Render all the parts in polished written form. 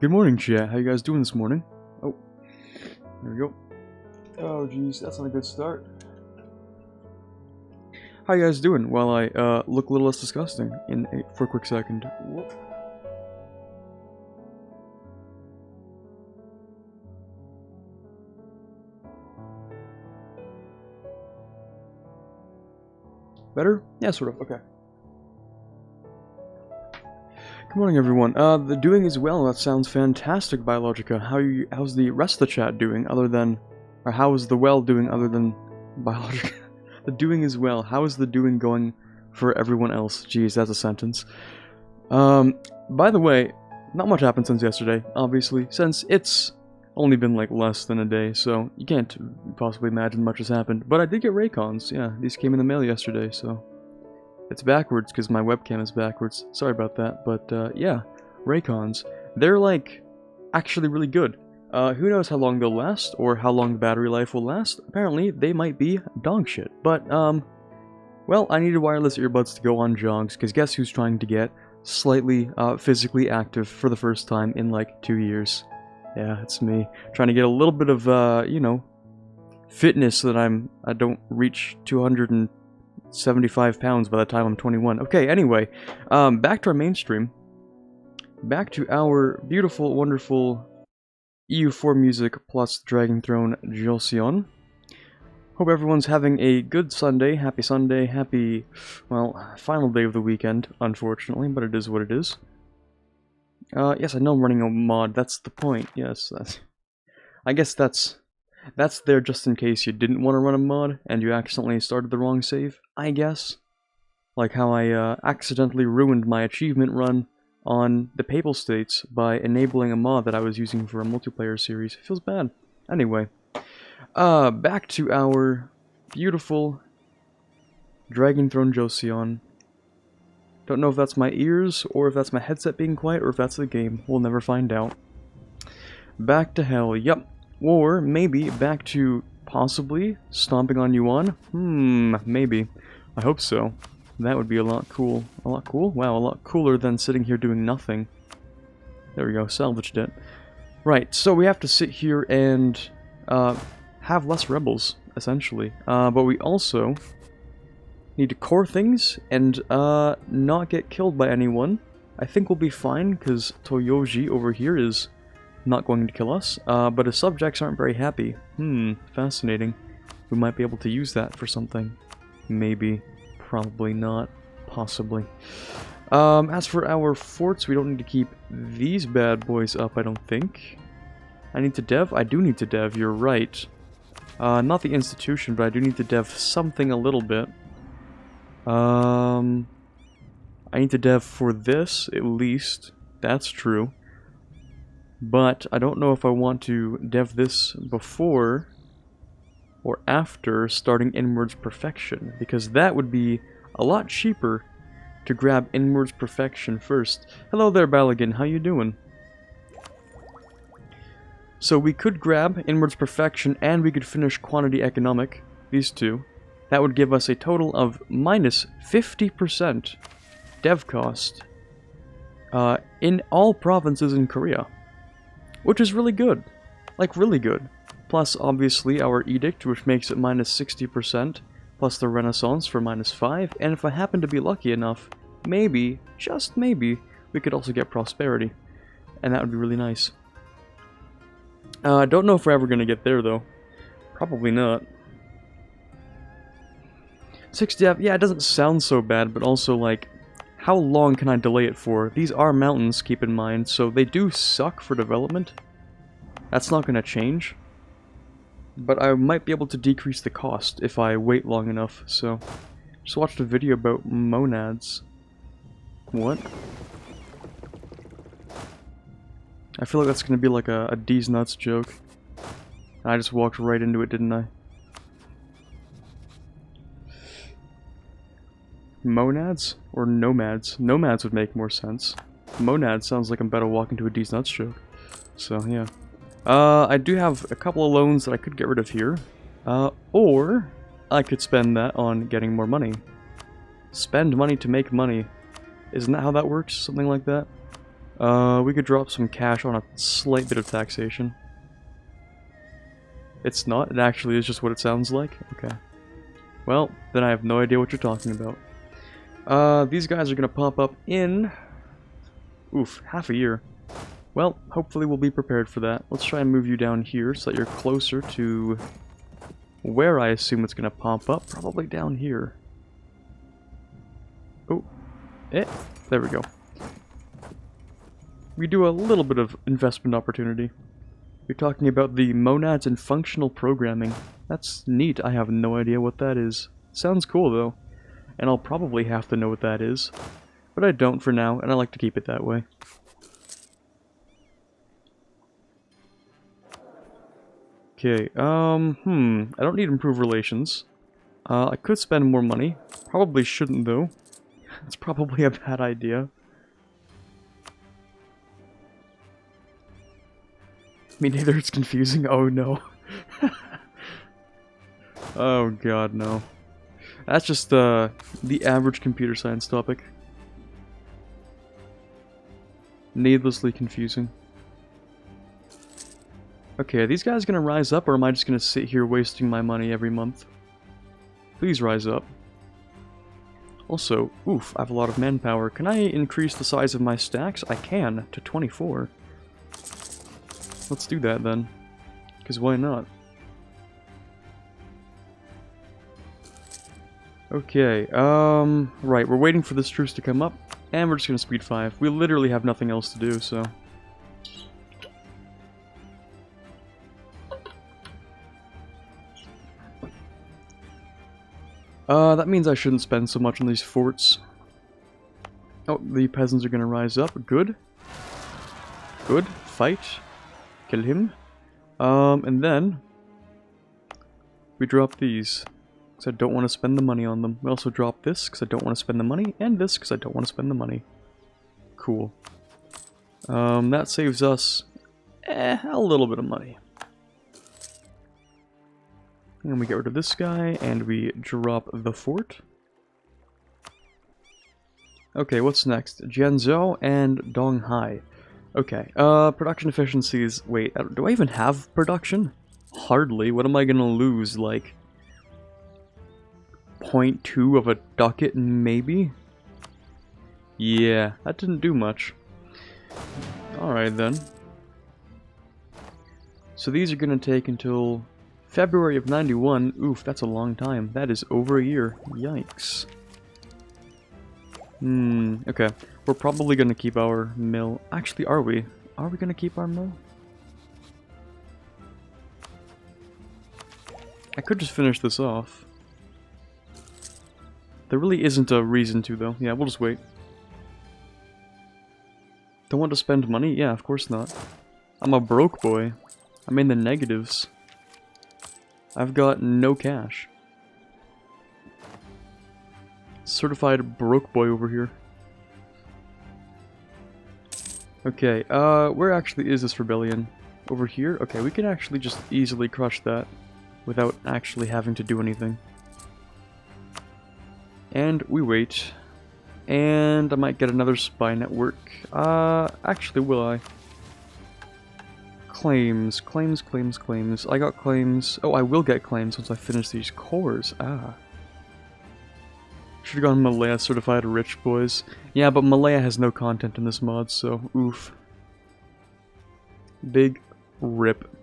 Good morning, chat. How you guys doing this morning? Oh, there we go. Oh, geez, that's not a good start. How you guys doing? While I look a little less disgusting for a quick second. Whoop. Better? Yeah, sort of. Okay. Good morning, everyone. The doing is well. That sounds fantastic, Biologica. How's the rest of the chat doing, other than, or how is the well doing, other than Biologica? The doing is well. How is the doing going for everyone else? Jeez, that's a sentence. By the way, not much happened since yesterday, obviously, since it's only been like less than a day, so you can't possibly imagine much has happened. But I did get Raycons. Yeah, these came in the mail yesterday, so. It's backwards because my webcam is backwards. Sorry about that, but yeah, Raycons. They're like actually really good. Who knows how long they'll last or how long the battery life will last? Apparently, they might be dog shit. But well, I needed wireless earbuds to go on jogs because guess who's trying to get slightly physically active for the first time in like 2 years? Yeah, it's me trying to get a little bit of you know, fitness so that I don't reach 275 pounds by the time I'm 21. Okay, anyway, back to our mainstream. Back to our beautiful, wonderful EU4 music plus Dragon Throne Joseon. Hope everyone's having a good Sunday, happy, well, final day of the weekend, unfortunately, but it is what it is. Yes, I know I'm running a mod, that's the point, yes. I guess that's there just in case you didn't want to run a mod and you accidentally started the wrong save, I guess. Like how I accidentally ruined my achievement run on the Papal States by enabling a mod that I was using for a multiplayer series. It feels bad. Anyway, back to our beautiful Dragon Throne Joseon. Don't know if that's my ears, or if that's my headset being quiet, or if that's the game. We'll never find out. Back to hell, yep. Or maybe back to possibly stomping on Yuan? Maybe. I hope so. That would be a lot cool. A lot cool? Wow, a lot cooler than sitting here doing nothing. There we go, salvaged it. Right, so we have to sit here and have less rebels, essentially. But we also need to core things and not get killed by anyone. I think we'll be fine, because Toyoji over here is not going to kill us, but his subjects aren't very happy. Fascinating. We might be able to use that for something. Maybe. Probably not. Possibly. As for our forts, we don't need to keep these bad boys up, I don't think. I need to dev? I do need to dev, you're right. Not the institution, but I do need to dev something a little bit. I need to dev for this, at least. That's true. But I don't know if I want to dev this before or after starting Inwards Perfection, because that would be a lot cheaper to grab Inwards Perfection first. Hello there, Balagan, how you doing? So we could grab Inwards Perfection and we could finish Quantity Economic, these two. That would give us a total of minus 50% dev cost in all provinces in Korea. Which is really good. Like, really good. Plus, obviously, our Edict, which makes it minus 60%, plus the Renaissance for minus 5, and if I happen to be lucky enough, maybe, just maybe, we could also get Prosperity. And that would be really nice. I don't know if we're ever going to get there, though. Probably not. 6 dev, yeah, it doesn't sound so bad, but also, like, how long can I delay it for? These are mountains, keep in mind, so they do suck for development. That's not going to change. But I might be able to decrease the cost if I wait long enough, so... Just watched a video about monads. What? I feel like that's going to be like a D's nuts joke. I just walked right into it, didn't I? Monads? Or nomads? Nomads would make more sense. Monads sounds like I'm about to walk into a D's nuts joke. So, yeah. I do have a couple of loans that I could get rid of here. Or I could spend that on getting more money. Spend money to make money. Isn't that how that works? Something like that? We could drop some cash on a slight bit of taxation. It's not, it actually is just what it sounds like? Okay. Well, then I have no idea what you're talking about. These guys are gonna pop up in... Oof, half a year. Well, hopefully we'll be prepared for that. Let's try and move you down here so that you're closer to where I assume it's gonna pop up. Probably down here. Oh. There we go. We do a little bit of investment opportunity. You're talking about the monads and functional programming. That's neat. I have no idea what that is. Sounds cool though. And I'll probably have to know what that is. But I don't for now, and I like to keep it that way. Okay, I don't need improved relations. I could spend more money. Probably shouldn't though. It's probably a bad idea. Me neither, it's confusing. Oh no. Oh god, no. That's just the average computer science topic. Needlessly confusing. Okay, are these guys gonna rise up, or am I just gonna sit here wasting my money every month? Please rise up. Also, oof, I have a lot of manpower. Can I increase the size of my stacks? I can, to 24. Let's do that then. Because why not? Okay, right, we're waiting for this truce to come up, and we're just gonna speed 5. We literally have nothing else to do, so... that means I shouldn't spend so much on these forts. Oh, the peasants are gonna rise up. Good. Good. Fight. Kill him. And then... we drop these. Because I don't want to spend the money on them. We also drop this, because I don't want to spend the money. And this, because I don't want to spend the money. Cool. That saves us... a little bit of money. And we get rid of this guy, and we drop the fort. Okay, what's next? Jianzhou and Donghai. Okay, production efficiencies... Wait, do I even have production? Hardly. What am I gonna lose, like... 0.2 of a ducat, maybe? Yeah, that didn't do much. Alright then. So these are gonna take until... February of 91, oof, that's a long time. That is over a year. Yikes. Okay. We're probably gonna keep our mill. Actually, are we? Are we gonna keep our mill? I could just finish this off. There really isn't a reason to, though. Yeah, we'll just wait. Don't want to spend money? Yeah, of course not. I'm a broke boy. I'm in the negatives. I've got no cash. Certified broke boy over here. Okay, where actually is this rebellion? Over here? Okay, we can actually just easily crush that without actually having to do anything. And we wait. And I might get another spy network. Actually, will I? Claims, claims, claims, claims. I got claims. Oh, I will get claims once I finish these cores. Should've gone Malaya certified rich, boys. Yeah, but Malaya has no content in this mod, so oof. Big rip.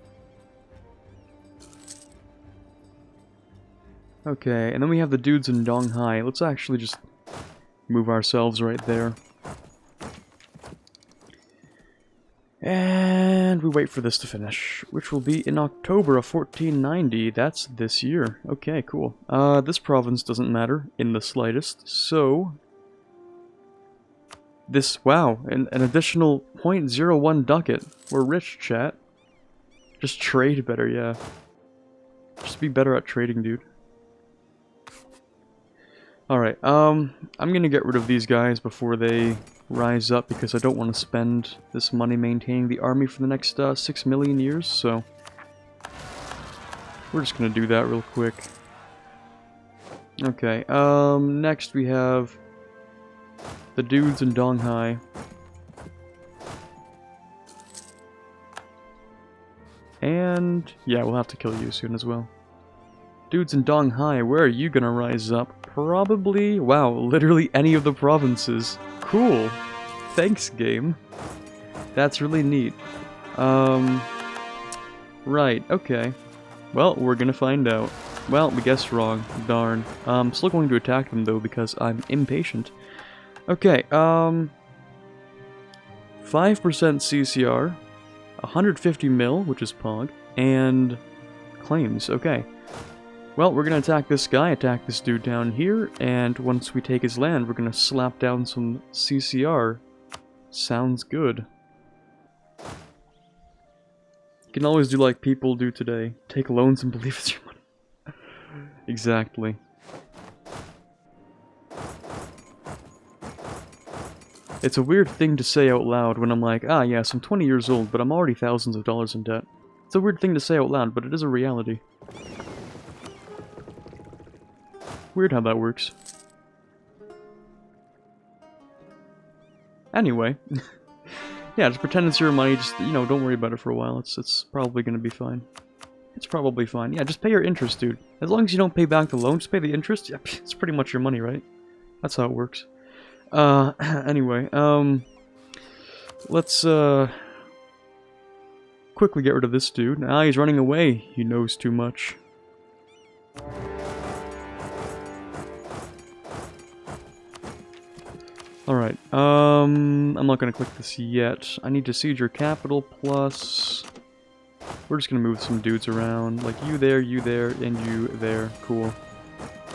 Okay, and then we have the dudes in Donghai. Let's actually just move ourselves right there. And we wait for this to finish, which will be in October of 1490. That's this year. Okay, cool. This province doesn't matter in the slightest, so... This, wow, an additional 0.01 ducat. We're rich, chat. Just trade better, yeah. Just be better at trading, dude. Alright, I'm gonna get rid of these guys before they rise up because I don't want to spend this money maintaining the army for the next 6 million years, so we're just gonna do that real quick. Okay, next we have the dudes in Donghai. And yeah, we'll have to kill you soon as well. Dudes in Donghai, where are you gonna rise up? Probably, wow, literally any of the provinces. Cool. Thanks, game. That's really neat. Right, okay. Well, we're gonna find out. Well, we guessed wrong. Darn. Still going to attack them, though, because I'm impatient. Okay, 5% CCR, 150 mil, which is Pog, and claims. Okay. Well, we're gonna attack this guy, attack this dude down here, and once we take his land, we're gonna slap down some CCR. Sounds good. You can always do like people do today. Take loans and believe it's your money. Exactly. It's a weird thing to say out loud when I'm like, ah yes, I'm 20 years old, but I'm already thousands of dollars in debt. It's a weird thing to say out loud, but it is a reality. Weird how that works. Anyway. Yeah, just pretend it's your money, just, you know, don't worry about it for a while. It's probably gonna be fine. It's probably fine. Yeah, just pay your interest, dude. As long as you don't pay back the loan, just pay the interest. Yeah, it's pretty much your money, right? That's how it works. Anyway, let's, quickly get rid of this dude. Ah, he's running away. He knows too much. Alright, I'm not gonna click this yet. I need to siege your capital, plus... We're just gonna move some dudes around. Like, you there, and you there. Cool.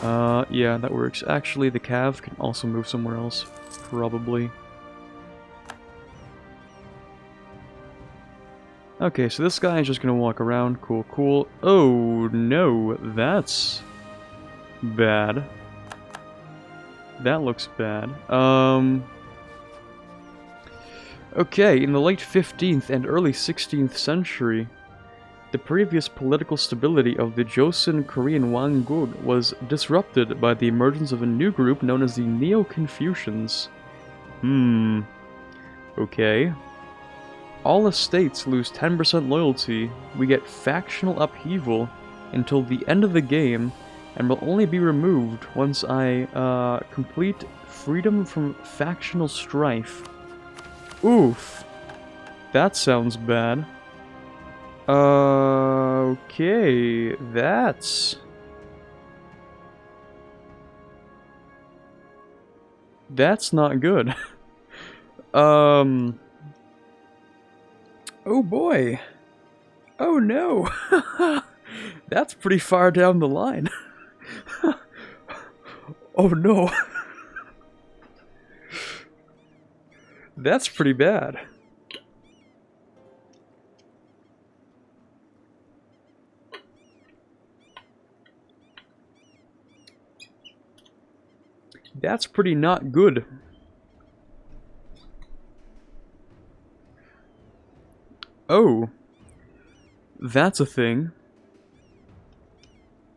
Yeah, that works. Actually, the Cav can also move somewhere else. Probably. Okay, so this guy is just gonna walk around. Cool, cool. Oh, no, that's... bad. That looks bad. Okay, in the late 15th and early 16th century, the previous political stability of the Joseon Korean Wanguk was disrupted by the emergence of a new group known as the Neo-Confucians. Okay. All estates lose 10% loyalty, we get factional upheaval until the end of the game, and will only be removed once I complete freedom from factional strife. Oof. That sounds bad. Okay, that's not good. Oh boy. Oh no. That's pretty far down the line. Oh no. That's pretty bad. That's pretty not good. Oh. That's a thing.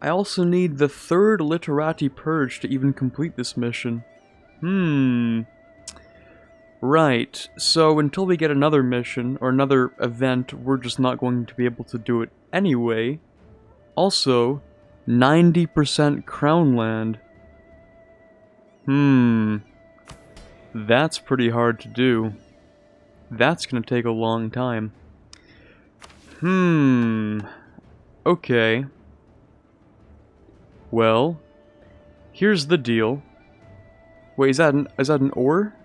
I also need the third Literati Purge to even complete this mission. Right, so until we get another mission, or another event, we're just not going to be able to do it anyway. Also, 90% crown land. That's pretty hard to do. That's gonna take a long time. Okay. Well, here's the deal. Wait, is that an or?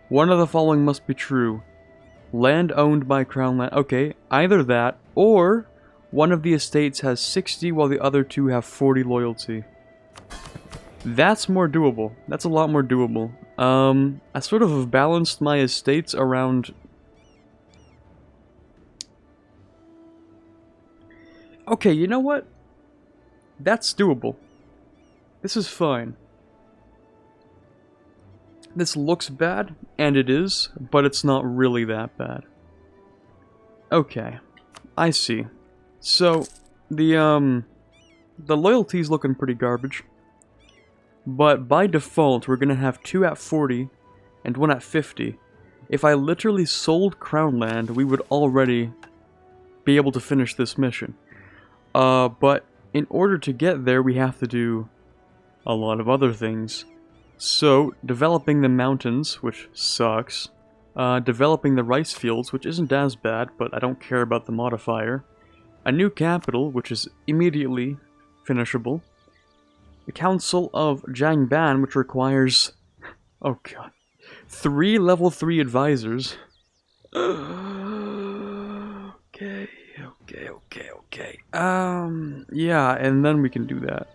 One of the following must be true. Land owned by Crown Land. Okay, either that, or one of the estates has 60 while the other two have 40 loyalty. That's more doable. That's a lot more doable. I sort of have balanced my estates around... Okay, you know what? That's doable. This is fine. This looks bad, and it is, but it's not really that bad. Okay, I see. So, the loyalty's looking pretty garbage. But by default, we're gonna have 2 at 40, and 1 at 50. If I literally sold Crown Land, we would already be able to finish this mission. But in order to get there, we have to do a lot of other things. So, developing the mountains, which sucks. Developing the rice fields, which isn't as bad, but I don't care about the modifier. A new capital, which is immediately finishable. The Council of Jangban, which requires... oh god. 3 level 3 advisors. Okay. Yeah, and then we can do that.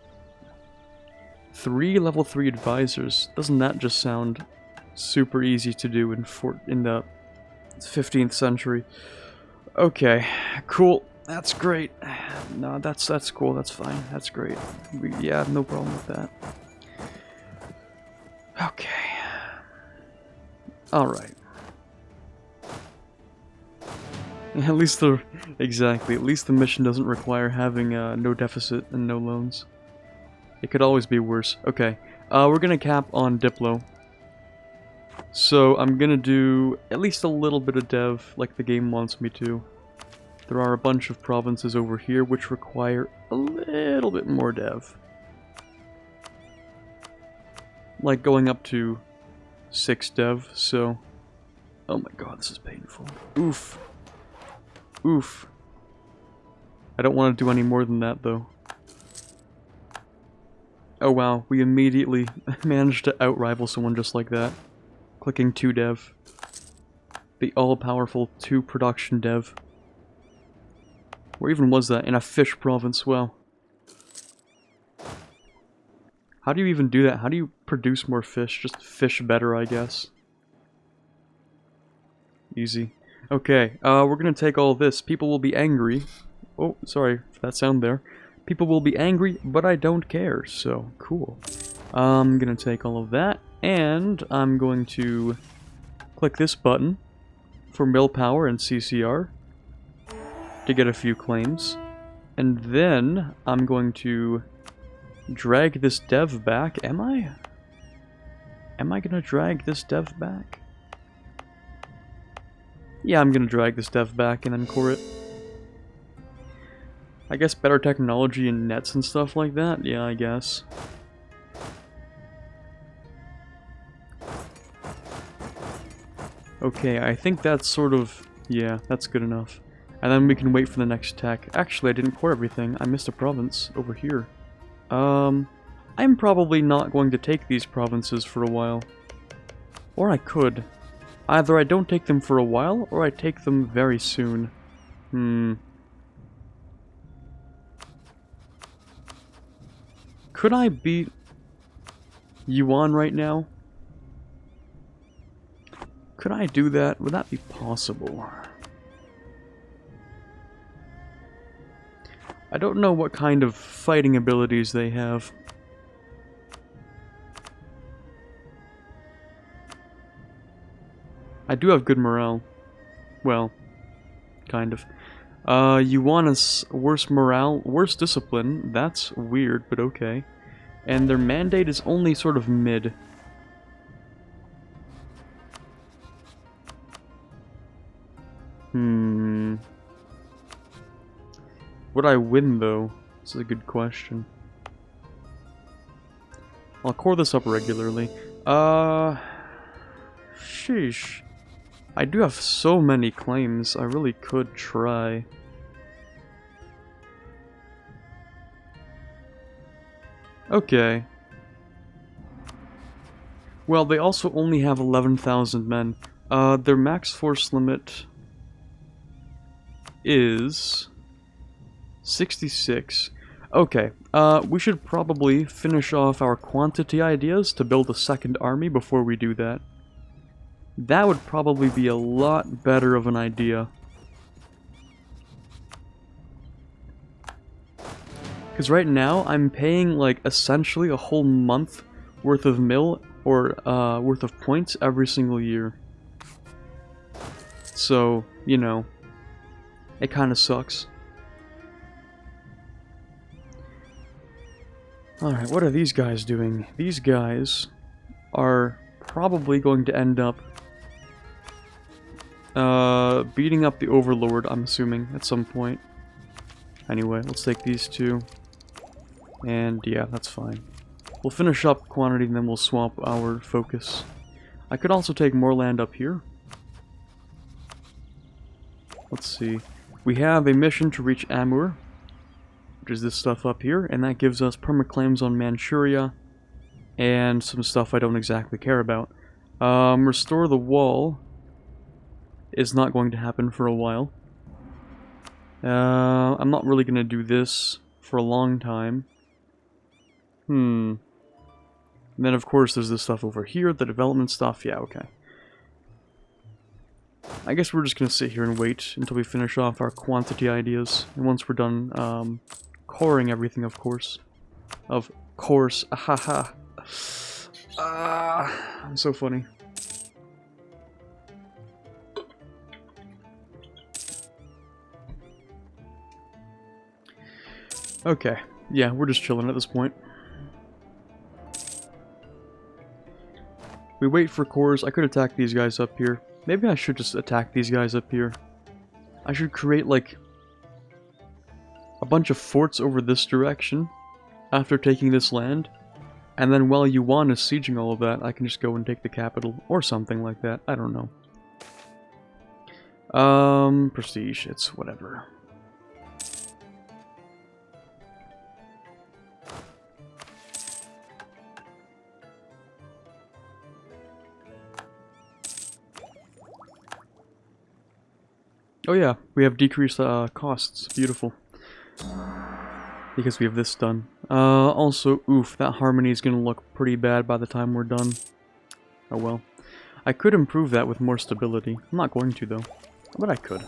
3 level 3 advisors. Doesn't that just sound super easy to do in the 15th century? Okay, cool. That's great. No, that's cool. That's fine. That's great. Yeah, no problem with that. Okay. Alright. At least the mission doesn't require having no deficit and no loans. It could always be worse. Okay. We're gonna cap on Diplo. So I'm gonna do at least a little bit of dev, like the game wants me to. There are a bunch of provinces over here which require a little bit more dev. Like going up to 6 dev, so... oh my god, this is painful. Oof. Oof. I don't want to do any more than that, though. Oh wow, we immediately managed to outrival someone just like that. Clicking 2 dev. The all-powerful 2 production dev. Where even was that? In a fish province? Well. How do you even do that? How do you produce more fish? Just fish better, I guess. Easy. Okay, we're gonna take all this. People will be angry. Oh, sorry for that sound there. People will be angry, but I don't care, so cool. I'm gonna take all of that, and I'm going to click this button for mill power and CCR to get a few claims. And then I'm going to drag this dev back. Am I? Am I gonna drag this dev back? Yeah, I'm gonna drag this dev back and then core it. I guess better technology and nets and stuff like that? Yeah, I guess. Okay, I think that's sort of... yeah, that's good enough. And then we can wait for the next tech. Actually, I didn't core everything. I missed a province over here. I'm probably not going to take these provinces for a while. Or I could. Either I don't take them for a while, or I take them very soon. Could I beat Yuan right now? Could I do that? Would that be possible? I don't know what kind of fighting abilities they have. I do have good morale. Well, kind of. Yuan has worse morale, worse discipline. That's weird, but okay. And their mandate is only sort of mid. Would I win, though? This is a good question. I'll core this up regularly. Sheesh. I do have so many claims, I really could try. Okay. Well, they also only have 11,000 men. Their max force limit is 66. Okay, we should probably finish off our quantity ideas to build a second army before we do that. That would probably be a lot better of an idea. Because right now, I'm paying, like, essentially a whole month worth of mill, or, worth of points every single year. So, you know, it kinda sucks. Alright, what are these guys doing? These guys are probably going to end up Beating up the Overlord, I'm assuming, at some point. Anyway, let's take these two. And yeah, that's fine. We'll finish up quantity and then we'll swap our focus. I could also take more land up here. Let's see. We have a mission to reach Amur, which is this stuff up here, and that gives us permaclaims on Manchuria and some stuff I don't exactly care about. Restore the wall is not going to happen for a while. I'm not really going to do this for a long time. And then of course there's this stuff over here, the development stuff. Yeah, okay. I guess we're just going to sit here and wait until we finish off our quantity ideas. And once we're done coring everything, of course. Of course. Ahaha. I'm so funny. Okay. Yeah, we're just chilling at this point. We wait for cores. I could attack these guys up here. Maybe I should just attack these guys up here. I should create, like, a bunch of forts over this direction after taking this land. And then while Yuan is sieging all of that, I can just go and take the capital. Or something like that. I don't know. Prestige. It's whatever. Oh yeah, we have decreased costs. Beautiful. Because we have this done. Also, oof, that harmony is going to look pretty bad by the time we're done. Oh well. I could improve that with more stability. I'm not going to though. But I could.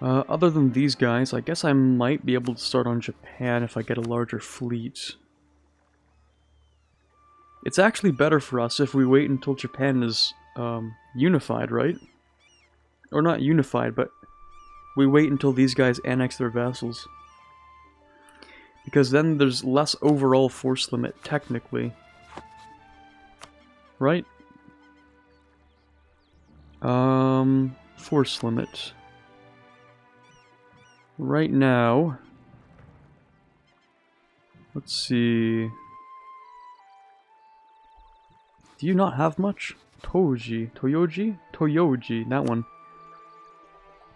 Other than these guys, I guess I might be able to start on Japan if I get a larger fleet. It's actually better for us if we wait until Japan is unified, right? Or not unified, but we wait until these guys annex their vassals. Because then there's less overall force limit, technically. Right? Force limit. Right now... Let's see... Do you not have much? Toyoji, that one.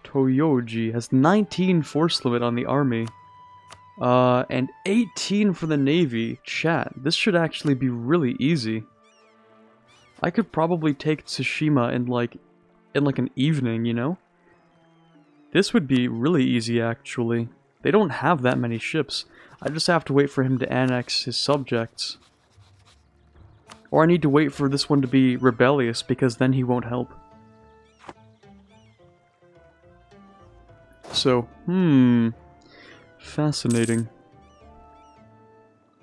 Toyoji has 19 force limit on the army. And 18 for the navy. Chat, this should actually be really easy. I could probably take Tsushima in like an evening, you know? This would be really easy actually. They don't have that many ships. I just have to wait for him to annex his subjects. Or I need to wait for this one to be rebellious, because then he won't help. So, fascinating.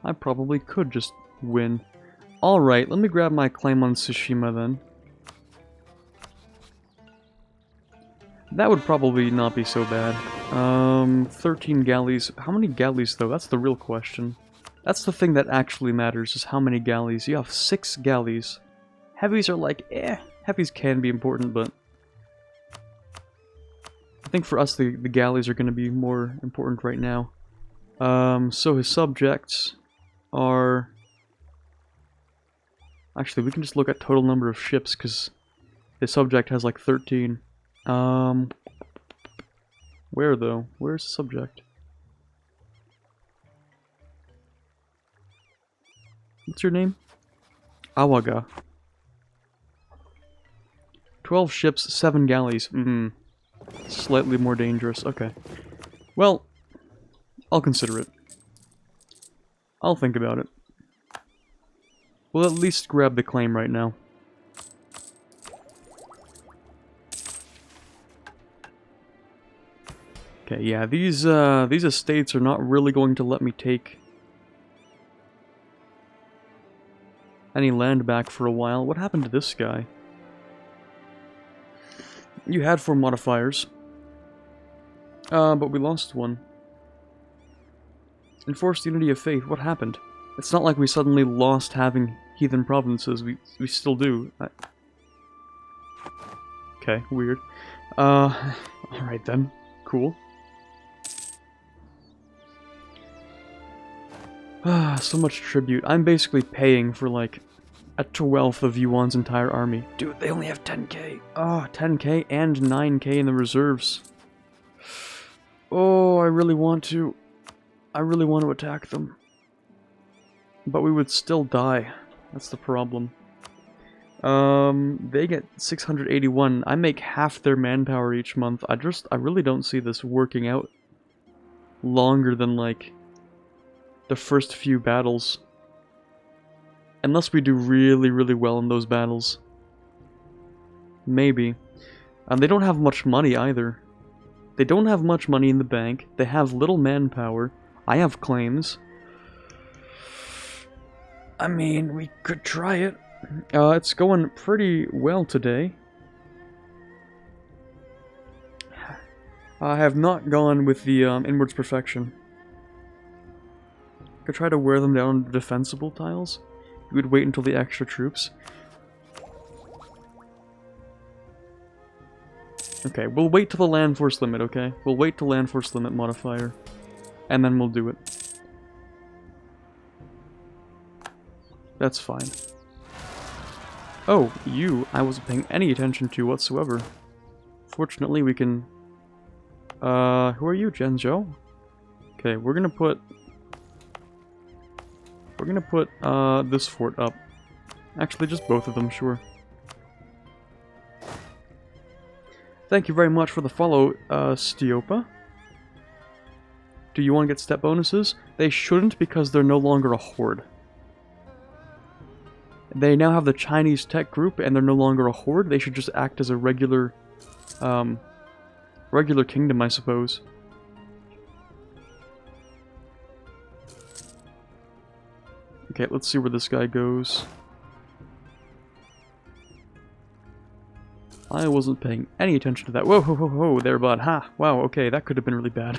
I probably could just win. Alright, let me grab my claim on Tsushima then. That would probably not be so bad. 13 galleys. How many galleys though? That's the real question. That's the thing that actually matters, is how many galleys. You have 6 galleys. Heavies are like, heavies can be important, but... I think for us the galleys are going to be more important right now. So his subjects are... Actually, we can just look at total number of ships, because his subject has like 13. Where though? Where's the subject? What's your name? Awaga. 12 ships, 7 galleys. Slightly more dangerous. Okay. Well, I'll consider it. I'll think about it. We'll at least grab the claim right now. Okay, yeah, these estates are not really going to let me take any land back for a while. What happened to this guy? You had 4 modifiers. But we lost one. Enforced unity of faith. What happened? It's not like we suddenly lost having heathen provinces. We still do. Okay, weird. Alright then. Cool. So much tribute. I'm basically paying for like a 12th of Yuan's entire army. Dude, they only have 10k. Oh, 10k and 9k in the reserves. Oh, I really want to attack them. But we would still die. That's the problem. They get 681. I make half their manpower each month. I really don't see this working out longer than like the first few battles. Unless we do really, really well in those battles. Maybe. They don't have much money either. They don't have much money in the bank. They have little manpower. I have claims. I mean, we could try it. It's going pretty well today. I have not gone with the inwards perfection. Could try to wear them down on the defensible tiles. We would wait until the extra troops. Okay, we'll wait till the land force limit, okay? We'll wait till land force limit modifier. And then we'll do it. That's fine. Oh, you, I wasn't paying any attention to whatsoever. Fortunately, we can... who are you, Zhenzhou? Okay, we're gonna put this fort up. Actually, just both of them, sure. Thank you very much for the follow, Stiopa. Do you want to get step bonuses? They shouldn't because they're no longer a horde. They now have the Chinese tech group and they're no longer a horde. They should just act as a regular kingdom, I suppose. Okay, let's see where this guy goes. I wasn't paying any attention to that. Whoa, whoa, whoa, whoa, there, bud. Ha! Wow, okay, that could have been really bad.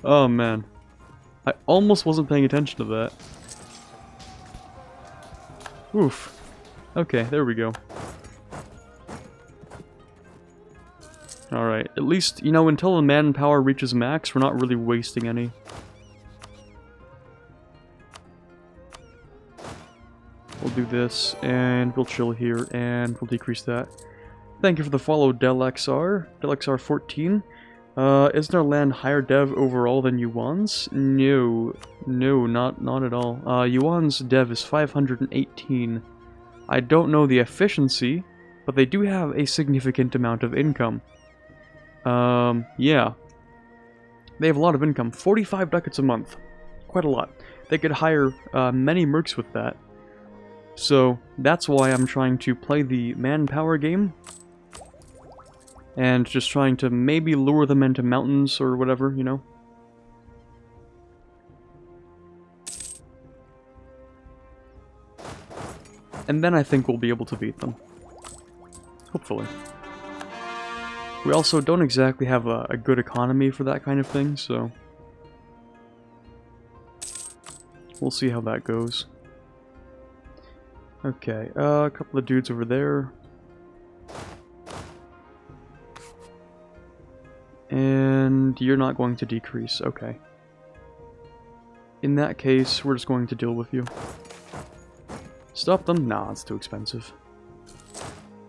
Oh, man. I almost wasn't paying attention to that. Oof. Okay, there we go. Alright, at least, you know, until the manpower reaches max, we're not really wasting any. We'll do this, and we'll chill here, and we'll decrease that. Thank you for the follow, DelXR. DelXR14. Isn't our land higher dev overall than Yuan's? No. No, not at all. Yuan's dev is 518. I don't know the efficiency, but they do have a significant amount of income. Yeah. They have a lot of income. 45 ducats a month. Quite a lot. They could hire many mercs with that. So, that's why I'm trying to play the manpower game. And just trying to maybe lure them into mountains or whatever, you know? And then I think we'll be able to beat them. Hopefully. We also don't exactly have a good economy for that kind of thing, so... we'll see how that goes. Okay, a couple of dudes over there. And you're not going to decrease, okay. In that case, we're just going to deal with you. Stop them? Nah, it's too expensive.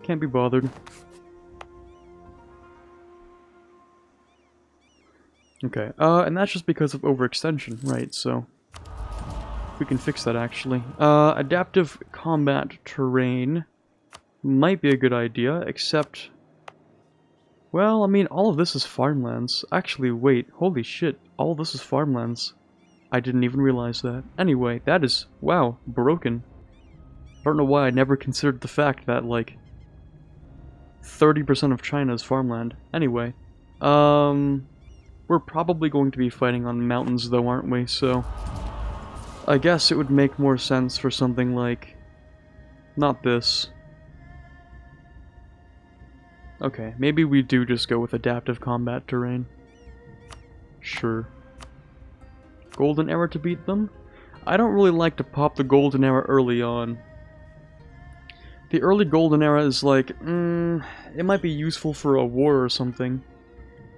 Can't be bothered. Okay, and that's just because of overextension, right, so... we can fix that, actually. Adaptive combat terrain might be a good idea, except... well, I mean, all of this is farmlands. Actually, wait, holy shit, all of this is farmlands. I didn't even realize that. Anyway, that is, wow, broken. I don't know why I never considered the fact that, like, 30% of China is farmland. Anyway, we're probably going to be fighting on mountains, though, aren't we? So, I guess it would make more sense for something like... not this. Okay, maybe we do just go with adaptive combat terrain. Sure. golden era to beat them. I don't really like to pop the golden era early on. The early golden era is like, it might be useful for a war or something,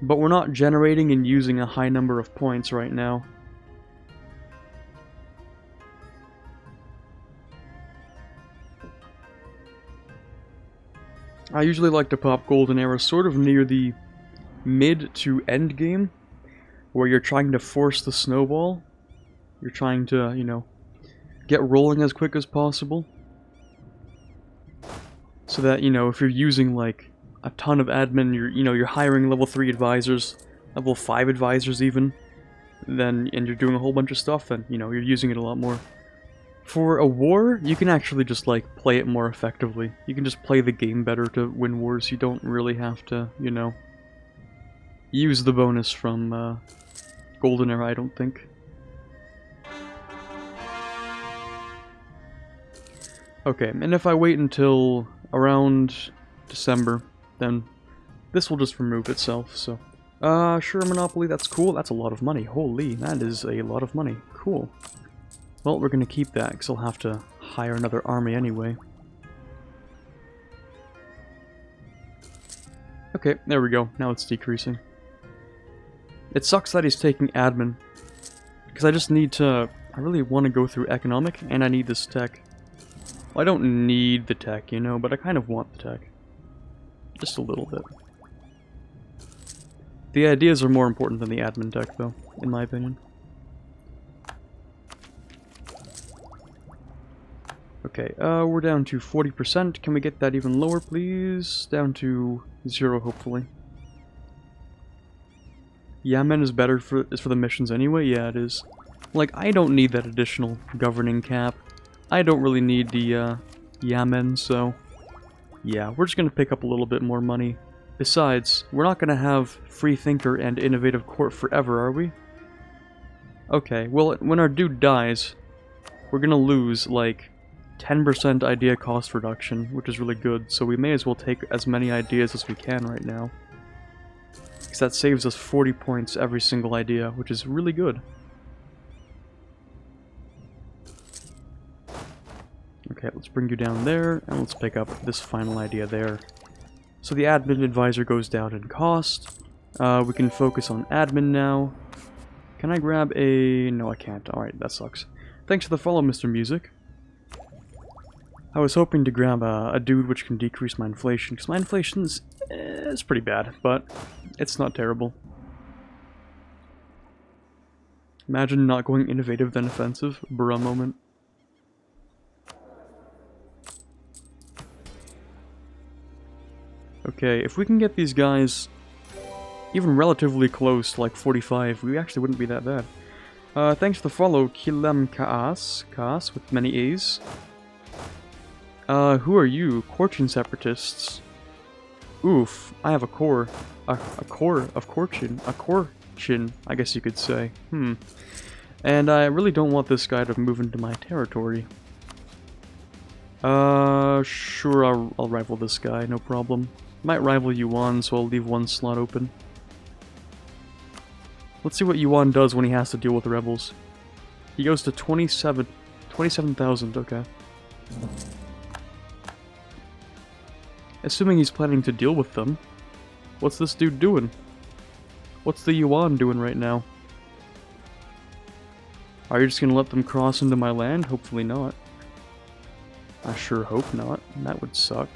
but we're not generating and using a high number of points right now. I usually like to pop golden era sort of near the mid to end game, where you're trying to force the snowball. You're trying to, you know, get rolling as quick as possible. So that, you know, if you're using like a ton of admin, you're hiring level 3 advisors, level 5 advisors even, then, and you're doing a whole bunch of stuff, then, you know, you're using it a lot more. For a war, you can actually just, like, play it more effectively. You can just play the game better to win wars. You don't really have to, you know, use the bonus from Golden Era, I don't think. Okay, and if I wait until around December, then this will just remove itself, so... sure, Monopoly, that's cool. That's a lot of money. Holy, that is a lot of money. Cool. Well, we're gonna keep that, because I'll have to hire another army anyway. Okay, there we go. Now it's decreasing. It sucks that he's taking admin, because I just need to... I really want to go through economic, and I need this tech. Well, I don't need the tech, you know, but I kind of want the tech. Just a little bit. The ideas are more important than the admin tech, though, in my opinion. Okay, we're down to 40%. Can we get that even lower, please? Down to 0, hopefully. Yamen is better for the missions anyway? Yeah, it is. Like, I don't need that additional governing cap. I don't really need the, Yamen, so... Yeah, we're just gonna pick up a little bit more money. Besides, we're not gonna have Free Thinker and Innovative Court forever, are we? Okay, well, when our dude dies, we're gonna lose, like, 10% idea cost reduction, which is really good, so we may as well take as many ideas as we can right now. Because that saves us 40 points every single idea, which is really good. Okay, let's bring you down there, and let's pick up this final idea there. So the admin advisor goes down in cost. We can focus on admin now. Can I grab a... No, I can't. Alright, that sucks. Thanks for the follow, Mr. Music. I was hoping to grab a dude which can decrease my inflation, because my inflation's it's pretty bad, but it's not terrible. Imagine not going innovative then offensive. Bruh moment. Okay, if we can get these guys even relatively close, like 45, we actually wouldn't be that bad. Thanks for the follow, Kilem Kaas, with many A's. Who are you? Korchin separatists. Oof, I have a core. A core of Korchin. A Korchin, I guess you could say. And I really don't want this guy to move into my territory. Sure, I'll rival this guy, no problem. Might rival Yuan, so I'll leave one slot open. Let's see what Yuan does when he has to deal with rebels. He goes to 27,000, okay. Assuming he's planning to deal with them. What's this dude doing? What's the Yuan doing right now? Are you just gonna let them cross into my land? Hopefully not. I sure hope not. That would suck.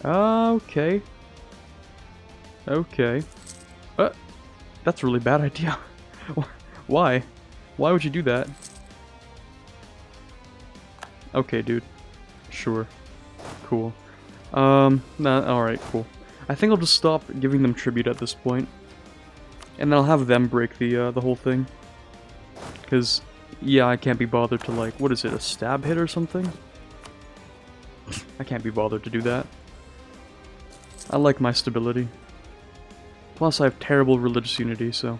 Okay. Okay. That's a really bad idea. Why? Why would you do that? Okay, dude. Sure. Cool. Alright, cool. I think I'll just stop giving them tribute at this point. And then I'll have them break the whole thing. Because, yeah, I can't be bothered to, like, what is it, a stab hit or something? I can't be bothered to do that. I like my stability. Plus, I have terrible religious unity, so...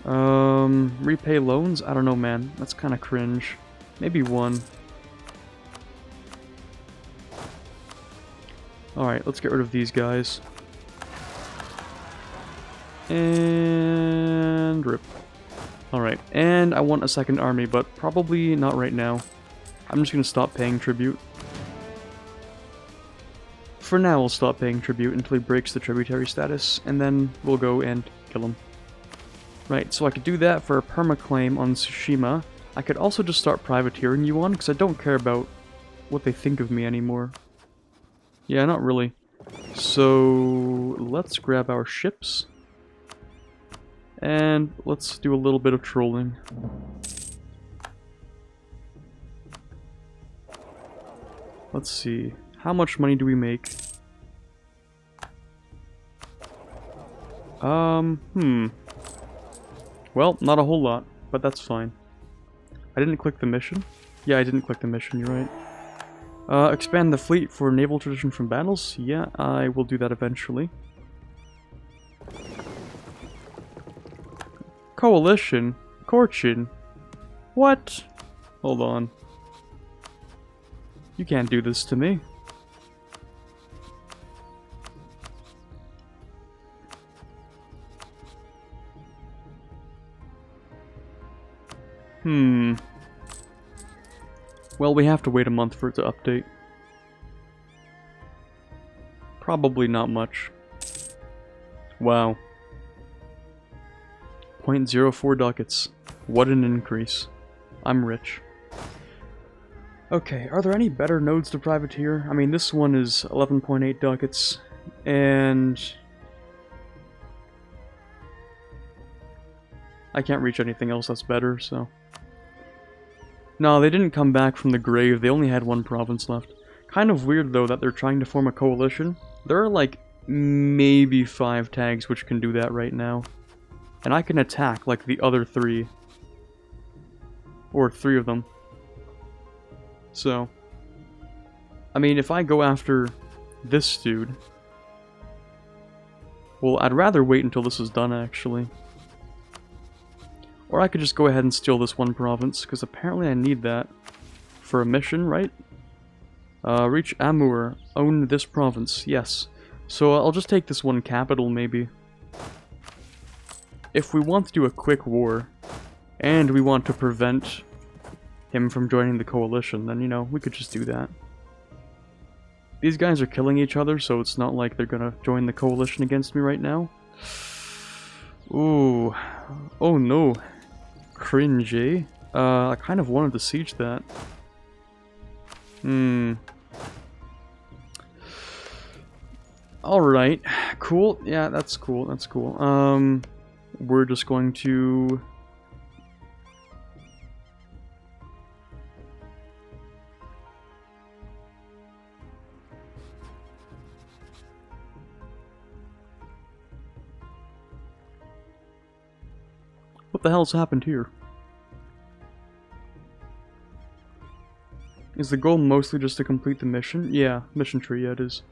repay loans? I don't know, man. That's kind of cringe. Maybe one. Alright, let's get rid of these guys. And rip. Alright, and I want a second army, but probably not right now. I'm just gonna stop paying tribute. For now, we'll stop paying tribute until he breaks the tributary status, and then we'll go and kill him. Right, so I could do that for a permaclaim on Tsushima. I could also just start privateering Yuan, because I don't care about what they think of me anymore. Yeah, not really. So, let's grab our ships. And let's do a little bit of trolling. Let's see. How much money do we make? Well, not a whole lot, but that's fine. I didn't click the mission? Yeah, I didn't click the mission, you're right. Expand the fleet for naval tradition from battles? Yeah, I will do that eventually. Coalition? Corchin? What? Hold on. You can't do this to me. Well, we have to wait a month for it to update. Probably not much. Wow. 0.04 ducats. What an increase. I'm rich. Okay, are there any better nodes to privateer? I mean, this one is 11.8 ducats, and I can't reach anything else that's better, so... No, they didn't come back from the grave, they only had one province left. Kind of weird, though, that they're trying to form a coalition. There are, like, maybe 5 tags which can do that right now. And I can attack, like, the other 3. Or 3 of them. So... I mean, if I go after this dude... Well, I'd rather wait until this is done, actually. Or I could just go ahead and steal this one province, because apparently I need that for a mission, right? Reach Amur. Own this province. Yes. So I'll just take this one capital, maybe. If we want to do a quick war, and we want to prevent him from joining the coalition, then, you know, we could just do that. These guys are killing each other, so it's not like they're gonna join the coalition against me right now. Ooh. Oh no. Cringe, eh? I kind of wanted to siege that. Alright. Cool. Yeah, that's cool. That's cool. We're just going to... What the hell's happened here? Is the goal mostly just to complete the mission? Yeah, mission tree, yeah it is.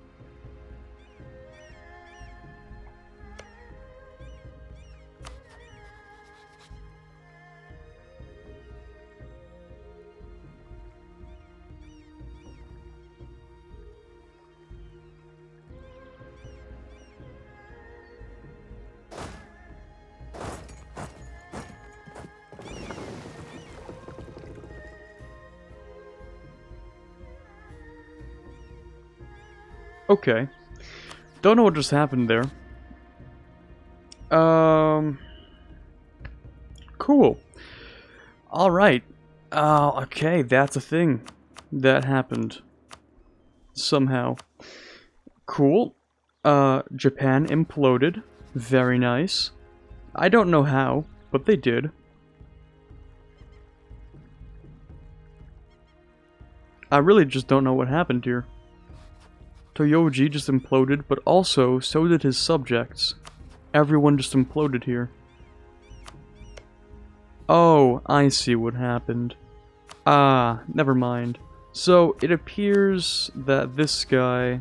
Okay. Don't know what just happened there. Cool. Alright. Okay, that's a thing that happened. Somehow. Cool. Japan imploded. Very nice. I don't know how, but they did. I really just don't know what happened here. Toyoji just imploded, but also, so did his subjects. Everyone just imploded here. Oh, I see what happened. Ah, never mind. So, it appears that this guy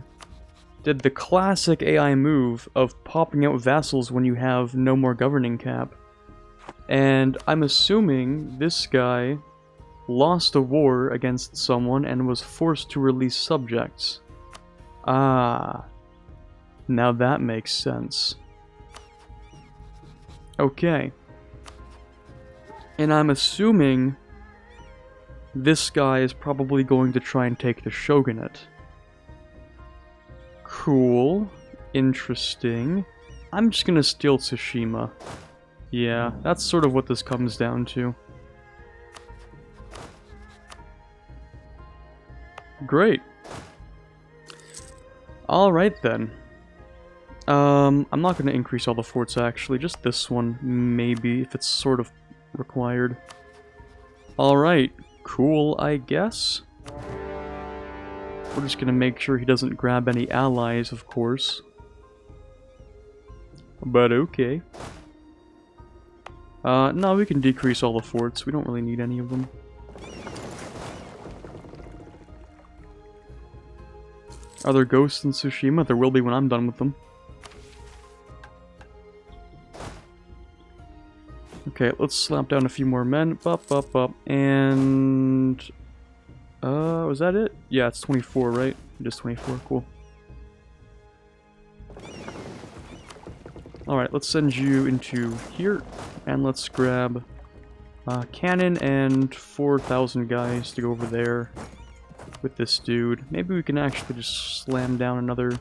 did the classic AI move of popping out vassals when you have no more governing cap. And I'm assuming this guy lost a war against someone and was forced to release subjects. Ah, now that makes sense. Okay. And I'm assuming this guy is probably going to try and take the shogunate. Cool. Interesting. I'm just gonna steal Tsushima. Yeah, that's sort of what this comes down to. Great. Alright then. I'm not going to increase all the forts actually, just this one, maybe, if it's sort of required. Alright, cool, I guess. We're just going to make sure he doesn't grab any allies, of course. But okay. No, we can decrease all the forts, we don't really need any of them. Are there ghosts in Tsushima? There will be when I'm done with them. Okay, let's slap down a few more men. And... was that it? Yeah, it's 24, right? Just 24, cool. Alright, let's send you into here. And let's grab cannon and 4,000 guys to go over there with this dude. Maybe we can actually just slam down another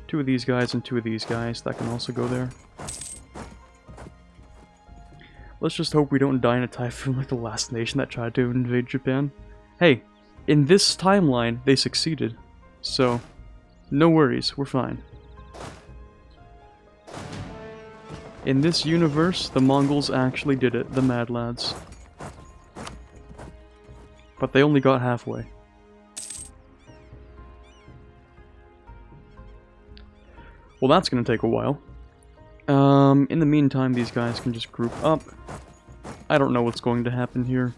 2 of these guys and 2 of these guys. That can also go there. Let's just hope we don't die in a typhoon like the last nation that tried to invade Japan. Hey, in this timeline, they succeeded. So, no worries, we're fine. In this universe, the Mongols actually did it, the Mad Lads. But they only got halfway. Well, that's gonna take a while. In the meantime, these guys can just group up. I don't know what's going to happen here.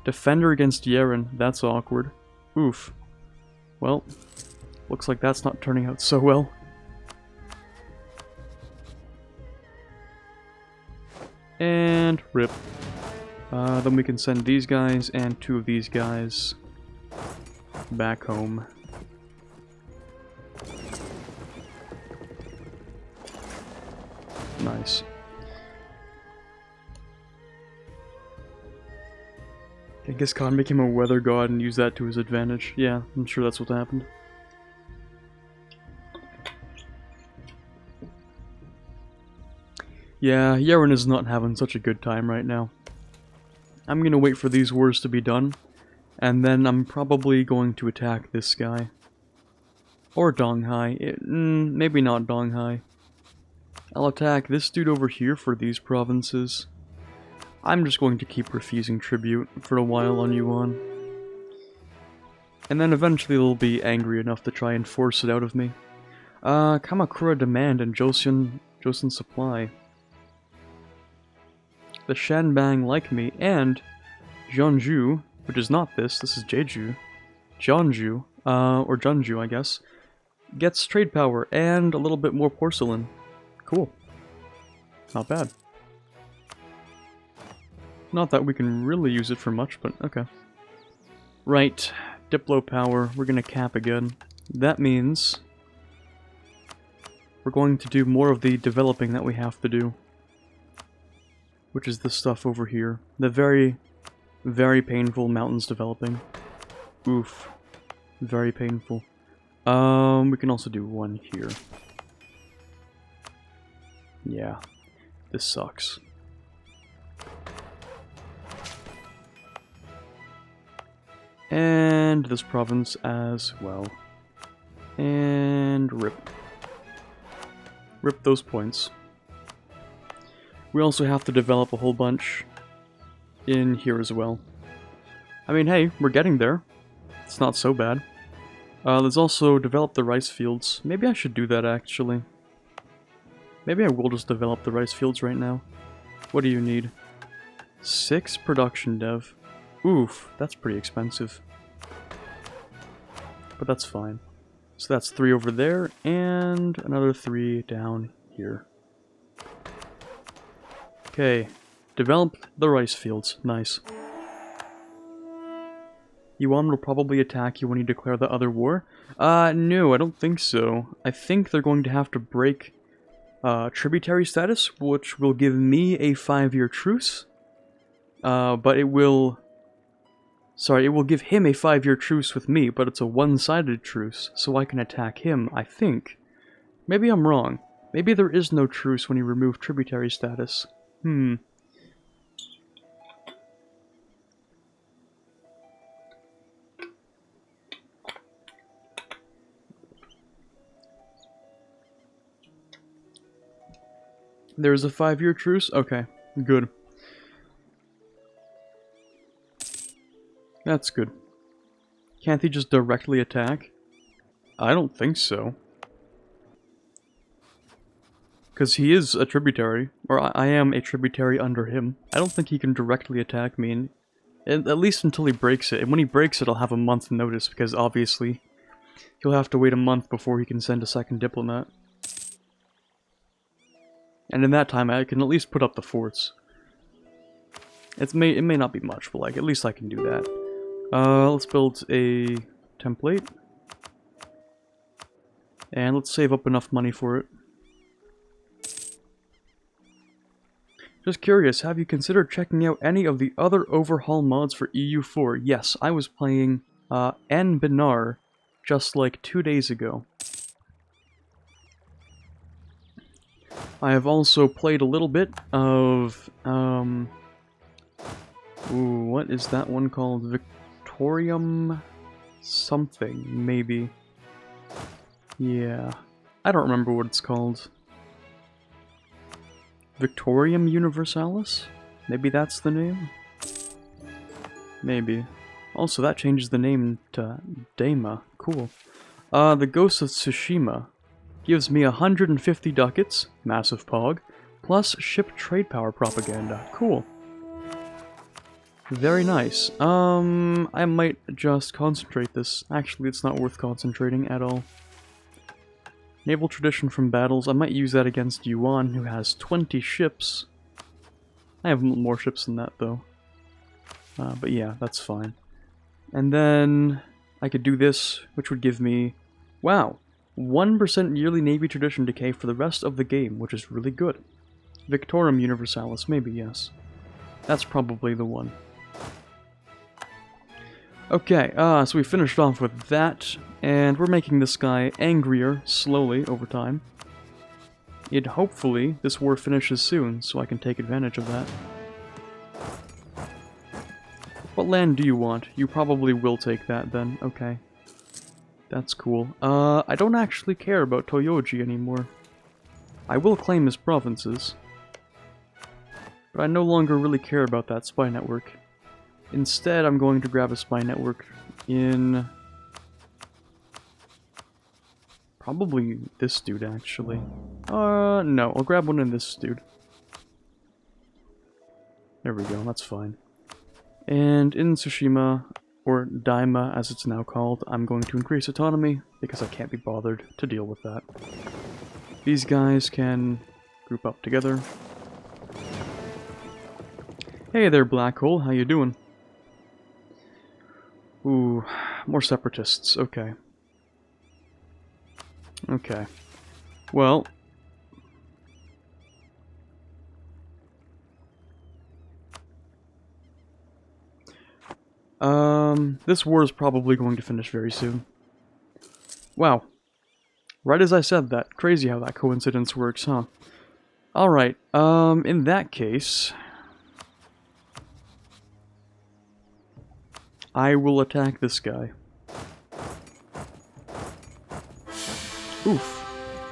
Defender against Yeren, that's awkward. Oof. Well, looks like that's not turning out so well. And rip. Then we can send these guys and 2 of these guys back home. Nice. Genghis Khan became a weather god and used that to his advantage. Yeah, I'm sure that's what happened. Yeah, Yeren is not having such a good time right now. I'm gonna wait for these wars to be done, and then I'm probably going to attack this guy. Or Donghai. Maybe not Donghai. I'll attack this dude over here for these provinces. I'm just going to keep refusing tribute for a while on Yuan. And then eventually they'll be angry enough to try and force it out of me. Kamakura Demand and Joseon Supply. The Shanbang like me, and Jeonju, which is not this is Jeju. Jeonju, or Jeonju I guess, gets trade power and a little bit more porcelain. Cool. Not bad. Not that we can really use it for much, but okay. Right. Diplo power. We're gonna cap again. That means we're going to do more of the developing that we have to do. Which is this stuff over here. The very, very painful mountains developing. Oof. Very painful. We can also do one here. Yeah, this sucks. And this province as well. And rip. Rip those points. We also have to develop a whole bunch in here as well. I mean, hey, we're getting there. It's not so bad. There's also develop the rice fields. Maybe I should do that actually. Maybe I will just develop the rice fields right now. What do you need? 6 production dev. Oof, that's pretty expensive. But that's fine. So that's 3 over there, and another 3 down here. Okay, develop the rice fields. Nice. Yuan will probably attack you when you declare the other war. No, I don't think so. I think they're going to have to break tributary status, which will give me a 5-year truce. But it will... Sorry, it will give him a 5-year truce with me, but it's a one-sided truce, so I can attack him, I think. Maybe I'm wrong. Maybe there is no truce when you remove tributary status. There's a 5-year truce? Okay, good. That's good. Can't he just directly attack? I don't think so. Because he is a tributary, or I am a tributary under him. I don't think he can directly attack me, at least until he breaks it. And when he breaks it, I'll have a month's notice, because obviously he'll have to wait a month before he can send a second diplomat. And in that time, I can at least put up the forts. It may not be much, but like, at least I can do that. Let's build a template. And let's save up enough money for it. Just curious, have you considered checking out any of the other overhaul mods for EU4? Yes, I was playing N Binar just like 2 days ago. I have also played a little bit of, what is that one called? Victorium something, maybe. Yeah, I don't remember what it's called. Victorium Universalis? Maybe that's the name? Maybe. Also, that changes the name to Daima. Cool. The Ghost of Tsushima gives me 150 ducats, massive pog, plus ship trade power propaganda. Cool. Very nice. I might just concentrate this. Actually, it's not worth concentrating at all. Naval tradition from battles. I might use that against Yuan, who has 20 ships. I have more ships than that, though. But yeah, that's fine. And then I could do this, which would give me... Wow! 1% yearly Navy tradition decay for the rest of the game, which is really good. Victorium Universalis, maybe, yes. That's probably the one. Okay, so we finished off with that, and we're making this guy angrier, slowly, over time. Hopefully, this war finishes soon, so I can take advantage of that. What land do you want? You probably will take that, then. Okay. That's cool. I don't actually care about Toyoji anymore. I will claim his provinces. But I no longer really care about that spy network. Instead, I'm going to grab a spy network in... probably this dude, actually. No, I'll grab one in this dude. There we go, that's fine. And in Tsushima, or Daima as it's now called, I'm going to increase autonomy, because I can't be bothered to deal with that. These guys can group up together. Hey there, Black Hole, how you doing? Ooh, more separatists, okay. Okay. Well... this war is probably going to finish very soon. Wow. Right as I said that. Crazy how that coincidence works, huh? Alright, in that case... I will attack this guy. Oof.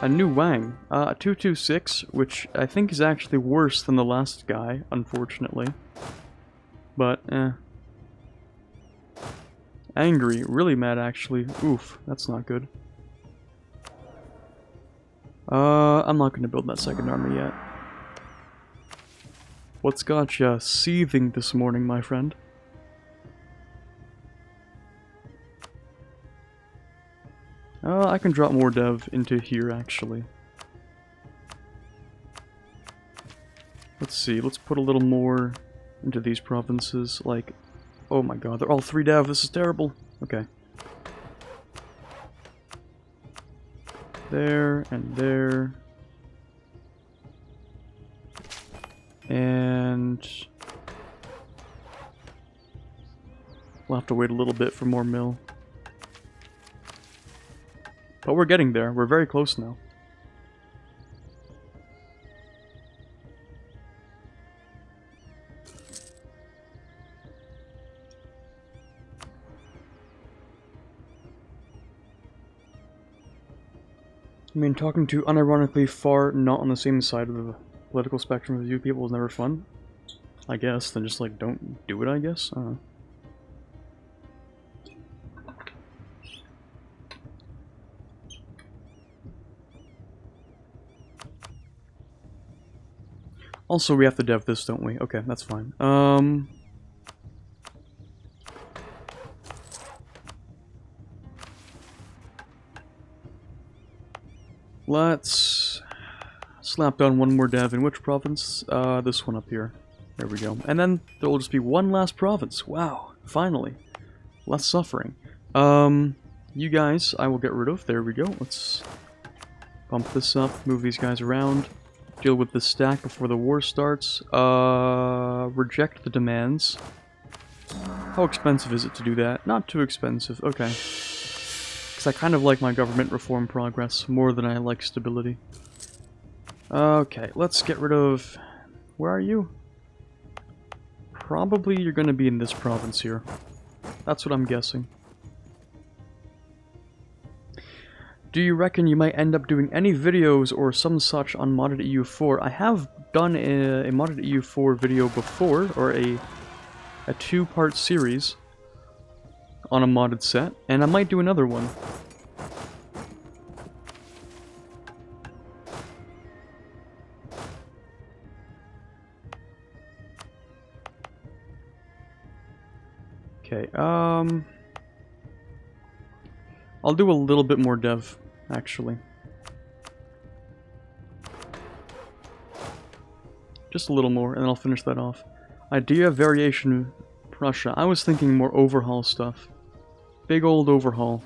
A new Wang. 226, which I think is actually worse than the last guy, unfortunately. But, Angry. Really mad, actually. Oof. That's not good. I'm not gonna build that second army yet. What's got ya seething this morning, my friend? I can drop more dev into here, actually. Let's see, let's put a little more into these provinces, like... Oh my god, they're all 3 dev, this is terrible! Okay. There, and there... And we'll have to wait a little bit for more mill. But we're getting there. We're very close now. I mean, talking to unironically far not on the same side of the political spectrum as you people is never fun. I guess. Then just, like, don't do it, I guess. I don't know. Also, we have to dev this, don't we? Okay, that's fine. Let's slap down one more dev in which province? This one up here. There we go. And then there will just be one last province. Wow, finally. Less suffering. You guys, I will get rid of. There we go. Let's bump this up, move these guys around, deal with this stack before the war starts. Reject the demands. How expensive is it to do that? Not too expensive. Okay. I kind of like my government reform progress more than I like stability. Okay, let's get rid of... Where are you? Probably you're going to be in this province here. That's what I'm guessing. Do you reckon you might end up doing any videos or some such on modded EU4? I have done a modded EU4 video before, or a two-part series on a modded set, and I might do another one. Okay, I'll do a little bit more dev, actually. Just a little more, and then I'll finish that off. Idea variation Prussia. I was thinking more overhaul stuff. Big old overhaul.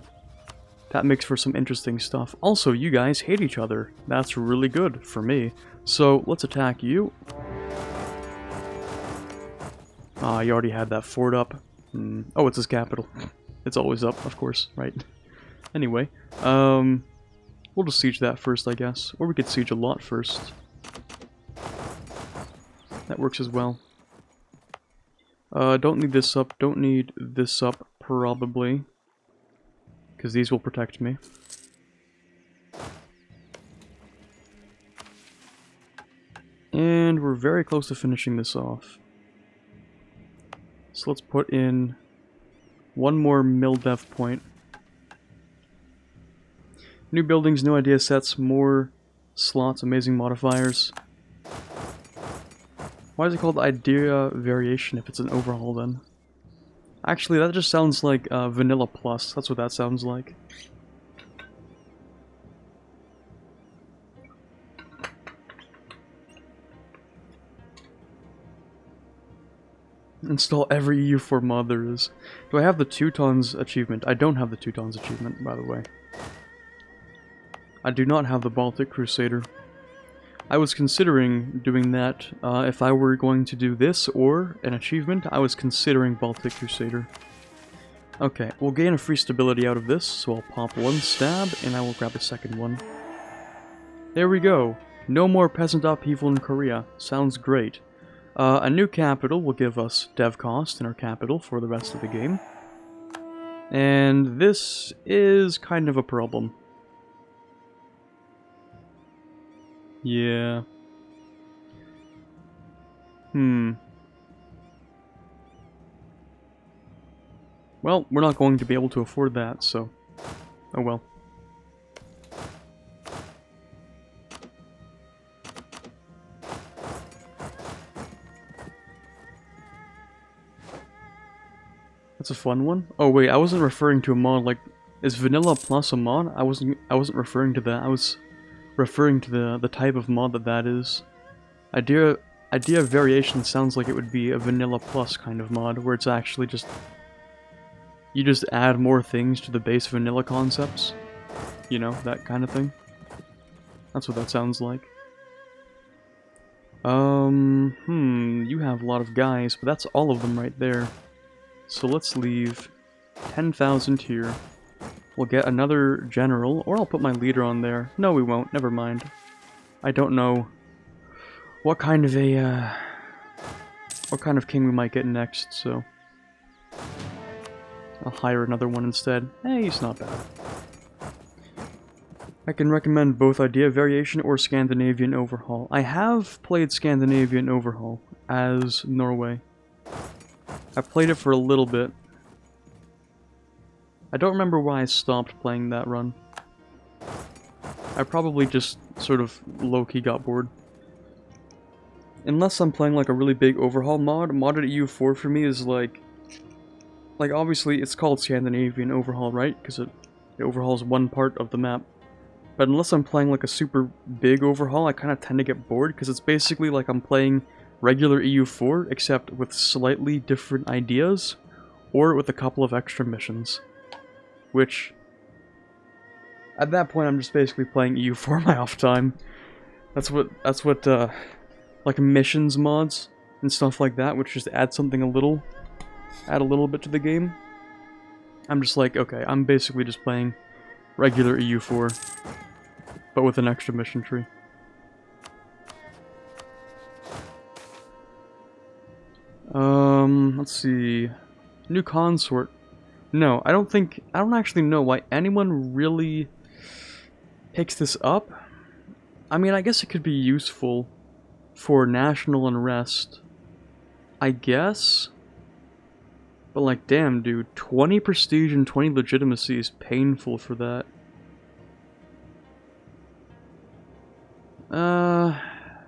That makes for some interesting stuff. Also, you guys hate each other. That's really good for me. So, let's attack you. Ah, you already had that fort up. Oh, it's his capital. It's always up, of course, right? Anyway, we'll just siege that first, I guess. Or we could siege a lot first. That works as well. Don't need this up, don't need this up, probably. Because these will protect me. And we're very close to finishing this off. So let's put in one more mill dev point. New buildings, new idea sets, more slots, amazing modifiers. Why is it called idea variation if it's an overhaul then? Actually, that just sounds like Vanilla Plus. That's what that sounds like. Install every EU4 mod there is. Do I have the Teutons achievement? I don't have the Teutons achievement, by the way. I do not have the Baltic Crusader. I was considering doing that if I were going to do this or an achievement. I was considering Baltic Crusader. Okay, we'll gain a free stability out of this, so I'll pop one stab and I will grab a second one. There we go. No more peasant upheaval in Korea. Sounds great. A new capital will give us dev cost in our capital for the rest of the game. And this is kind of a problem. Yeah. Well, we're not going to be able to afford that, so... Oh well. That's a fun one. Oh wait, I wasn't referring to a mod like... Is Vanilla Plus a mod? I wasn't referring to that. I was referring to the type of mod that is. Idea variation sounds like it would be a Vanilla Plus kind of mod, where it's actually just... You just add more things to the base vanilla concepts. You know, that kind of thing. That's what that sounds like. You have a lot of guys, but that's all of them right there. So let's leave 10,000 here. We'll get another general, or I'll put my leader on there. No, we won't. Never mind. I don't know what kind of king we might get next, so I'll hire another one instead. Hey, he's not bad. I can recommend both Idea Variation or Scandinavian Overhaul. I have played Scandinavian Overhaul as Norway. I played it for a little bit. I don't remember why I stopped playing that run. I probably just sort of low-key got bored. Unless I'm playing like a really big overhaul mod, modded EU4 for me is like obviously it's called Scandinavian Overhaul, right? Because it overhauls one part of the map. But unless I'm playing like a super big overhaul, I kind of tend to get bored because it's basically like I'm playing regular EU4 except with slightly different ideas or with a couple of extra missions. Which, at that point, I'm just basically playing EU4 my off time. That's what, like missions mods and stuff like that, which just add something add a little bit to the game. I'm just like, okay, I'm basically just playing regular EU4, but with an extra mission tree. Let's see. New consort. No, I don't actually know why anyone really picks this up. I mean, I guess it could be useful for national unrest, I guess. But like, damn, dude, 20 prestige and 20 legitimacy is painful for that.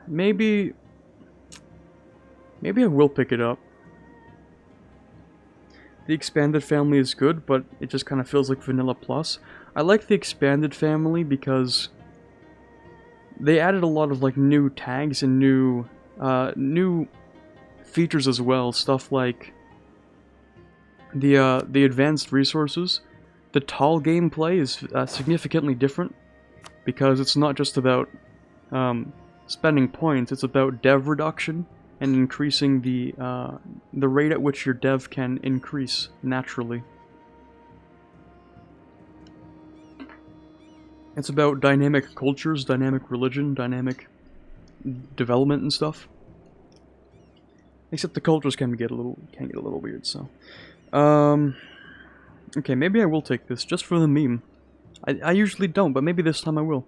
Maybe I will pick it up. The expanded family is good, but it just kind of feels like vanilla plus. I like the expanded family because they added a lot of like new tags and new features as well. Stuff like the advanced resources. The tall gameplay is significantly different because it's not just about spending points. It's about dev reduction and increasing the rate at which your dev can increase naturally. It's about dynamic cultures, dynamic religion, dynamic development and stuff. Except the cultures can get a little weird. So, okay, maybe I will take this just for the meme. I usually don't, but maybe this time I will.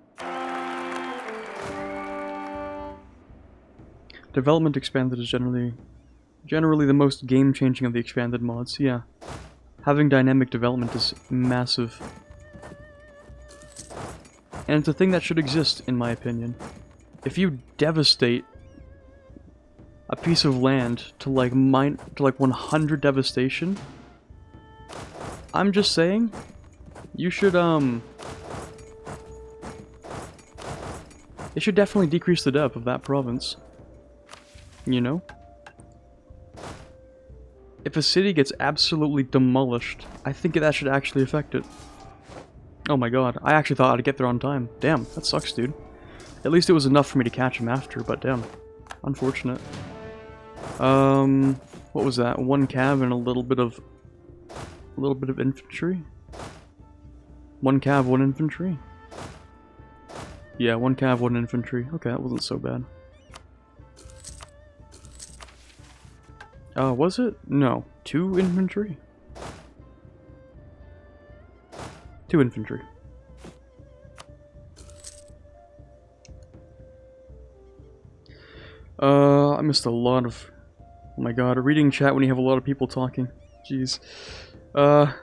Development expanded is generally the most game-changing of the expanded mods, yeah. Having dynamic development is massive. And it's a thing that should exist, in my opinion. If you devastate a piece of land to like 100 devastation, I'm just saying, you should it should definitely decrease the dev of that province. You know? If a city gets absolutely demolished, I think that should actually affect it. Oh my god, I actually thought I'd get there on time. Damn, that sucks, dude. At least it was enough for me to catch him after, but damn. Unfortunate. What was that? 1 cav and a little bit of infantry? 1 cav, 1 infantry? Yeah, 1 cav, 1 infantry. Okay, that wasn't so bad. Was it? No. 2 infantry? 2 infantry. I missed a lot of... Oh my god, reading chat when you have a lot of people talking. Jeez. I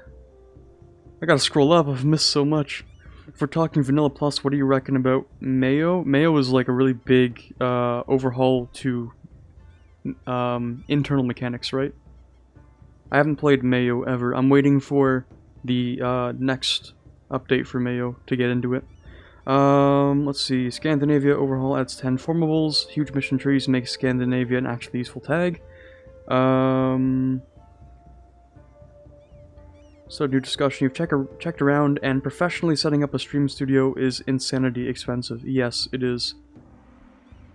gotta scroll up, I've missed so much. If we're talking Vanilla Plus, what do you reckon about Mayo? Mayo is like a really big overhaul to internal mechanics, right? I haven't played Mayo ever. I'm waiting for the next update for Mayo to get into it. Let's see. Scandinavia overhaul adds 10 formables. Huge mission trees make Scandinavia an actually useful tag. So new discussion. You've checked around, and professionally setting up a stream studio is insanity expensive. Yes, it is.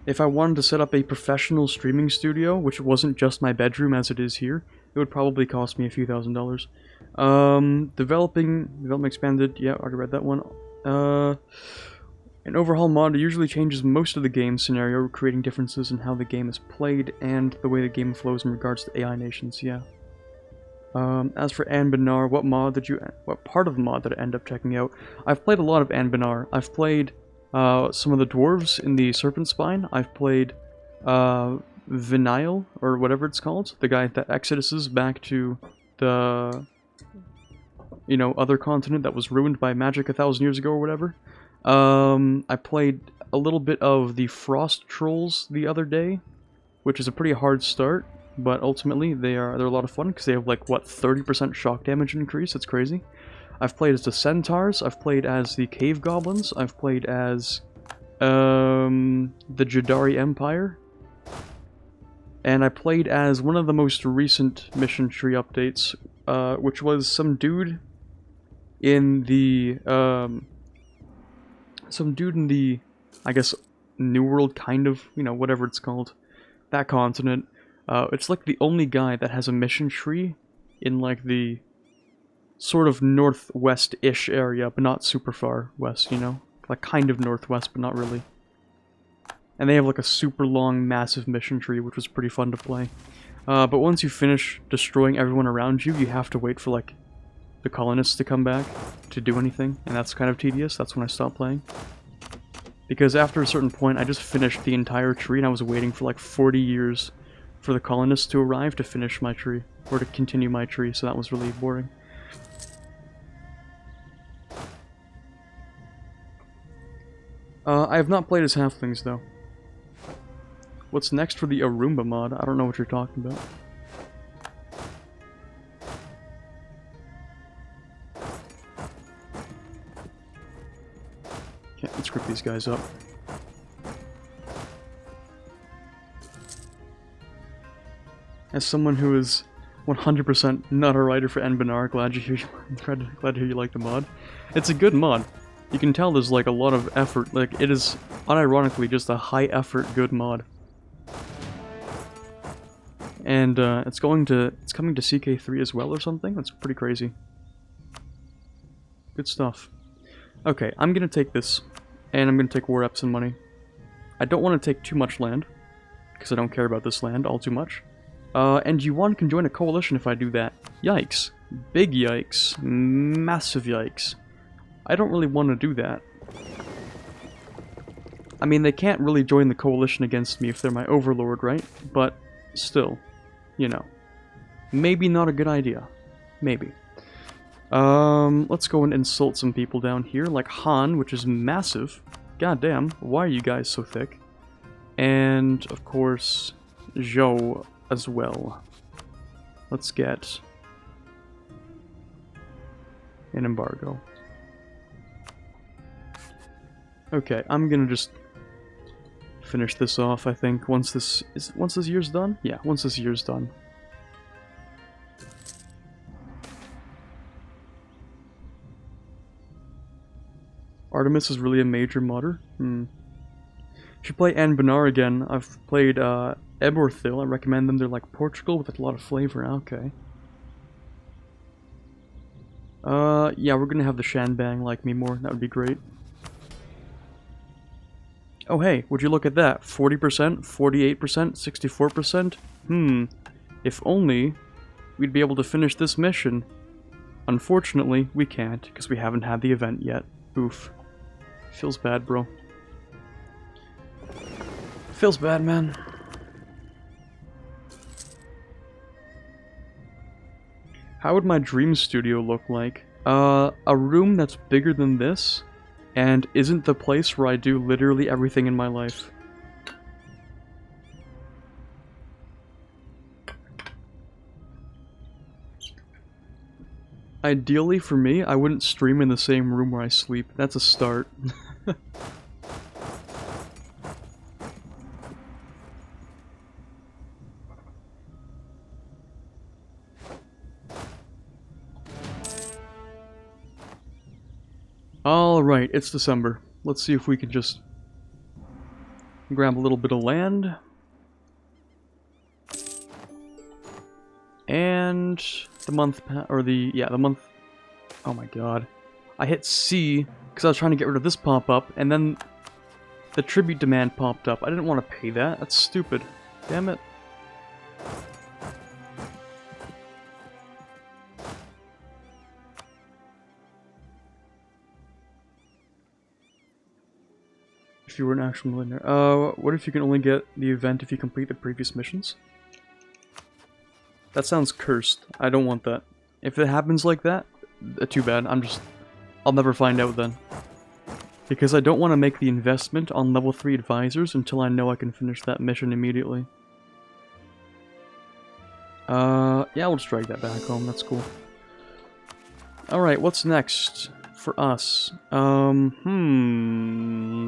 If I wanted to set up a professional streaming studio, which wasn't just my bedroom as it is here, it would probably cost me a few $1,000s. Development expanded, yeah, already read that one. An overhaul mod usually changes most of the game scenario, creating differences in how the game is played and the way the game flows in regards to AI nations, yeah. As for Anbenar, what part of the mod did I end up checking out? I've played a lot of Anbenar. I've played some of the dwarves in the Serpent Spine. I've played Vinyl, or whatever it's called, the guy that exoduses back to the, you know, other continent that was ruined by magic 1,000 years ago or whatever. I played a little bit of the Frost Trolls the other day, which is a pretty hard start, but ultimately they're a lot of fun because they have like, what, 30% shock damage increase? It's crazy. I've played as the Centaurs, I've played as the Cave Goblins, I've played as the Jadari Empire, and I played as one of the most recent mission tree updates, which was some dude in the, I guess, New World kind of, you know, whatever it's called, that continent. It's like the only guy that has a mission tree in like the sort of northwest-ish area, but not super far west, you know? Like kind of northwest, but not really. And they have like a super long, massive mission tree, which was pretty fun to play. But once you finish destroying everyone around you, you have to wait for like the colonists to come back to do anything, and that's kind of tedious. That's when I stopped playing. Because after a certain point, I just finished the entire tree, and I was waiting for like 40 years for the colonists to arrive to finish my tree, or to continue my tree, so that was really boring. I have not played as halflings, though. What's next for the Arumba mod? I don't know what you're talking about. Okay, let's group these guys up. As someone who is 100% not a writer for Anbenar, glad to hear you like the mod. It's a good mod. You can tell there's like a lot of effort. Like, it is unironically just a high effort good mod. And it's coming to CK3 as well or something. That's pretty crazy. Good stuff. Okay, I'm gonna take this, and I'm gonna take War Epson money. I don't want to take too much land, because I don't care about this land all too much. And Yuan can join a coalition if I do that. Yikes. Big yikes. Massive yikes. I don't really want to do that. I mean, they can't really join the coalition against me if they're my overlord, right? But still, you know. Maybe not a good idea. Maybe. Let's go and insult some people down here, like Han, which is massive. Goddamn, why are you guys so thick? And, of course, Zhou as well. Let's get an embargo. Okay, I'm gonna just finish this off, I think, once this year's done? Yeah, once this year's done. Artemis is really a major modder? If you play Anbenar again, I've played Eborthil. I recommend them. They're like Portugal with a lot of flavor. Okay. Yeah, we're gonna have the Shanbang like me more. That would be great. Oh hey, would you look at that? 40%, 48%, 64%? If only we'd be able to finish this mission. Unfortunately, we can't, because we haven't had the event yet. Oof. Feels bad, bro. Feels bad, man. How would my dream studio look like? A room that's bigger than this, and isn't the place where I do literally everything in my life. Ideally, for me, I wouldn't stream in the same room where I sleep. That's a start. Alright, it's December. Let's see if we can just Grab a little bit of land. And the month, the month, oh my god. I hit C because I was trying to get rid of this pop-up, and then the tribute demand popped up. I didn't want to pay that. That's stupid. Damn it. If you were an actual millionaire. What if you can only get the event if you complete the previous missions? That sounds cursed. I don't want that. If it happens like that, too bad. I'll never find out then. Because I don't want to make the investment on level 3 advisors until I know I can finish that mission immediately. Yeah, we'll just drag that back home. That's cool. Alright, what's next for us?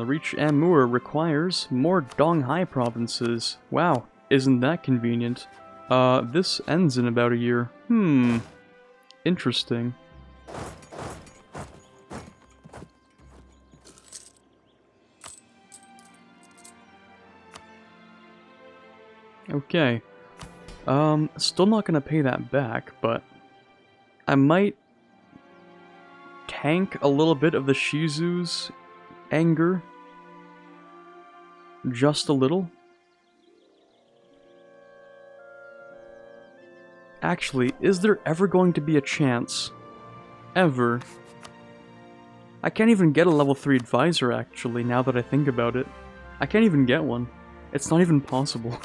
Reach Amur requires more Donghai provinces. Wow, isn't that convenient? This ends in about a year. Interesting. Okay. Still not gonna pay that back, but I might tank a little bit of the Shizu's anger. Just a little. Actually, is there ever going to be a chance? Ever? I can't even get a level 3 advisor, actually, now that I think about it. I can't even get one. It's not even possible.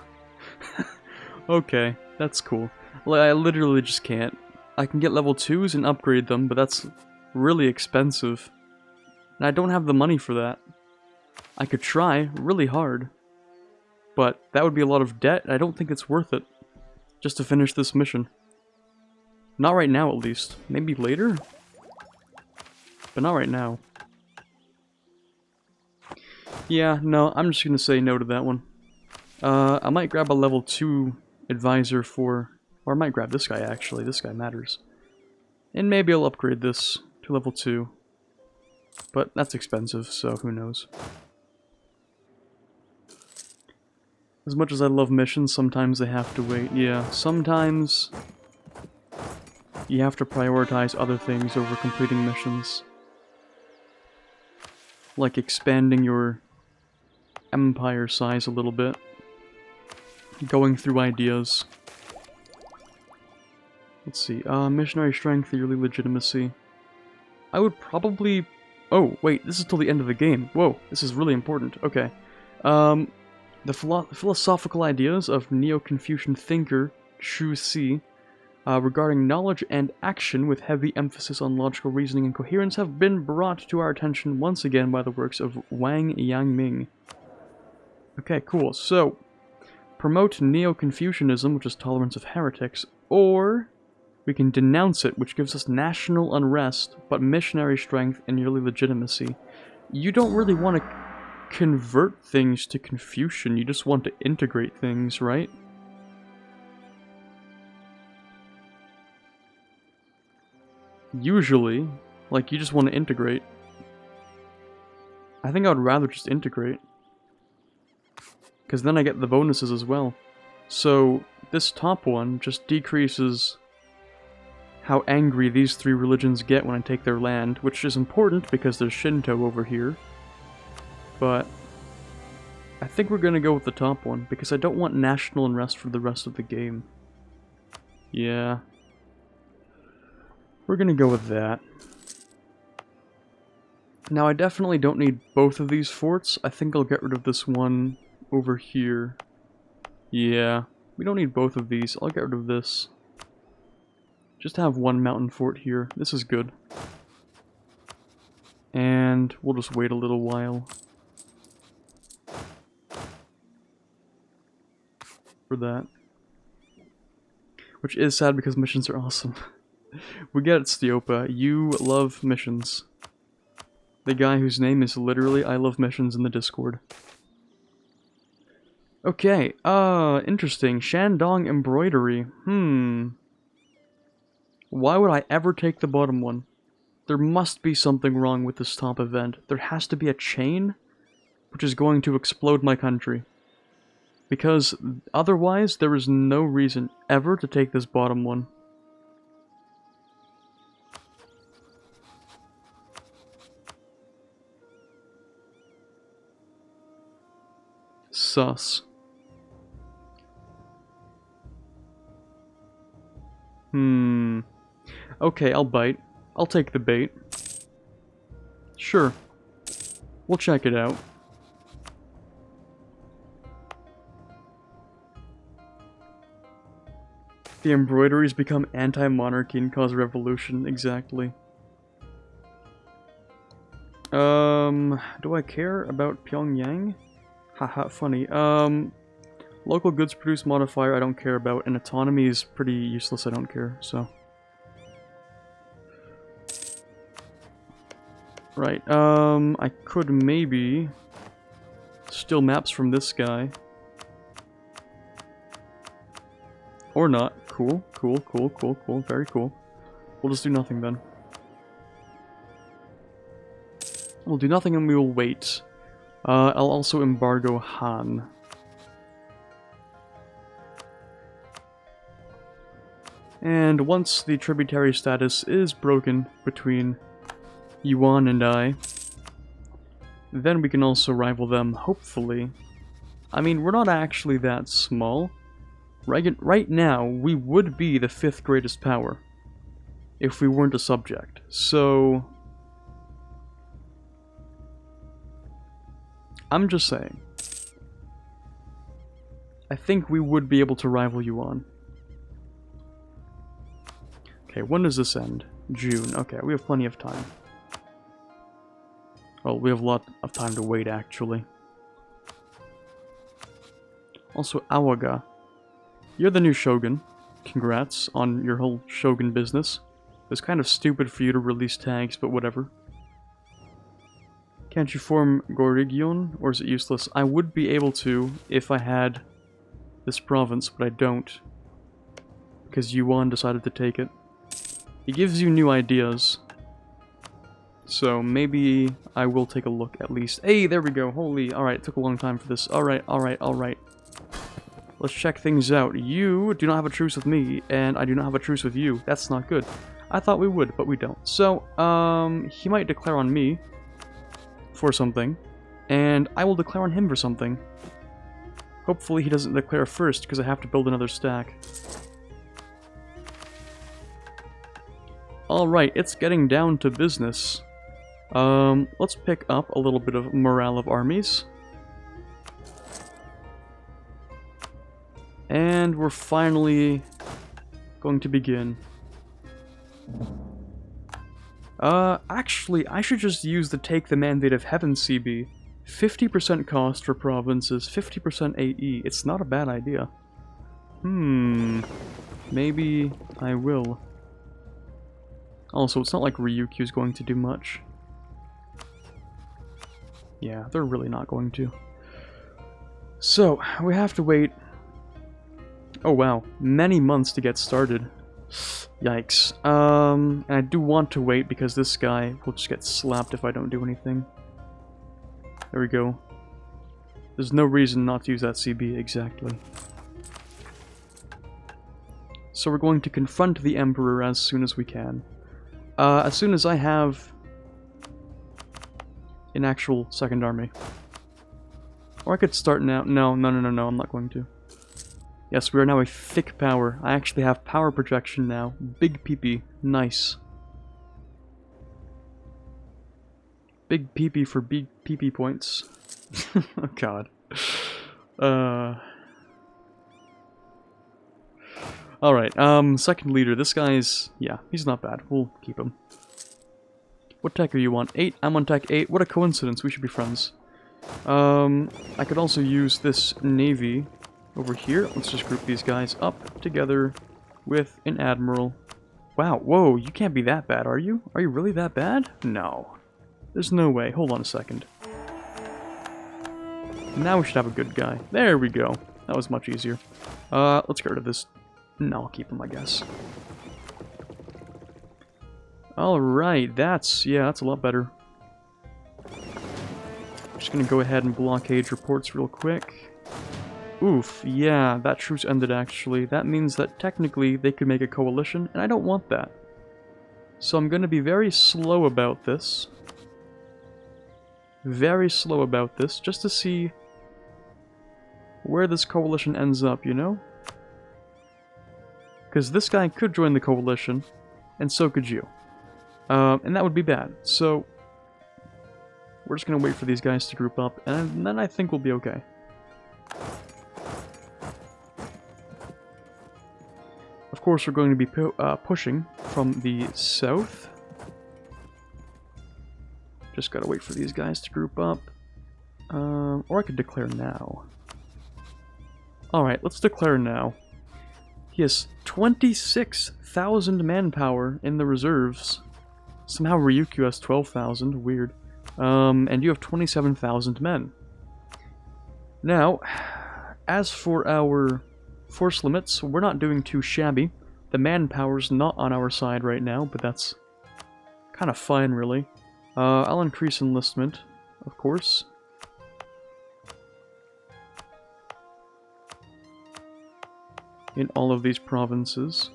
Okay, that's cool. I literally just can't. I can get level 2s and upgrade them, but that's really expensive. And I don't have the money for that. I could try really hard, but that would be a lot of debt, and I don't think it's worth it. Just to finish this mission. Not right now, at least. Maybe later? But not right now. Yeah, no, I'm just gonna say no to that one. I might grab a level 2 advisor for... Or I might grab this guy, actually. This guy matters. And maybe I'll upgrade this to level 2. But that's expensive, so who knows. As much as I love missions, sometimes they have to wait. Yeah, sometimes you have to prioritize other things over completing missions. Like expanding your empire size a little bit. Going through ideas. Let's see, missionary strength, yearly legitimacy. I would probably... Oh, wait, this is till the end of the game. Whoa, this is really important. Okay. The philosophical ideas of Neo-Confucian thinker Xu Si regarding knowledge and action with heavy emphasis on logical reasoning and coherence have been brought to our attention once again by the works of Wang Yangming. Okay, cool. So, promote Neo-Confucianism, which is tolerance of heretics, or we can denounce it, which gives us national unrest, but missionary strength and yearly legitimacy. You don't really want to convert things to Confucian, you just want to integrate things, right? Usually, like, you just want to integrate. I think I would rather just integrate. Because then I get the bonuses as well. So, this top one just decreases how angry these 3 religions get when I take their land, which is important because there's Shinto over here. But I think we're gonna go with the top one, because I don't want national unrest for the rest of the game. Yeah. We're gonna go with that. Now I definitely don't need both of these forts. I think I'll get rid of this one over here. Yeah. We don't need both of these. I'll get rid of this. Just have one mountain fort here. This is good. And we'll just wait a little while. For that. Which is sad because missions are awesome. We get it, Stiopa. You love missions. The guy whose name is literally I love missions in the Discord. Okay, interesting. Shandong embroidery. Why would I ever take the bottom one? There must be something wrong with this top event. There has to be a chain? which is going to explode my country. Because otherwise, there is no reason ever to take this bottom one. Sus. Okay, I'll bite. I'll take the bait. Sure. We'll check it out. The embroideries become anti-monarchy and cause revolution. Exactly. Do I care about Pyongyang? Haha, funny. Local goods produce modifier I don't care about, and autonomy is pretty useless, I don't care, so. Right, I could maybe steal maps from this guy. Or not. Cool, cool, cool, cool, cool, very cool. We'll just do nothing then. We'll do nothing and we will wait. I'll also embargo Han. And once the tributary status is broken between Yuan and I, then we can also rival them, hopefully. I mean, we're not actually that small. Right now, we would be the 5th greatest power if we weren't a subject. So, I'm just saying. I think we would be able to rival Yuan. Okay, when does this end? June. Okay, we have plenty of time. Well, we have a lot of time to wait, actually. Also, Awaga. You're the new Shogun. Congrats on your whole Shogun business. It's kind of stupid for you to release tags, but whatever. Can't you form Goryeo, or is it useless? I would be able to if I had this province, but I don't. Because Yuan decided to take it. It gives you new ideas. So maybe I will take a look at least. Hey, there we go. Holy, alright, it took a long time for this. Alright, alright, alright. Let's check things out. You do not have a truce with me, and I do not have a truce with you. That's not good. I thought we would, but we don't. So, he might declare on me for something, and I will declare on him for something. Hopefully he doesn't declare first, because I have to build another stack. Alright, it's getting down to business. Let's pick up a little bit of morale of armies. And we're finally going to begin. Actually, I should just use the Take the Mandate of Heaven CB. 50% cost for provinces, 50% AE. It's not a bad idea. Maybe I will. Also, it's not like Ryukyu's going to do much. Yeah, they're really not going to. So, we have to wait. Oh wow, many months to get started. Yikes. And I do want to wait because this guy will just get slapped if I don't do anything. There we go. There's no reason not to use that CB, exactly. So we're going to confront the Emperor as soon as we can. As soon as I have an actual second army. Or I could start now. No, I'm not going to. Yes, we are now a thick power. I actually have power projection now. Big peepee. Nice. Big peepee for big peepee points. Oh god. Alright, second leader. This guy's... yeah, he's not bad. We'll keep him. What tech are you on? 8? I'm on tech 8. What a coincidence. We should be friends. I could also use this navy over here. Let's just group these guys up together with an admiral. Wow, whoa, you can't be that bad, are you? Are you really that bad? No. There's no way. Hold on a second. Now we should have a good guy. There we go. That was much easier. Let's get rid of this. No, I'll keep him, I guess. Alright, that's a lot better. Just gonna go ahead and blockade reports real quick. Oof, yeah, that truce ended actually. That means that technically they could make a coalition, and I don't want that. So I'm gonna be very slow about this. Very slow about this, just to see where this coalition ends up, you know? Because this guy could join the coalition, and so could you. And that would be bad, so we're just gonna wait for these guys to group up, and then I think we'll be okay. Of course, we're going to be pushing from the south. Just gotta wait for these guys to group up. Or I could declare now. Alright, let's declare now. He has 26,000 manpower in the reserves. Somehow Ryukyu has 12,000, weird. And you have 27,000 men. Now, as for our force limits, we're not doing too shabby. The manpower's not on our side right now, but that's kind of fine, really. I'll increase enlistment, of course. In all of these provinces.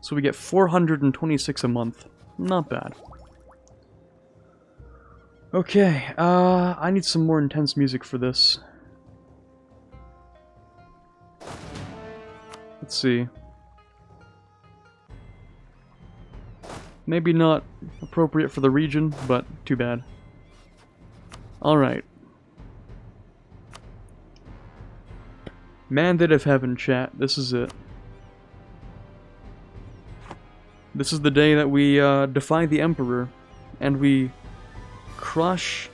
So we get 426 a month. Not bad. Okay, I need some more intense music for this. Let's see. Maybe not appropriate for the region, but too bad. Alright. Mandate of Heaven, chat. This is it. This is the day that we defy the Emperor, and we crush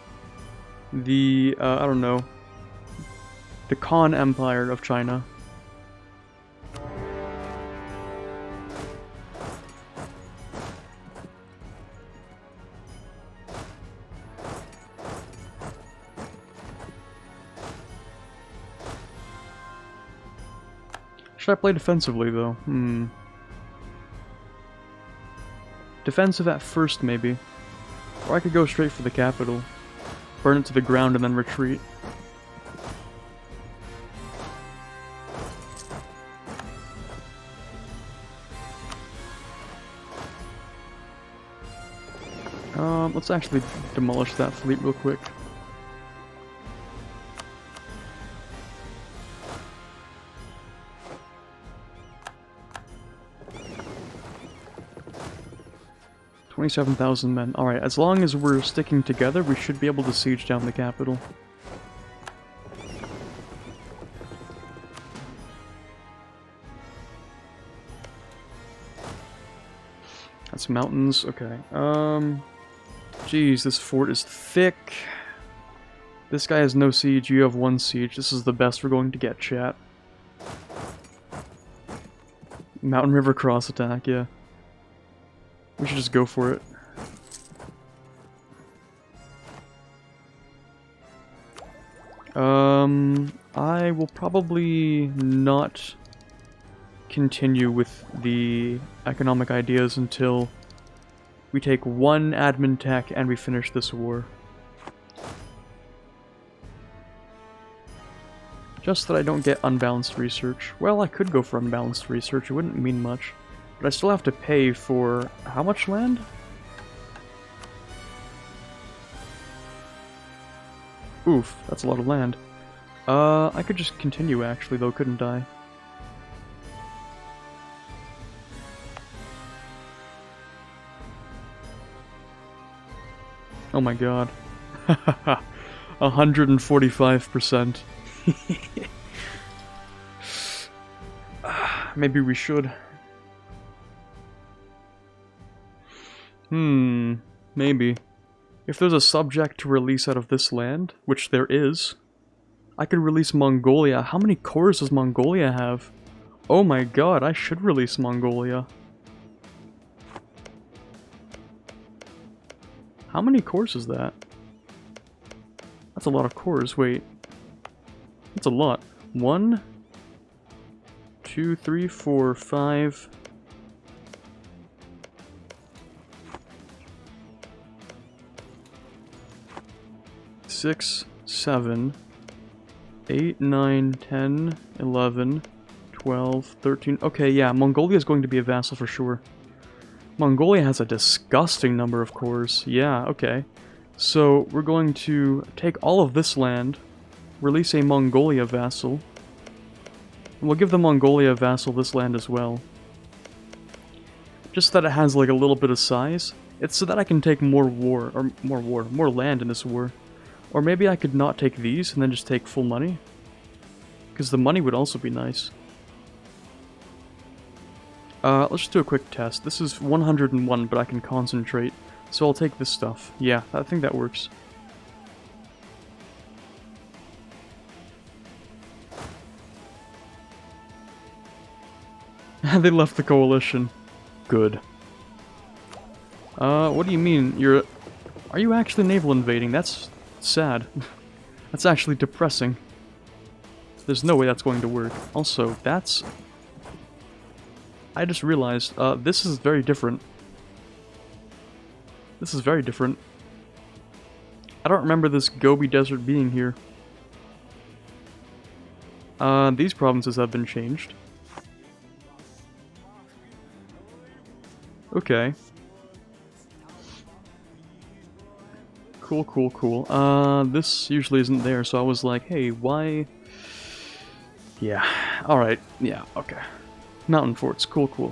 the, I don't know, the Khan Empire of China. Should I play defensively, though? Defensive at first, maybe. Or I could go straight for the capital. Burn it to the ground and then retreat. Let's actually demolish that fleet real quick. $27,000 men. Alright, as long as we're sticking together, we should be able to siege down the capital. That's mountains. Okay. Jeez, this fort is thick. This guy has no siege, you have 1 siege. This is the best we're going to get, chat. Mountain River cross attack, yeah. We should just go for it. I will probably not continue with the economic ideas until we take 1 admin tech and we finish this war. Just that I don't get unbalanced research. Well, I could go for unbalanced research, it wouldn't mean much. But I still have to pay for... how much land? Oof, that's a lot of land. I could just continue actually though, couldn't I? Oh my god. 145%. Maybe we should. Maybe. If there's a subject to release out of this land, which there is, I could release Mongolia. How many cores does Mongolia have? Oh my god, I should release Mongolia. How many cores is that? That's a lot of cores, wait. That's a lot. 1, 2, 3, 4, 5... 6, 7, 8, 9, 10, 11, 12, 13. Okay, yeah, Mongolia is going to be a vassal for sure. Mongolia has a disgusting number of cores. Yeah, okay. So we're going to take all of this land, release a Mongolia vassal. And we'll give the Mongolia vassal this land as well. Just that it has like a little bit of size. It's so that I can take more land in this war. Or maybe I could not take these and then just take full money. Because the money would also be nice. Let's just do a quick test. This is 101, but I can concentrate. So I'll take this stuff. Yeah, I think that works. They left the coalition. Good. What do you mean? Are you actually naval invading? That's sad. That's actually depressing. There's no way that's going to work. Also, that's... I just realized, this is very different. This is very different. I don't remember this Gobi Desert being here. These provinces have been changed. Okay. Cool, cool, cool. This usually isn't there, so I was like, hey, why... Yeah, alright, yeah, okay. Mountain forts, cool, cool.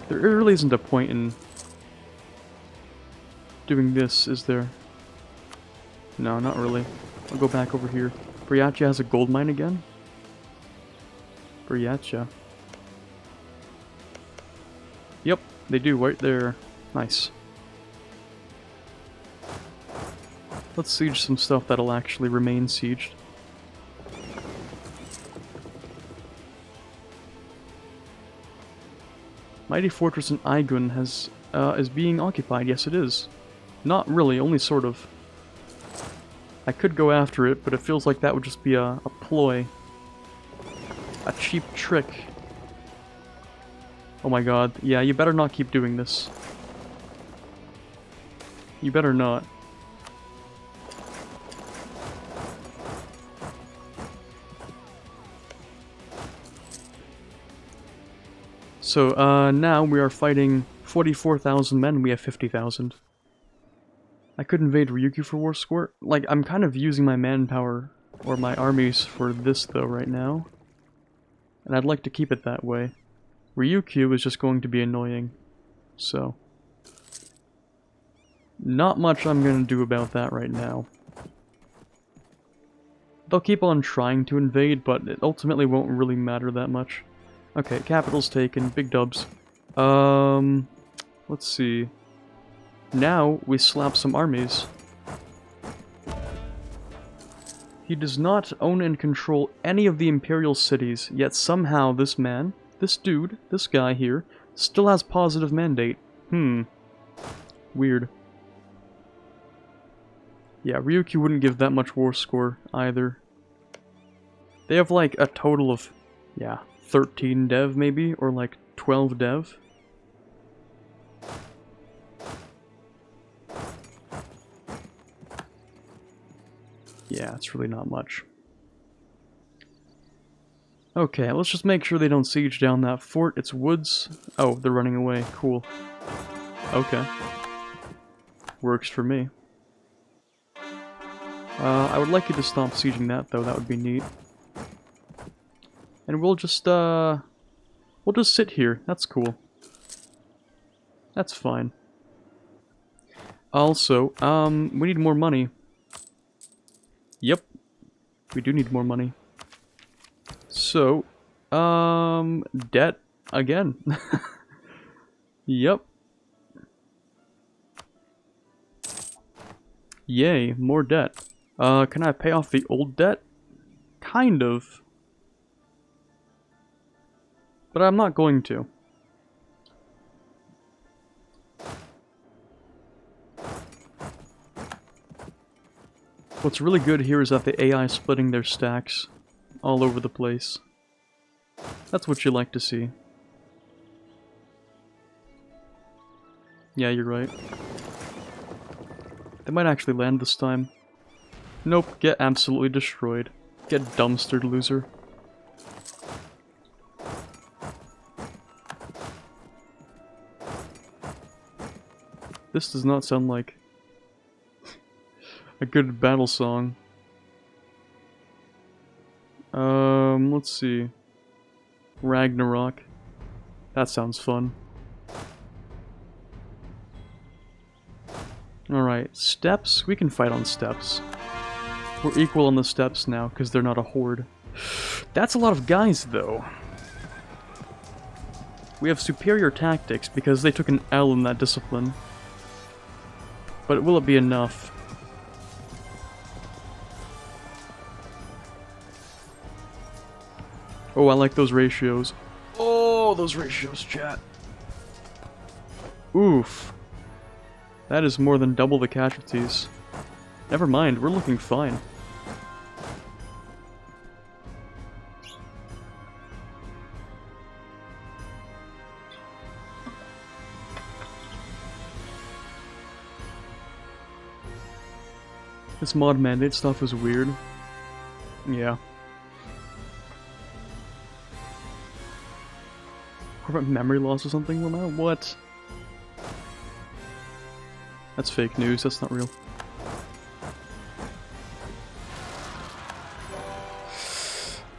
There really isn't a point in doing this, is there? No, not really. I'll go back over here. Buryatia has a gold mine again? Buryatia. Yep, they do, right there. Nice. Let's siege some stuff that'll actually remain sieged. Mighty Fortress in Aigun is being occupied. Yes, it is. Not really, only sort of. I could go after it, but it feels like that would just be a ploy. A cheap trick. Oh my god. Yeah, you better not keep doing this. You better not. So, now we are fighting 44,000 men, we have 50,000. I could invade Ryukyu for war score. Like, I'm kind of using my manpower, or my armies, for this, though, right now. And I'd like to keep it that way. Ryukyu is just going to be annoying. So. Not much I'm gonna do about that right now. They'll keep on trying to invade, but it ultimately won't really matter that much. Okay, capital's taken, big dubs. Let's see. Now we slap some armies. He does not own and control any of the imperial cities, yet somehow this man, this dude, this guy here, still has positive mandate. Weird. Yeah, Ryukyu wouldn't give that much war score either. They have like a total of, yeah, 13 dev maybe, or like 12 dev. Yeah, it's really not much. Okay, let's just make sure they don't siege down that fort. It's woods. Oh, they're running away. Cool. Okay. Works for me. I would like you to stop sieging that, though. That would be neat. And we'll just sit here. That's cool. That's fine. Also, we need more money. Yep. We do need more money. So, debt again. Yep. Yay, more debt. Can I pay off the old debt? Kind of. But I'm not going to. What's really good here is that the AI is splitting their stacks all over the place. That's what you like to see. Yeah, you're right. The might actually land this time. Nope, get absolutely destroyed. Get dumpstered, loser. This does not sound like a good battle song. Let's see. Ragnarok. That sounds fun. Alright, steps. We can fight on steps. We're equal on the steps now, because they're not a horde. That's a lot of guys, though. We have superior tactics, because they took an L in that discipline. But will it be enough? Oh, I like those ratios. Oh, those ratios, chat. Oof. That is more than double the casualties. Never mind, we're looking fine. This mod mandate stuff is weird. Yeah. What about memory loss or something? Well, now what? That's fake news, that's not real.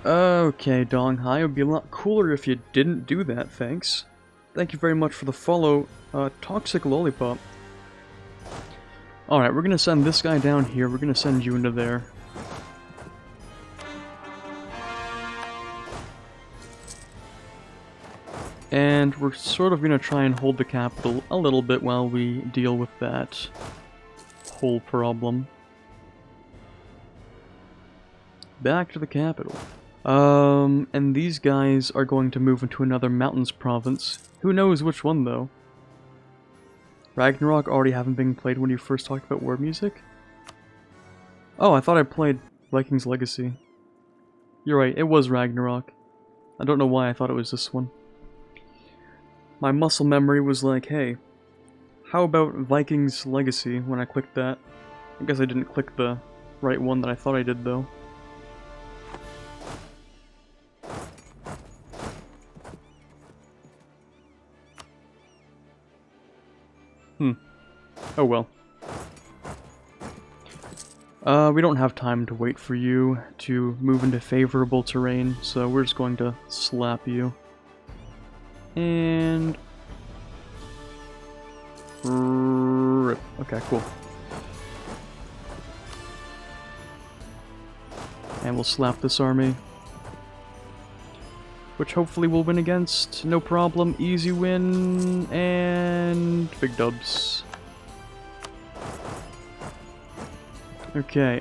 Okay, Donghai, it would be a lot cooler if you didn't do that, thanks. Thank you very much for the follow, Toxic Lollipop. Alright, we're gonna send this guy down here, we're gonna send you into there. And we're sort of gonna try and hold the capital a little bit while we deal with that whole problem. Back to the capital. And these guys are going to move into another mountains province. Who knows which one, though? Ragnarok already haven't been played when you first talked about war music? Oh, I thought I played Vikings Legacy. You're right, it was Ragnarok. I don't know why I thought it was this one. My muscle memory was like, hey, how about Vikings Legacy when I clicked that? I guess I didn't click the right one that I thought I did, though. Oh well. We don't have time to wait for you to move into favorable terrain, so we're just going to slap you. And... rip. Okay, cool. And we'll slap this army. Which hopefully we'll win against. No problem. Easy win. And... big dubs. Okay,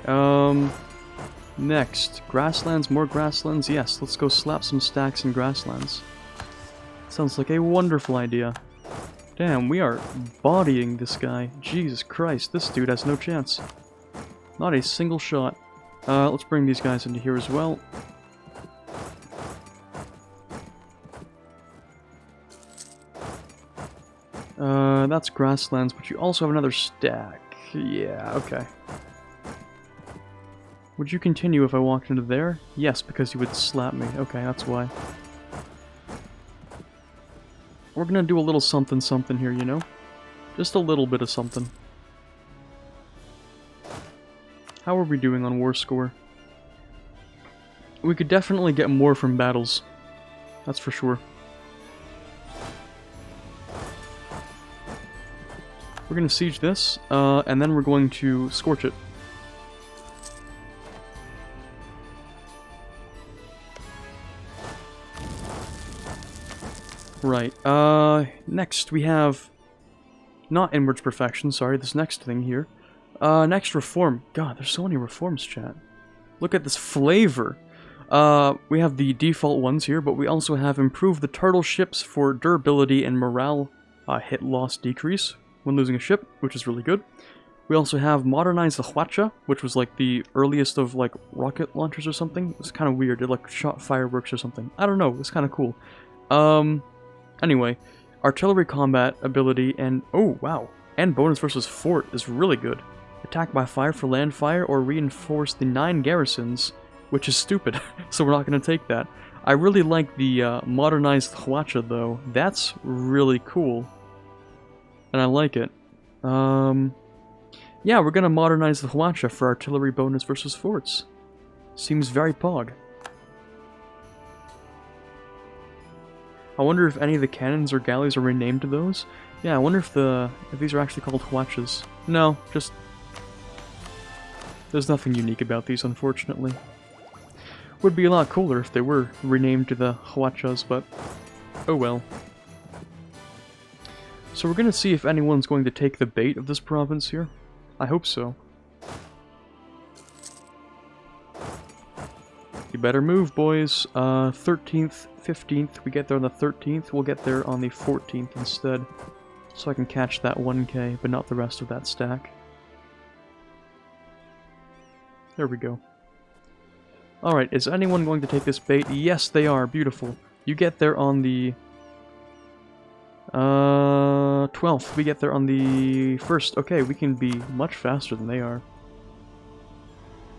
next. Grasslands, more grasslands? Yes, let's go slap some stacks in grasslands. Sounds like a wonderful idea. Damn, we are bodying this guy. Jesus Christ, this dude has no chance. Not a single shot. Let's bring these guys into here as well. That's grasslands, but you also have another stack. Yeah, okay. Would you continue if I walked into there? Yes, because you would slap me. Okay, that's why. We're gonna do a little something something here, you know? Just a little bit of something. How are we doing on war score? We could definitely get more from battles. That's for sure. We're gonna siege this, and then we're going to scorch it. Right, next we have... not Inwards Perfection, sorry, this next thing here. Next reform. God, there's so many reforms, chat. Look at this flavor! We have the default ones here, but we also have improved the turtle ships for durability and morale hit loss decrease when losing a ship, which is really good. We also have modernized the Hwacha, which was like the earliest of like rocket launchers or something. It was kind of weird, it like shot fireworks or something. I don't know, it was kind of cool. Anyway, artillery combat ability and oh wow, and bonus versus fort is really good. Attack by fire for land fire or reinforce the 9 garrisons, which is stupid, so we're not going to take that. I really like the modernized Hwacha though. That's really cool. And I like it. Yeah, we're going to modernize the Hwacha for artillery bonus versus forts. Seems very pog. I wonder if any of the cannons or galleys are renamed to those. Yeah, I wonder if these are actually called Hwachas. No, just... There's nothing unique about these, unfortunately. Would be a lot cooler if they were renamed to the Hwachas, but oh well. So we're gonna see if anyone's going to take the bait of this province here. I hope so. You better move, boys. 13th, 15th, we get there on the 13th, we'll get there on the 14th instead. So I can catch that 1k, but not the rest of that stack. There we go. Alright, is anyone going to take this bait? Yes, they are. Beautiful. You get there on the... 12th. We get there on the 1st. Okay, we can be much faster than they are.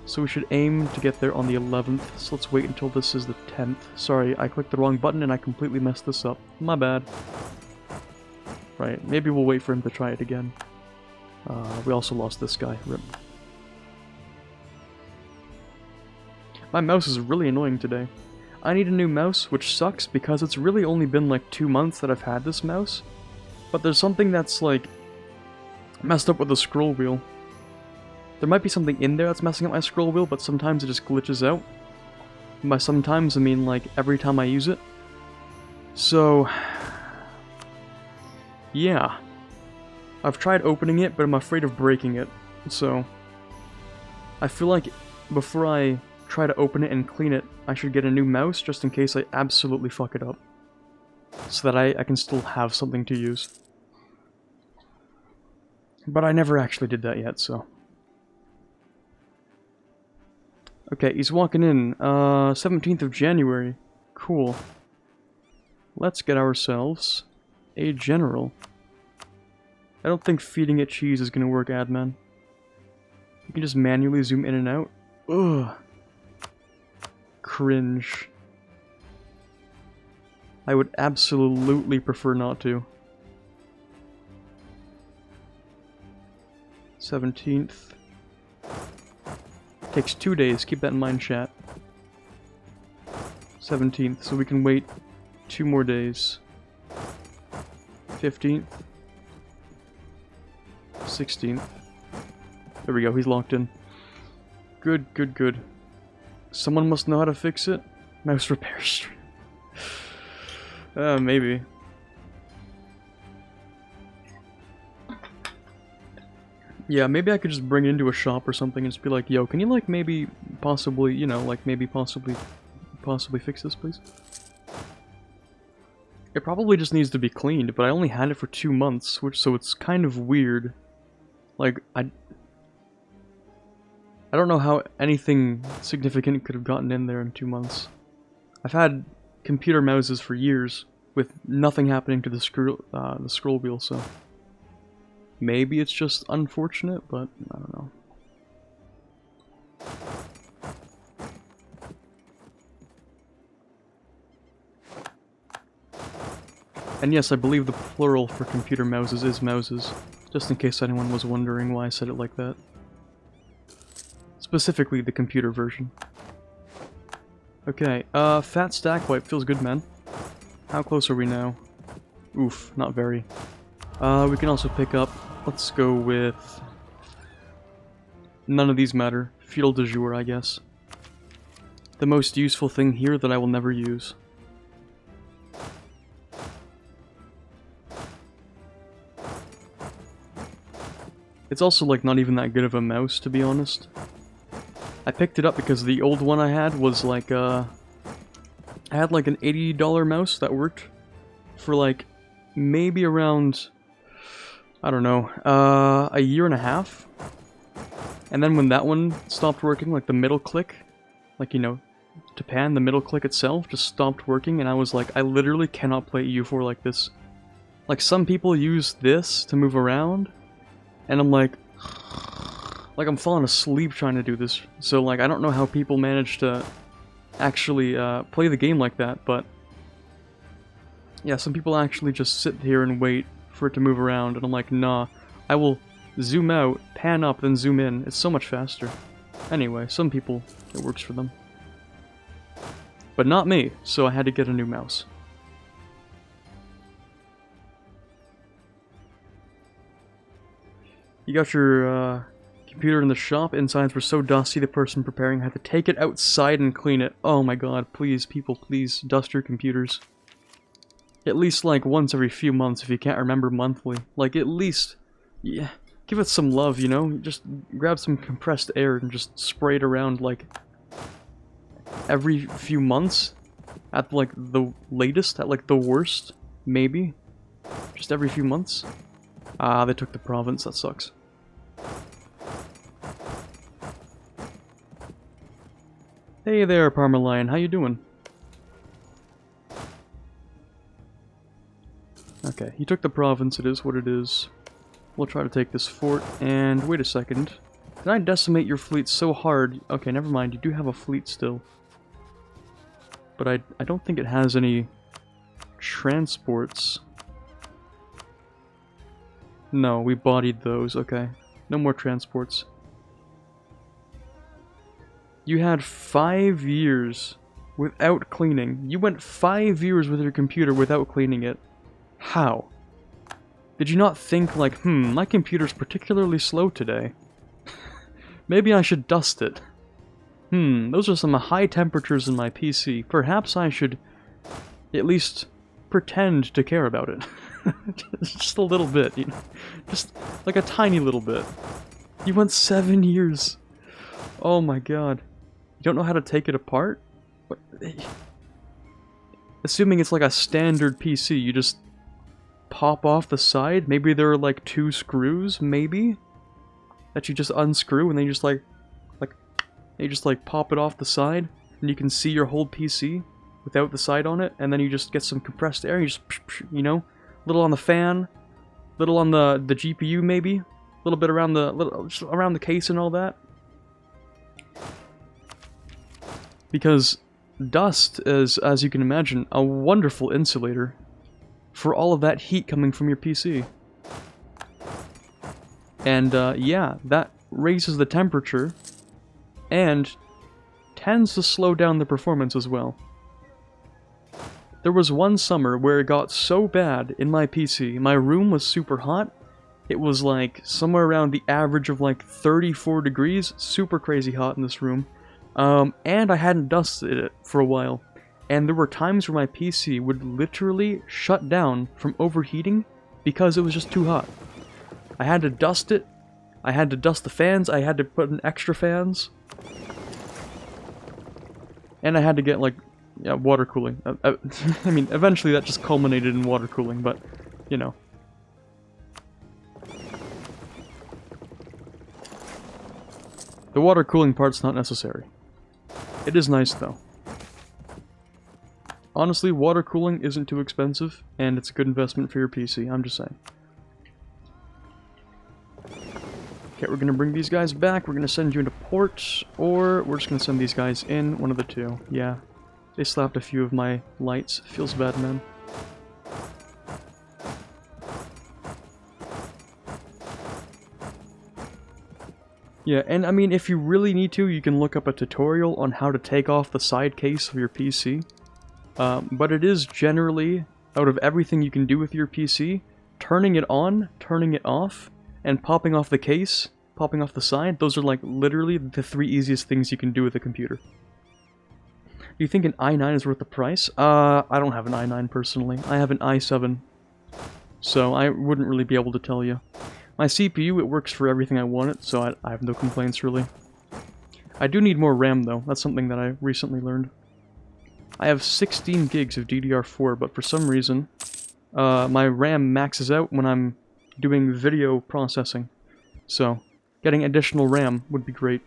So we should aim to get there on the 11th. So let's wait until this is the 10th. Sorry, I clicked the wrong button and I completely messed this up. My bad. Right, maybe we'll wait for him to try it again. We also lost this guy. Rip. My mouse is really annoying today. I need a new mouse, which sucks because it's really only been like 2 months that I've had this mouse. But there's something that's like messed up with the scroll wheel. There might be something in there that's messing up my scroll wheel, but sometimes it just glitches out. And by sometimes I mean like every time I use it. So... yeah. I've tried opening it, but I'm afraid of breaking it. So... I feel like before I try to open it and clean it, I should get a new mouse just in case I absolutely fuck it up. So that I can still have something to use. But I never actually did that yet, so... Okay, he's walking in. 17th of January. Cool. Let's get ourselves a general. I don't think feeding it cheese is gonna work, Adman. You can just manually zoom in and out. Ugh. Cringe. I would absolutely prefer not to. 17th. Takes 2 days, keep that in mind, chat. 17th, so we can wait 2 more days. 15th. 16th. There we go, he's locked in. Good, good, good. Someone must know how to fix it? Mouse repair stream. Maybe. Yeah, maybe I could just bring it into a shop or something and just be like, yo, can you like maybe possibly, you know, like maybe possibly fix this, please? It probably just needs to be cleaned, but I only had it for 2 months, so it's kind of weird. Like, I don't know how anything significant could have gotten in there in 2 months. I've had computer mouses for years with nothing happening to the scroll wheel, so... Maybe it's just unfortunate, but I don't know. And yes, I believe the plural for computer mouses is mouses, just in case anyone was wondering why I said it like that. Specifically the computer version. Okay, fat stack wipe feels good, man. How close are we now? Oof, not very. We can also pick up, let's go with... None of these matter. Feudal de jour, I guess. The most useful thing here that I will never use. It's also like not even that good of a mouse, to be honest. I picked it up because the old one I had was like, I had like an $80 mouse that worked for like maybe around... I don't know, a year and a half. And then when that one stopped working, like the middle click, like, you know, to pan, the middle click itself just stopped working, and I was like, I literally cannot play EU4 like this. Like, some people use this to move around, and I'm like, Like, I'm falling asleep trying to do this, so, like, I don't know how people manage to actually play the game like that, but yeah, some people actually just sit here and wait for it to move around, and I'm like, nah, I will zoom out, pan up, then zoom in. It's so much faster. Anyway, some people, it works for them. But not me, so I had to get a new mouse. You got your computer in the shop. Insides were so dusty the person preparing had to take it outside and clean it. Oh my god, please, people, please, dust your computers. At least, like, once every few months if you can't remember monthly. Like, at least, yeah, give it some love, you know? Just grab some compressed air and just spray it around, like, every few months? At, like, the latest? At, like, the worst? Maybe? Just every few months? Ah, they took the province, that sucks. Hey there, Parmalion, how you doing? Okay, he took the province, it is what it is. We'll try to take this fort, and wait a second. Did I decimate your fleet so hard? Okay, never mind, you do have a fleet still. But I don't think it has any transports. No, we bodied those, okay. No more transports. You had 5 years without cleaning. You went 5 years with your computer without cleaning it. How? Did you not think, like, my computer's particularly slow today. Maybe I should dust it. Those are some high temperatures in my PC. Perhaps I should at least pretend to care about it. Just a little bit, you know? Just like a tiny little bit. You went 7 years. Oh my god. You don't know how to take it apart? What? Assuming it's like a standard PC, you just pop off the side? Maybe there are like 2 screws, maybe? That you just unscrew and then you just you just pop it off the side and you can see your whole PC without the side on it, and then you just get some compressed air, you just, you know, little on the fan, little on the GPU maybe, a little bit around just around the case and all that. Because dust is, as you can imagine, a wonderful insulator for all of that heat coming from your PC. And yeah, that raises the temperature and tends to slow down the performance as well. There was one summer where it got so bad in my PC, my room was super hot. It was like somewhere around the average of like 34 degrees, super crazy hot in this room. And I hadn't dusted it for a while. And there were times where my PC would literally shut down from overheating because it was just too hot. I had to dust it. I had to dust the fans. I had to put in extra fans. And I had to get, like, yeah, water cooling. I mean, eventually that just culminated in water cooling, but, you know. The water cooling part's not necessary. It is nice, though. Honestly, water cooling isn't too expensive, and it's a good investment for your PC, I'm just saying. Okay, we're gonna bring these guys back, we're gonna send you into port, or we're just gonna send these guys in, one of the two. Yeah, they slapped a few of my lights. Feels bad, man. Yeah, and I mean, if you really need to, you can look up a tutorial on how to take off the side case of your PC. But it is generally, out of everything you can do with your PC, turning it on, turning it off, and popping off the case, popping off the side, those are like literally the 3 easiest things you can do with a computer. Do you think an i9 is worth the price? I don't have an i9 personally. I have an i7. So I wouldn't really be able to tell you. My CPU, it works for everything I want it, so I have no complaints really. I do need more RAM though, that's something that I recently learned. I have 16 gigs of DDR4, but for some reason, my RAM maxes out when I'm doing video processing. So, getting additional RAM would be great.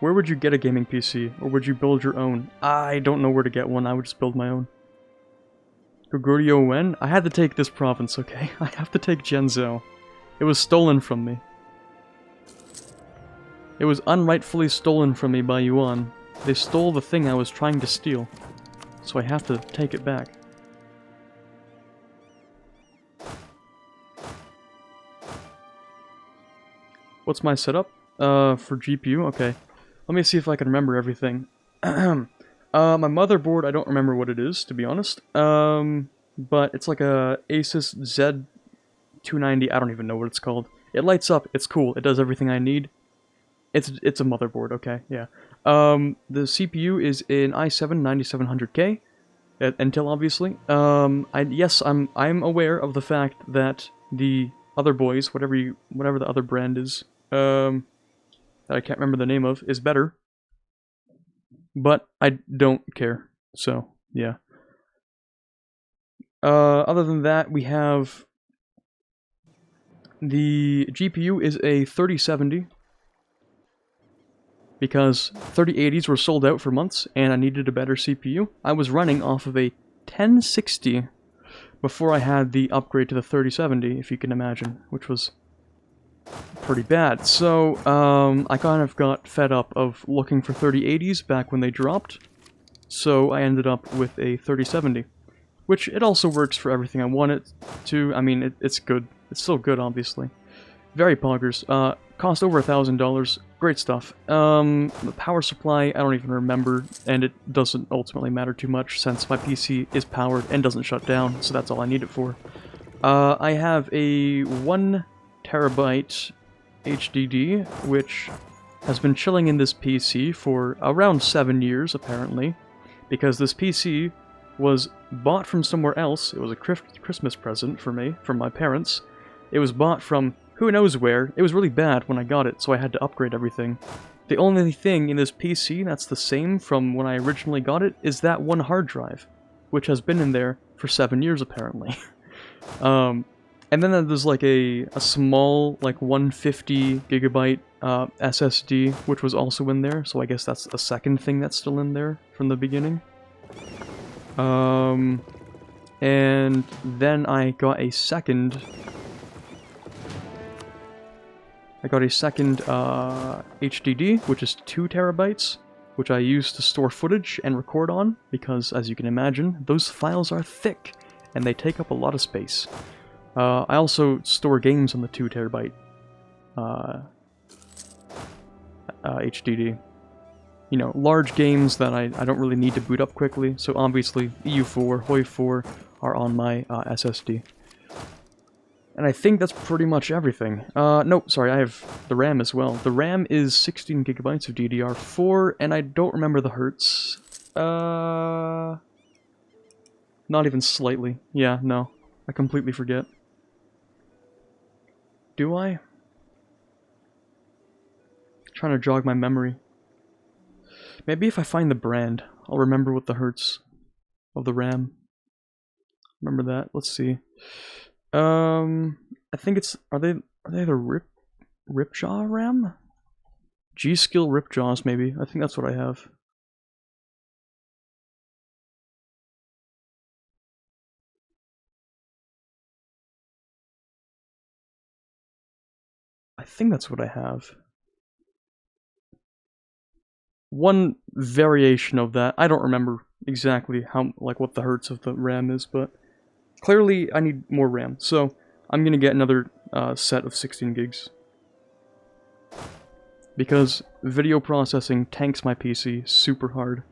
Where would you get a gaming PC, or would you build your own? I don't know where to get one, I would just build my own. Goguryeo Wen? I had to take this province, okay? I have to take Zhenzhou. It was stolen from me. It was unrightfully stolen from me by Yuan. They stole the thing I was trying to steal. So I have to take it back. What's my setup? For GPU? Okay. Let me see if I can remember everything. My motherboard, I don't remember what it is, to be honest. But it's like a Asus Z290, I don't even know what it's called. It lights up, it's cool, it does everything I need. It's a motherboard, okay, yeah. The CPU is an i7-9700K, Intel obviously. Yes, I'm aware of the fact that the other boys, whatever the other brand is, that I can't remember the name of, is better. But I don't care, so, yeah. Other than that, we have... The GPU is a 3070, because 3080s were sold out for months, and I needed a better CPU. I was running off of a 1060 before I had the upgrade to the 3070, if you can imagine, which was pretty bad. So, I kind of got fed up of looking for 3080s back when they dropped, so I ended up with a 3070, which it also works for everything I want it to. I mean, it's good. It's still good, obviously. Very poggers. Cost over $1,000. Great stuff. The power supply, I don't even remember, and it doesn't ultimately matter too much since my PC is powered and doesn't shut down, so that's all I need it for. I have a 1 terabyte HDD, which has been chilling in this PC for around 7 years, apparently, because this PC was bought from somewhere else. It was a Christmas present for me, from my parents. It was bought from who knows where. It was really bad when I got it, so I had to upgrade everything. The only thing in this PC that's the same from when I originally got it is that one hard drive, which has been in there for 7 years, apparently. And then there's like a small, like 150 gigabyte SSD, which was also in there, so I guess that's the second thing that's still in there from the beginning. And then I got a second... HDD, which is 2 terabytes, which I use to store footage and record on, because, as you can imagine, those files are thick, and they take up a lot of space. I also store games on the 2 terabyte HDD. You know, large games that I don't really need to boot up quickly, so obviously EU4, HOI4 are on my SSD. And I think that's pretty much everything. Nope, sorry, I have the RAM as well. The RAM is 16 gigabytes of DDR4, and I don't remember the hertz. Not even slightly. Yeah, no. I completely forget. Do I? Trying to jog my memory. Maybe if I find the brand, I'll remember what the hertz of the RAM. Remember that. Let's see. I think it's... Are they the Ripjaw RAM? G-Skill Ripjaws, maybe. I think that's what I have. I think that's what I have. One variation of that. I don't remember exactly how, like, what the hertz of the RAM is, but clearly I need more RAM, so I'm gonna get another set of 16 gigs. Because video processing tanks my PC super hard,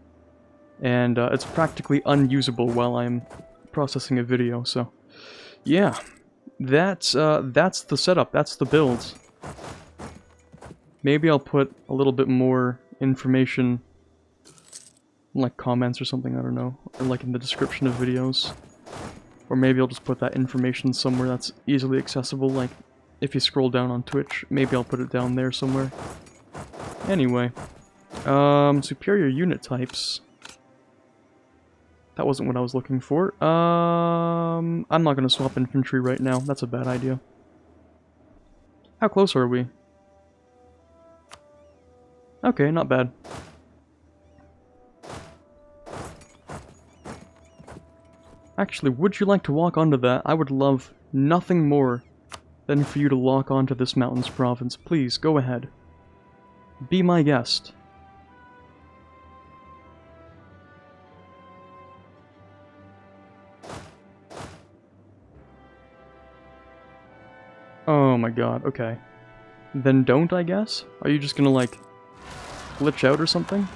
and it's practically unusable while I'm processing a video, so yeah. That's the setup, that's the build. Maybe I'll put a little bit more information, like comments or something, I don't know, or like in the description of videos. Or maybe I'll just put that information somewhere that's easily accessible, like if you scroll down on Twitch, maybe I'll put it down there somewhere. Anyway, superior unit types. That wasn't what I was looking for. I'm not gonna swap infantry right now, that's a bad idea. How close are we? Okay, not bad. Actually, would you like to walk onto that? I would love nothing more than for you to lock onto this mountain's province. Please, go ahead. Be my guest. Oh my god, okay. Then don't, I guess? Are you just gonna, like, glitch out or something?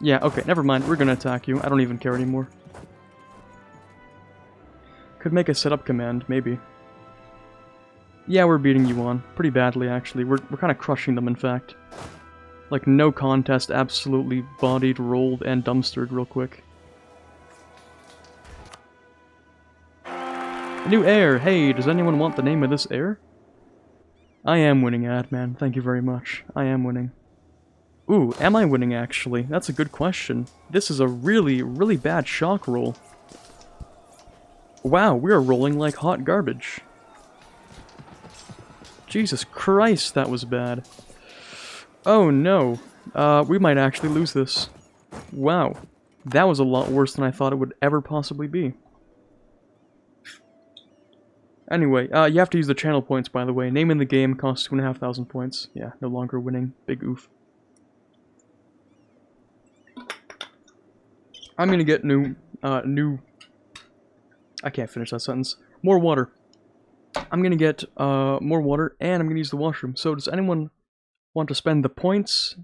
Yeah, okay, never mind. We're gonna attack you. I don't even care anymore. Could make a setup command, maybe. Yeah, we're beating you on. Pretty badly, actually. We're kind of crushing them, in fact. Like, no contest, absolutely bodied, rolled, and dumpstered real quick. New heir! Hey, does anyone want the name of this heir? I am winning, Adman. Thank you very much. I am winning. Ooh, am I winning, actually? That's a good question. This is a really, really bad shock roll. Wow, we are rolling like hot garbage. Jesus Christ, that was bad. Oh no. We might actually lose this. Wow. That was a lot worse than I thought it would ever possibly be. Anyway, you have to use the channel points, by the way. Name in the game costs 2,500 points. Yeah, no longer winning. Big oof. I'm gonna get I can't finish that sentence. More water. I'm gonna get, more water, and I'm gonna use the washroom. So does anyone want to spend the points?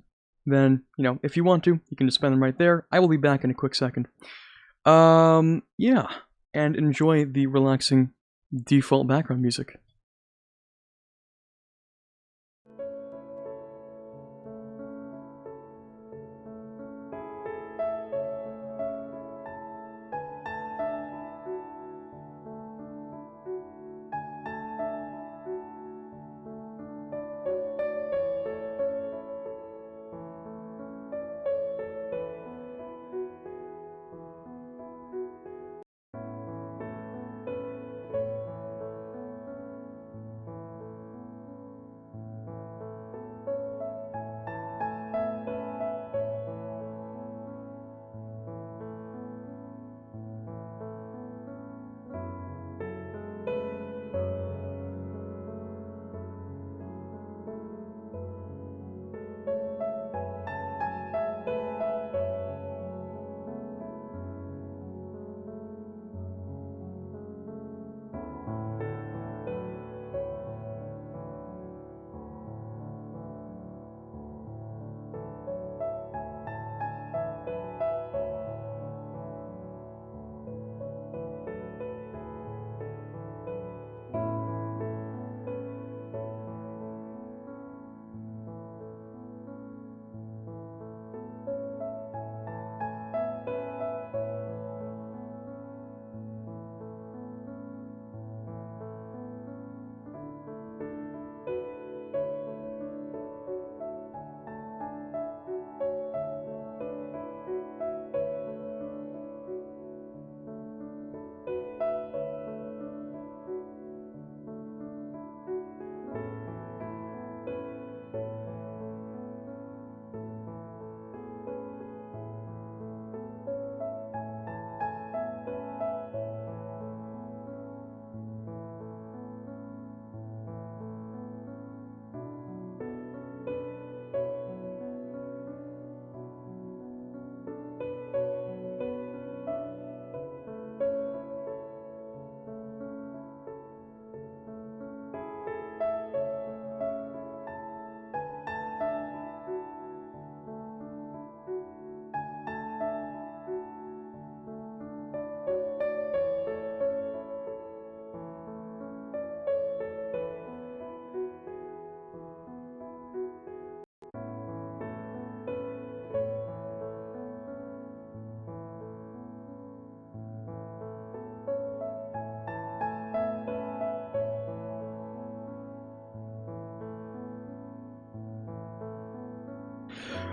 Then, you know, if you want to, you can just spend them right there. I will be back in a quick second. Yeah. And enjoy the relaxing default background music.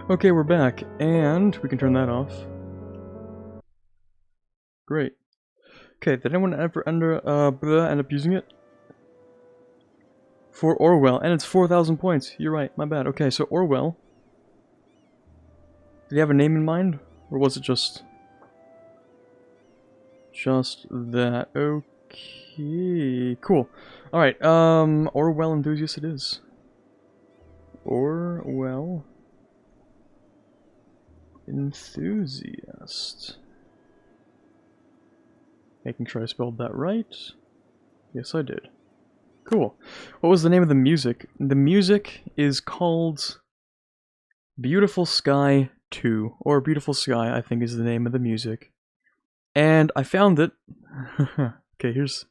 Okay, we're back, and we can turn that off. Great. Okay, did anyone ever end up using it? For Orwell, and it's 4,000 points. You're right, my bad. Okay, so Orwell. Did he have a name in mind? Or was it just... just that. Okay, cool. Alright, Orwell enthusiast it is. Orwell enthusiast. Making sure I spelled that right. Yes, I did. Cool. What was the name of the music? The music is called Beautiful Sky 2, or Beautiful Sky, I think is the name of the music. And I found it. Okay, here's...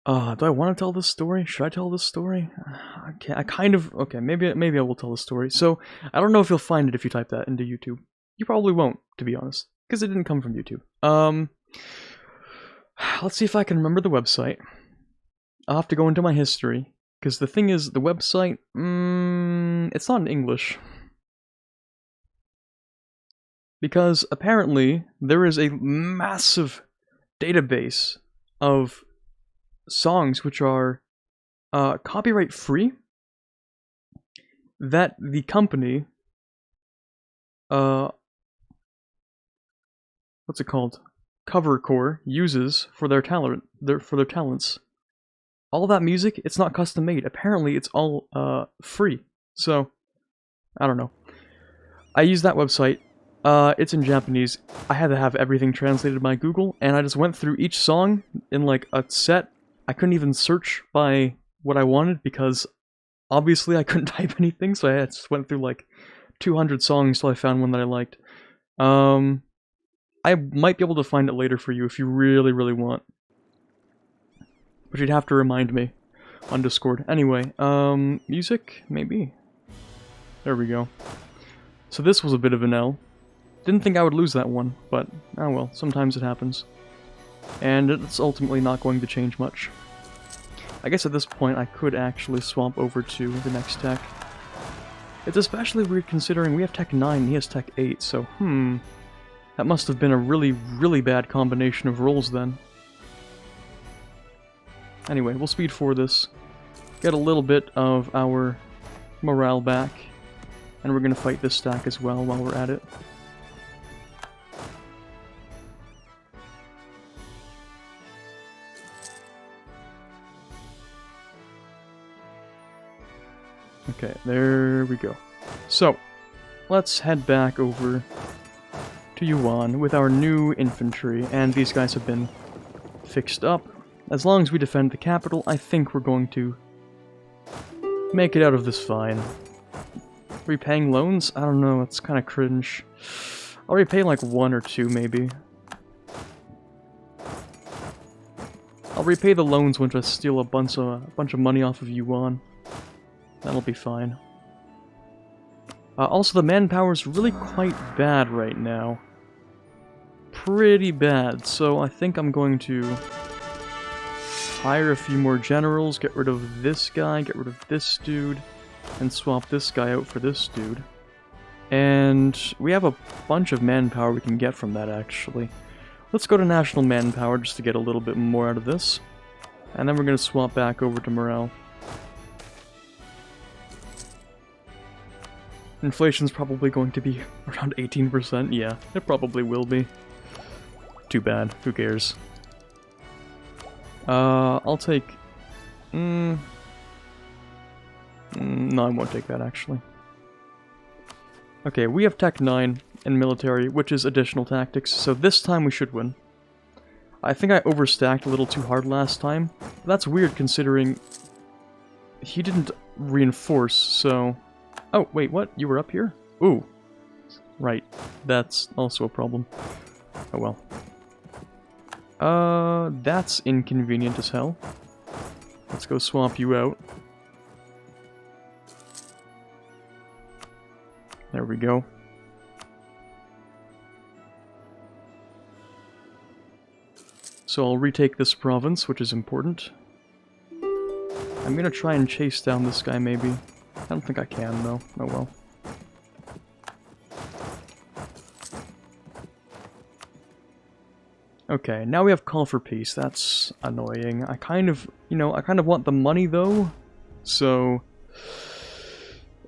do I want to tell this story? Should I tell this story? Okay, I kind of... Okay, maybe I will tell the story. So, I don't know if you'll find it if you type that into YouTube. You probably won't, to be honest, because it didn't come from YouTube. Let's see if I can remember the website. I'll have to go into my history, because the thing is, the website, it's not in English. Because apparently, there is a massive database of songs which are copyright free that the company, what's it called? Covercore uses for their talents. All that music, it's not custom made. Apparently, it's all free. So, I don't know. I use that website. It's in Japanese. I had to have everything translated by Google, and I just went through each song in like a set. I couldn't even search by what I wanted because obviously I couldn't type anything, so I just went through like 200 songs till I found one that I liked. I might be able to find it later for you if you really, really want. But you'd have to remind me on Discord. Anyway, music? Maybe. There we go. So this was a bit of an L. Didn't think I would lose that one, but oh well, sometimes it happens. And it's ultimately not going to change much. I guess at this point I could actually swap over to the next tech. It's especially weird considering we have Tech 9 and he has Tech 8, so that must have been a really, really bad combination of rolls then. Anyway, we'll speed for this, get a little bit of our morale back, and we're gonna fight this stack as well while we're at it. Okay, there we go. So, let's head back over to Yuan with our new infantry, and these guys have been fixed up. As long as we defend the capital, I think we're going to make it out of this fine. Repaying loans? I don't know, it's kind of cringe. I'll repay like 1 or 2 maybe. I'll repay the loans once I steal a bunch of money off of Yuan. That'll be fine. Also, the manpower's really quite bad right now. Pretty bad, so I think I'm going to hire a few more generals, get rid of this guy, get rid of this dude, and swap this guy out for this dude. And we have a bunch of manpower we can get from that, actually. Let's go to national manpower just to get a little bit more out of this. And then we're going to swap back over to morale. Inflation's probably going to be around 18%. Yeah, it probably will be. Too bad. Who cares? I'll take... no, I won't take that, actually. Okay, we have Tech 9 in military, which is additional tactics, so this time we should win. I think I overstacked a little too hard last time. That's weird considering he didn't reinforce, so... Oh, wait, what? You were up here? Ooh. Right. That's also a problem. Oh well. That's inconvenient as hell. Let's go swap you out. There we go. So I'll retake this province, which is important. I'm gonna try and chase down this guy, maybe. I don't think I can, though. Oh well. Okay, now we have call for peace. That's annoying. I kind of, I kind of want the money, though. So...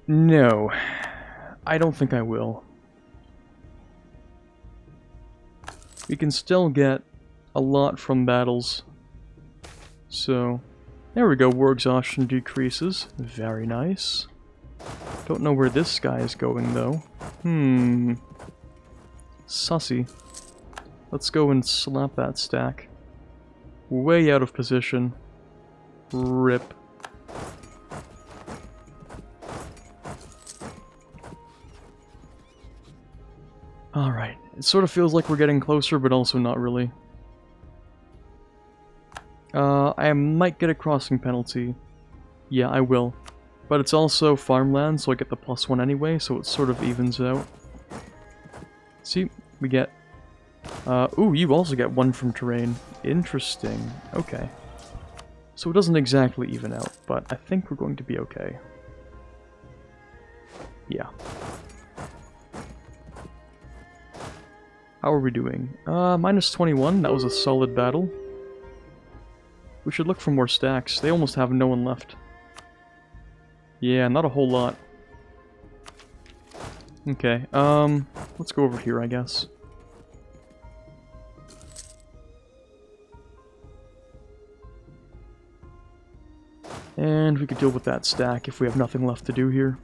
no. I don't think I will. We can still get a lot from battles. So, there we go, war exhaustion decreases. Very nice. Don't know where this guy is going, though. Sussy. Let's go and slap that stack. Way out of position. Rip. Alright, it sort of feels like we're getting closer, but also not really. I might get a crossing penalty. Yeah, I will. But it's also farmland, so I get the +1 anyway, so it sort of evens out. See, we get... ooh, you also get 1 from terrain. Interesting. Okay. So it doesn't exactly even out, but I think we're going to be okay. Yeah. How are we doing? -21, that was a solid battle. We should look for more stacks. They almost have no one left. Yeah, not a whole lot. Okay, let's go over here, I guess. And we could deal with that stack if we have nothing left to do here.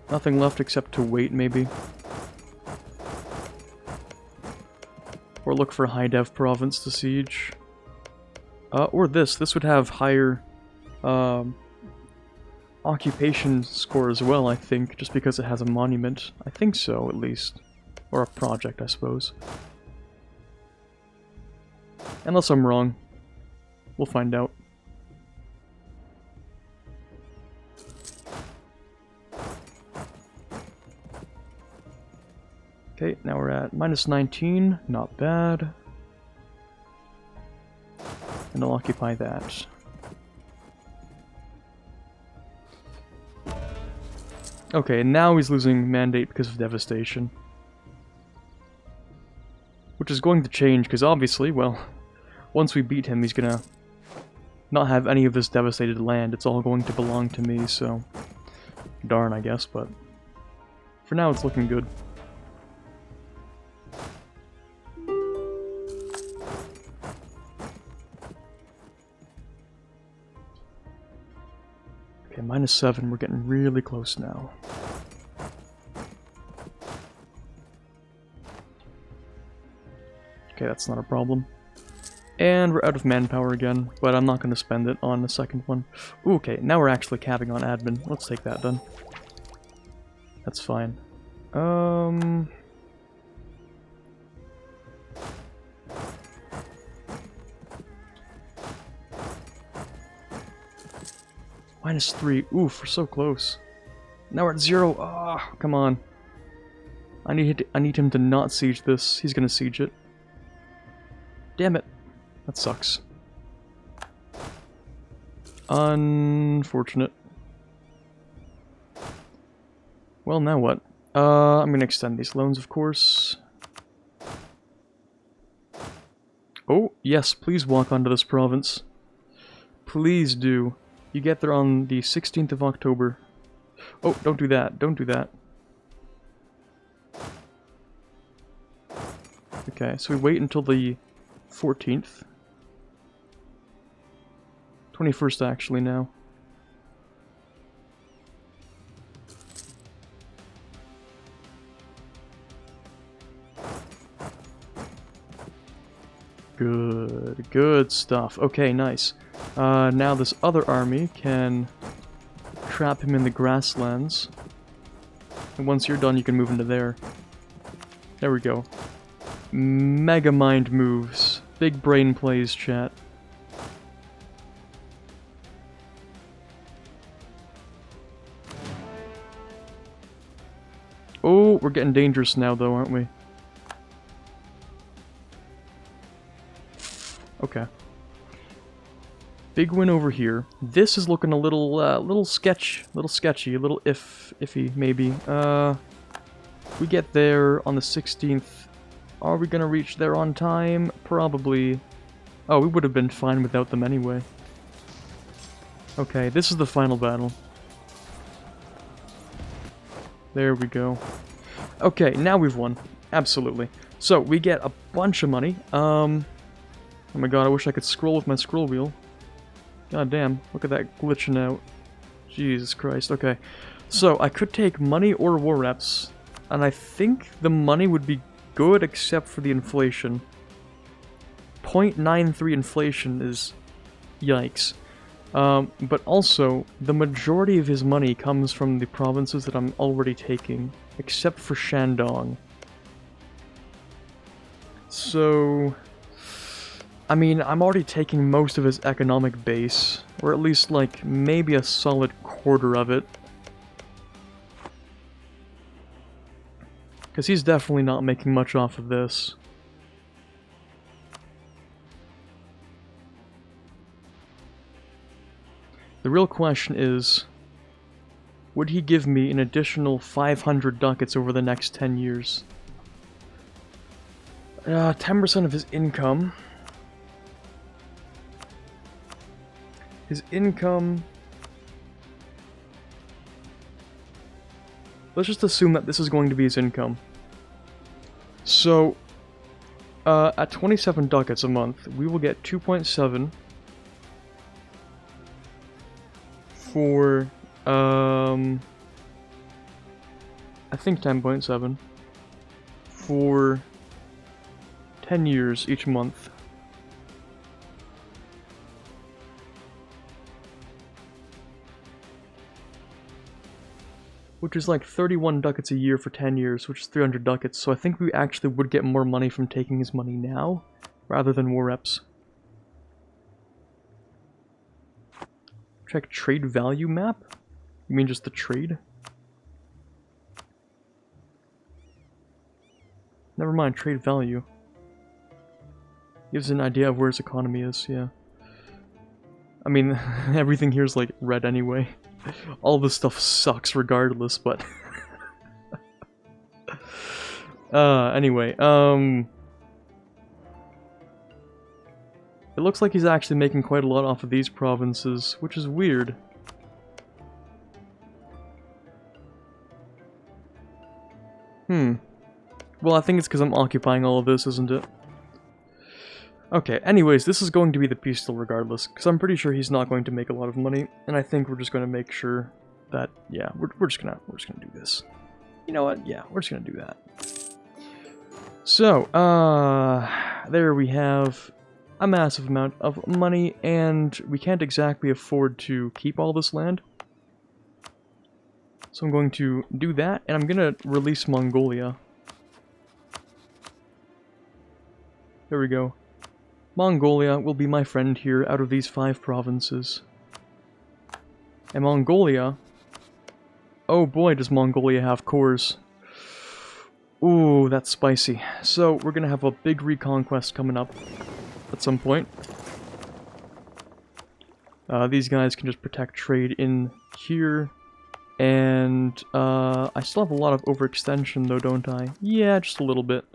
Nothing left except to wait, maybe. Or look for a high dev province to siege. Or this. This would have higher occupation score as well, I think, just because it has a monument. I think so, at least. Or a project, I suppose. Unless I'm wrong. We'll find out. Okay, now we're at -19, not bad. And I'll occupy that. Okay, now he's losing mandate because of devastation. Which is going to change, because obviously, well, once we beat him, he's gonna not have any of this devastated land. It's all going to belong to me, so... darn, I guess, but... for now, it's looking good. Okay, -7, we're getting really close now. Okay, that's not a problem. And we're out of manpower again, but I'm not going to spend it on the second one. Ooh, okay, now we're actually capping on admin. Let's take that then. That's fine. -3. Oof, we're so close. Now we're at 0. Ah, come on. I need him to not siege this. He's gonna siege it. Damn it. That sucks. Unfortunate. Well, now what? I'm gonna extend these loans, of course. Oh, yes, please walk onto this province. Please do. You get there on the 16th of October. Oh, don't do that. Don't do that. Okay, so we wait until the 14th. 21st, actually, now. Good stuff. Okay, nice. Now this other army can trap him in the grasslands. And once you're done, you can move into there. There we go. Mega mind moves. Big brain plays, chat. Oh, we're getting dangerous now, though, aren't we? Okay. Big win over here. This is looking a little sketchy, a little iffy, maybe. We get there on the 16th. Are we gonna reach there on time? Probably. Oh, we would have been fine without them anyway. Okay, this is the final battle. There we go. Okay, now we've won. Absolutely. So, we get a bunch of money. Oh my god, I wish I could scroll with my scroll wheel. God damn, look at that glitching out. Jesus Christ, okay. So, I could take money or war reps, and I think the money would be good except for the inflation. 0.93 inflation is... yikes. But also, the majority of his money comes from the provinces that I'm already taking, except for Shandong. So... I mean, I'm already taking most of his economic base, or at least, like, maybe a solid quarter of it. Because he's definitely not making much off of this. The real question is, would he give me an additional 500 ducats over the next 10 years? 10% of his income. His income... Let's just assume that this is going to be his income. So, at 27 ducats a month, we will get 2.7 for, I think 10.7 for 10 years each month. Which is like 31 ducats a year for 10 years, which is 300 ducats, so I think we actually would get more money from taking his money now, rather than war reps. Check trade value map? You mean just the trade? Never mind, trade value. Gives an idea of where his economy is, yeah. I mean, everything here is like red anyway. All this stuff sucks regardless, but... anyway, it looks like he's actually making quite a lot off of these provinces, which is weird. Well, I think it's because I'm occupying all of this, isn't it? Okay, anyways, this is going to be the peace deal regardless, because I'm pretty sure he's not going to make a lot of money, and I think we're just going to make sure that, yeah, we're just gonna do this. You know what? Yeah, we're just gonna do that. So, there we have a massive amount of money, and we can't exactly afford to keep all this land. So I'm going to do that, and I'm gonna release Mongolia. There we go. Mongolia will be my friend here out of these 5 provinces. And Mongolia... Oh boy, does Mongolia have cores. Ooh, that's spicy. So, we're gonna have a big reconquest coming up at some point. These guys can just protect trade in here. And, I still have a lot of overextension though, don't I? Yeah, just a little bit.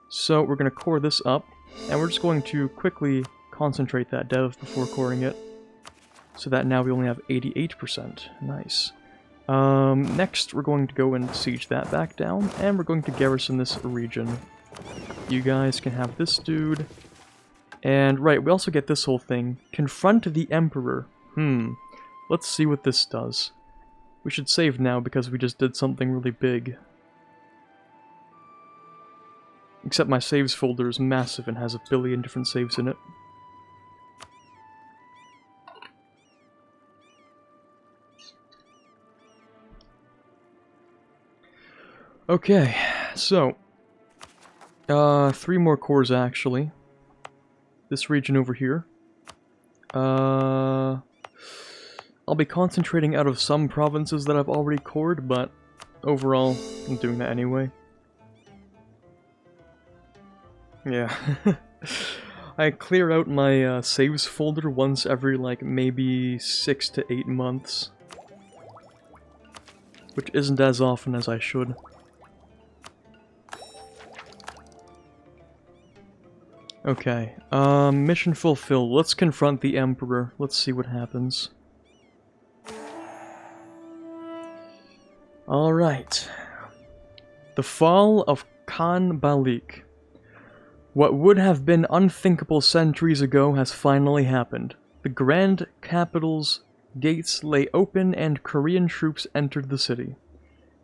So, we're gonna core this up. And we're just going to quickly concentrate that dev before coring it. So that now we only have 88%. Nice. Next, we're going to go and siege that back down, and we're going to garrison this region. You guys can have this dude. And, right, we also get this whole thing. Confront the Emperor. Let's see what this does. We should save now because we just did something really big. Except my saves folder is massive and has a billion different saves in it. Okay, so... 3 more cores actually. This region over here. I'll be concentrating out of some provinces that I've already cored, but overall, I'm doing that anyway. Yeah. I clear out my saves folder once every, like, maybe 6 to 8 months. Which isn't as often as I should. Okay, mission fulfilled. Let's confront the Emperor. Let's see what happens. Alright. The fall of Khan Balik. What would have been unthinkable centuries ago has finally happened. The grand capital's gates lay open and Korean troops entered the city.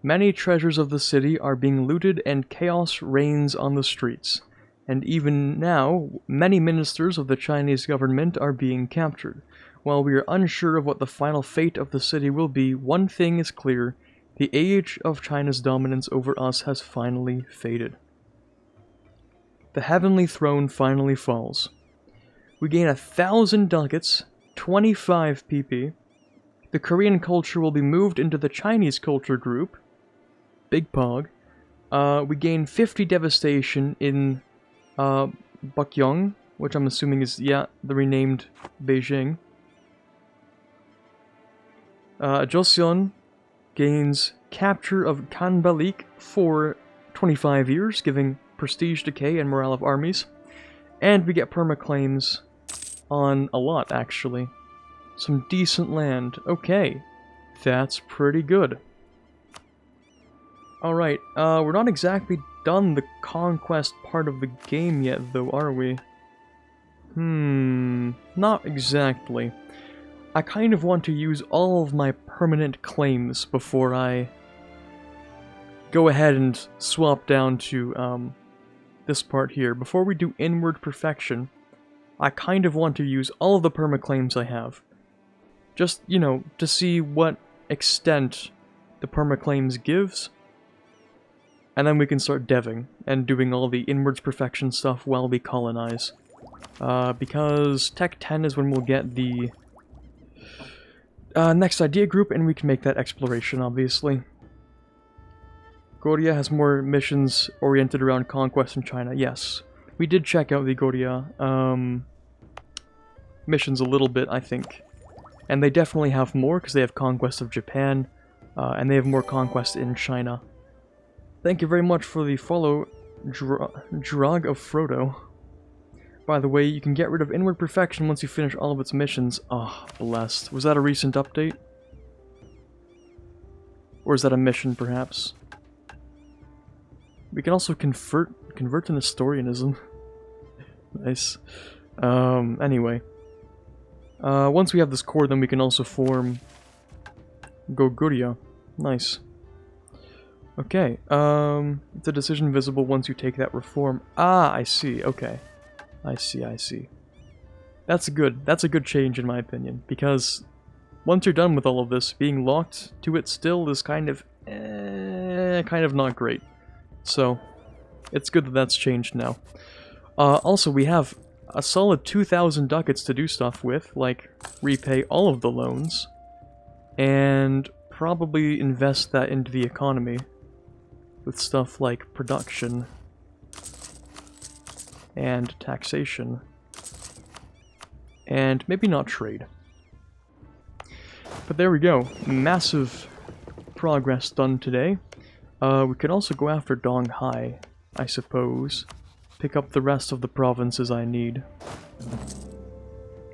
Many treasures of the city are being looted and chaos reigns on the streets. And even now, many ministers of the Chinese government are being captured. While we are unsure of what the final fate of the city will be, one thing is clear: the age of China's dominance over us has finally faded. The heavenly throne finally falls. We gain 1,000 ducats, 25 PP. The Korean culture will be moved into the Chinese culture group. Big Pog. We gain 50 devastation in Bakyong, which I'm assuming is, yeah, the renamed Beijing. Joseon gains capture of Kanbalik for 25 years, giving prestige decay and morale of armies. And we get permaclaims on a lot, actually. Some decent land. Okay, that's pretty good. Alright, we're not exactly done the conquest part of the game yet, though, are we? Not exactly. I kind of want to use all of my permanent claims before I go ahead and swap down to, this part here. Before we do inward perfection, I kind of want to use all of the permaclaims I have. Just, you know, to see what extent the permaclaims gives. And then we can start deving and doing all the inwards perfection stuff while we colonize. Because Tech 10 is when we'll get the next idea group, and we can make that exploration, obviously. Goryeo has more missions oriented around conquest in China. Yes, we did check out the Goryeo missions a little bit, I think. And they definitely have more, because they have conquest of Japan, and they have more conquest in China. Thank you very much for the follow, Drog of Frodo. By the way, you can get rid of Inward Perfection once you finish all of its missions. Ah, oh, blessed. Was that a recent update? Or is that a mission, perhaps? We can also convert to Nestorianism. Nice. Anyway. Once we have this core, then we can also form Goguryeo. Nice. Okay, it's a decision visible once you take that reform. Ah, I see, okay. I see. That's a good change in my opinion, because once you're done with all of this, being locked to it still is kind of not great. So, it's good that that's changed now. Also, we have a solid 2,000 ducats to do stuff with, like repay all of the loans, and probably invest that into the economy. With stuff like production and taxation, and maybe not trade. But there we go, massive progress done today. We could also go after Donghai, I suppose. Pick up the rest of the provinces I need.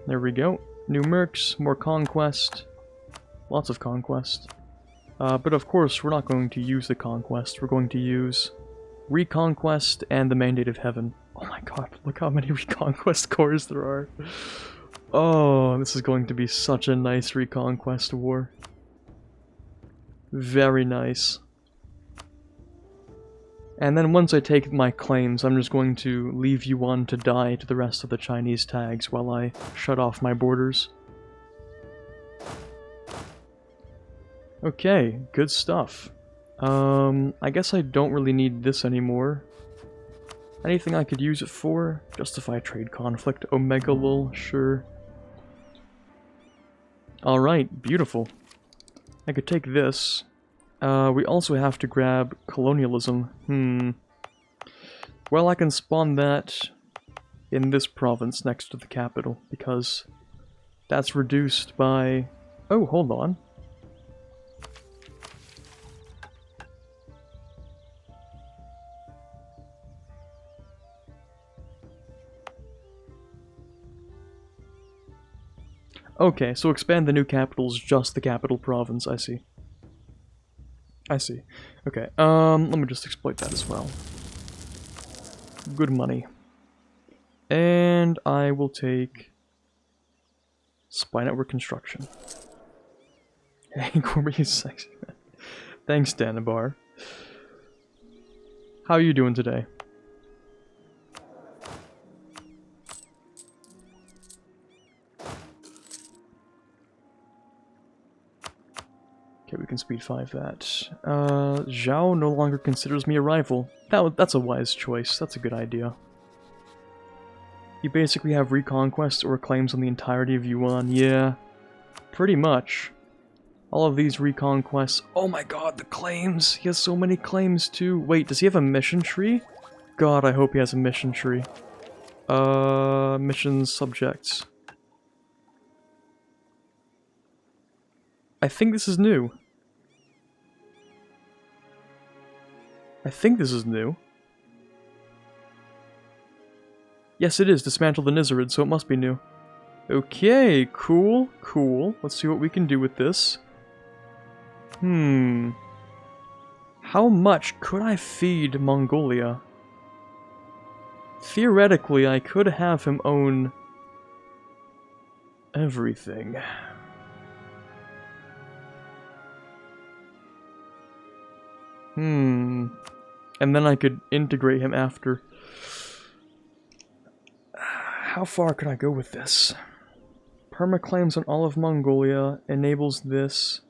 There we go, new mercs, more conquest, lots of conquest. But of course, we're not going to use the Conquest, we're going to use Reconquest and the Mandate of Heaven. Oh my god, look how many Reconquest cores there are. Oh, this is going to be such a nice Reconquest war. Very nice. And then once I take my claims, I'm just going to leave Yuan to die to the rest of the Chinese tags while I shut off my borders. Okay, good stuff. I guess I don't really need this anymore. Anything I could use it for? Justify trade conflict, Omega lol, sure. Alright, beautiful. I could take this. We also have to grab colonialism. Well, I can spawn that in this province next to the capital, because that's reduced by... Oh, hold on. Okay, so expand the new capital's just the capital province, I see. Okay, let me just exploit that as well. Good money. And I will take Spy Network Construction. Hey, Quarbit is sexy. Thanks, Danabar. How are you doing today? Okay, we can speed 5 that. Zhao no longer considers me a rival. That's a wise choice. That's a good idea. You basically have reconquests or claims on the entirety of Yuan. Yeah, pretty much. All of these reconquests. Oh my god, the claims! He has so many claims too. Wait, does he have a mission tree? God, I hope he has a mission tree. Missions subjects. I think this is new. I think this is new. Yes, it is. Dismantle the Nizarids, so it must be new. Okay, cool, cool. Let's see what we can do with this. How much could I feed Mongolia? Theoretically, I could have him own everything. And then I could integrate him after. How far could I go with this? Permaclaims on all of Mongolia enables this.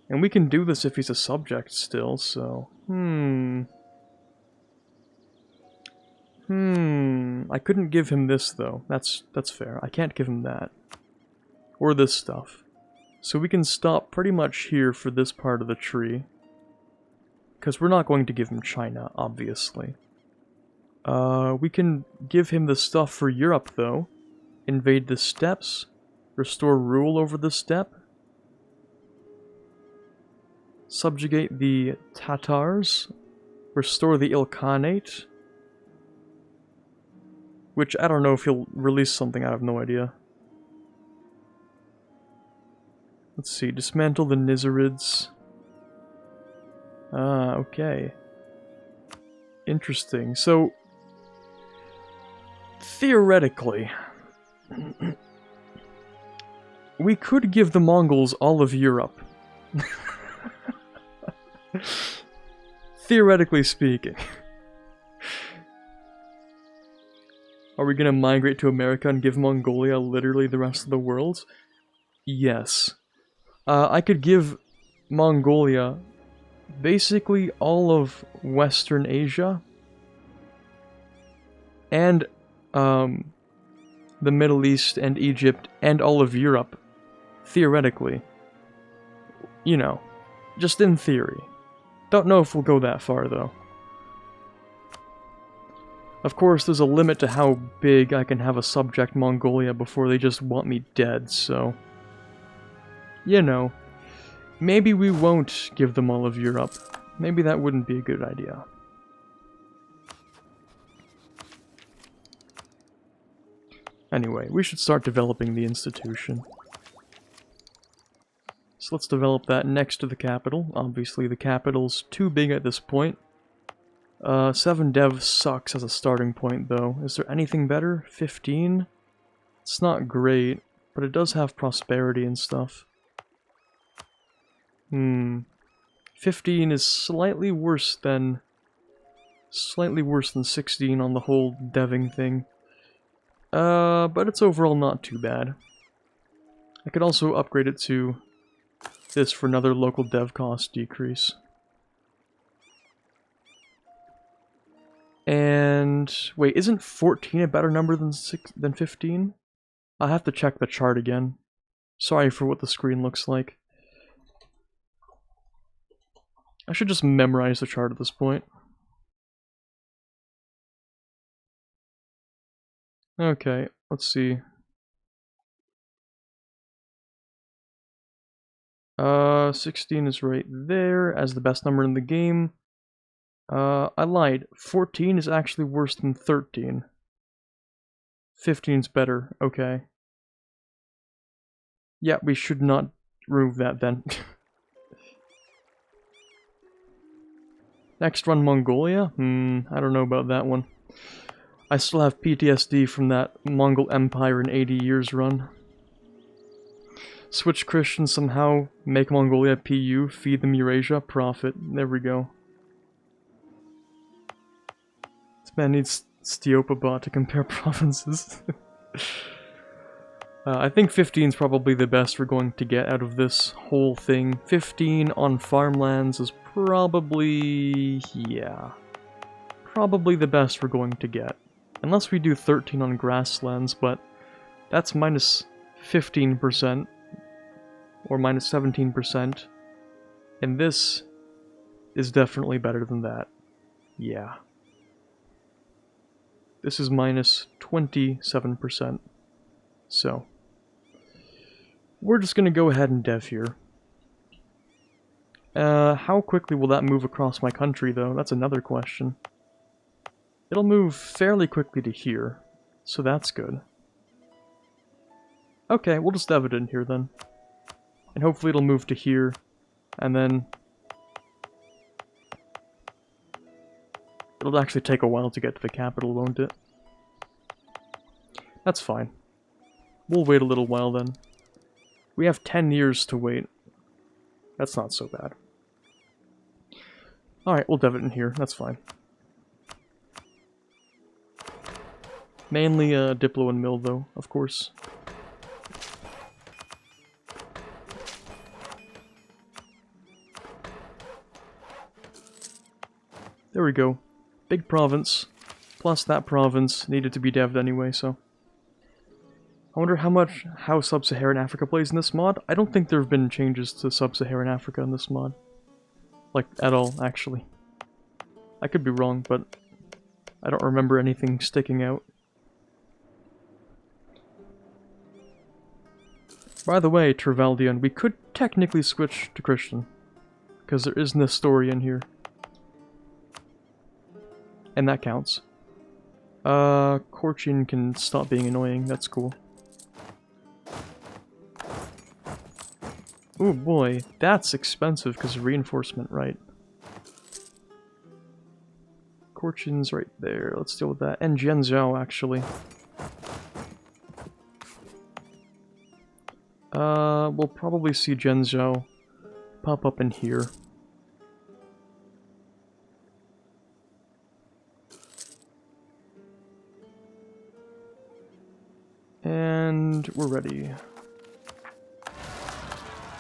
And we can do this if he's a subject still, so... I couldn't give him this, though. That's fair. I can't give him that. Or this stuff. So we can stop pretty much here for this part of the tree. Because we're not going to give him China, obviously. We can give him the stuff for Europe, though. Invade the steppes. Restore rule over the steppe. Subjugate the Tatars. Restore the Ilkhanate. Which, I don't know if he'll release something, I have no idea. Let's see, dismantle the Nizarids. Ah, okay. Interesting. So, theoretically, we could give the Mongols all of Europe. Theoretically speaking. Are we gonna migrate to America and give Mongolia literally the rest of the world? Yes. I could give Mongolia basically all of Western Asia and the Middle East and Egypt and all of Europe, theoretically. You know, just in theory. Don't know if we'll go that far, though. Of course, there's a limit to how big I can have a subject Mongolia before they just want me dead, so... You know, maybe we won't give them all of Europe. Maybe that wouldn't be a good idea. Anyway, we should start developing the institution. So let's develop that next to the capital. Obviously, the capital's too big at this point. 7 dev sucks as a starting point, though. Is there anything better? 15? It's not great, but it does have prosperity and stuff. 15 is slightly worse than 16 on the whole deving thing. But it's overall not too bad. I could also upgrade it to this for another local dev cost decrease. And wait, isn't 14 a better number than 15? I'll have to check the chart again. Sorry for what the screen looks like. I should just memorize the chart at this point. Okay, let's see. 16 is right there as the best number in the game. I lied. 14 is actually worse than 13. 15's better. Okay. Yeah, we should not remove that then. Next run, Mongolia? I don't know about that one. I still have PTSD from that Mongol Empire in 80 years run. Switch Christian somehow, make Mongolia PU, feed them Eurasia, profit. There we go. This man needs Steopabot to compare provinces. I think 15 is probably the best we're going to get out of this whole thing. 15 on farmlands is probably... yeah. Probably the best we're going to get. Unless we do 13 on grasslands, but that's minus 15%. Or minus 17%. And this is definitely better than that. Yeah. This is minus 27%. So, we're just gonna go ahead and dev here. How quickly will that move across my country, though? That's another question. It'll move fairly quickly to here, so that's good. Okay, we'll just dev it in here then. And hopefully it'll move to here, and then... it'll actually take a while to get to the capital, won't it? That's fine. We'll wait a little while then. We have 10 years to wait. That's not so bad. Alright, we'll dev it in here, that's fine. Mainly Diplo and Mill though, of course. There we go. Big province, plus that province needed to be dev'd anyway, so... I wonder how Sub-Saharan Africa plays in this mod. I don't think there have been changes to Sub-Saharan Africa in this mod. Like, at all, actually. I could be wrong, but I don't remember anything sticking out. By the way, Trevaldion, we could technically switch to Christian. Because there is Nestorian here. And that counts. Korchin can stop being annoying, that's cool. Oh boy, that's expensive because of reinforcement, right? Korchin's right there, let's deal with that. And Zhenzhou, actually. We'll probably see Zhenzhou pop up in here. And we're ready.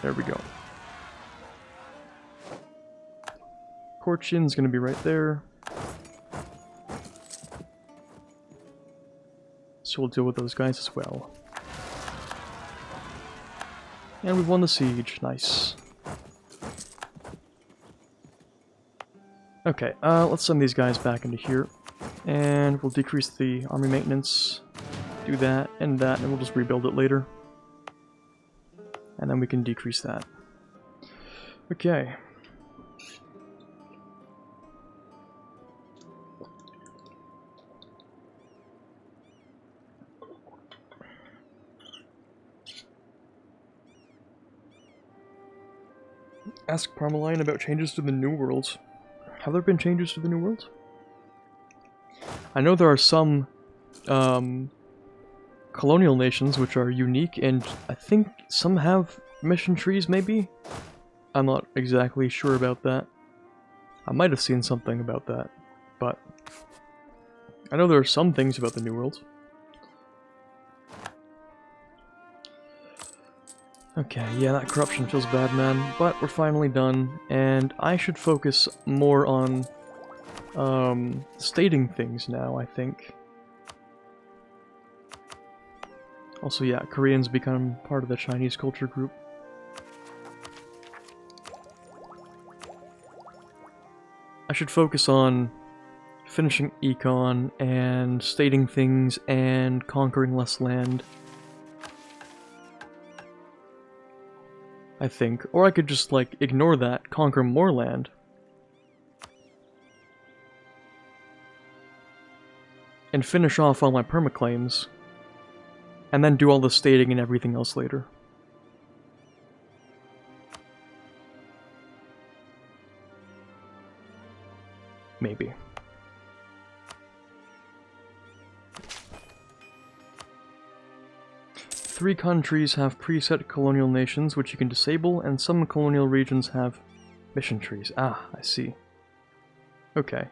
There we go. Korchin's gonna be right there. So we'll deal with those guys as well. And we've won the siege. Nice. Okay, let's send these guys back into here. And we'll decrease the army maintenance. Do that, and we'll just rebuild it later. And then we can decrease that. Okay. Ask Parmaline about changes to the New World. Have there been changes to the New World? I know there are some colonial nations which are unique, and I think some have mission trees, maybe? I'm not exactly sure about that. I might have seen something about that, but I know there are some things about the New World. Okay, yeah, that corruption feels bad, man, but we're finally done, and I should focus more on stating things now, I think. Also, yeah, Koreans become part of the Chinese culture group. I should focus on finishing econ and stating things and conquering less land. I think. Or I could just, like, ignore that, conquer more land. And finish off all my permaclaims. And then do all the stating and everything else later. Maybe. Three countries have preset colonial nations which you can disable, and some colonial regions have mission trees. Ah, I see. Okay.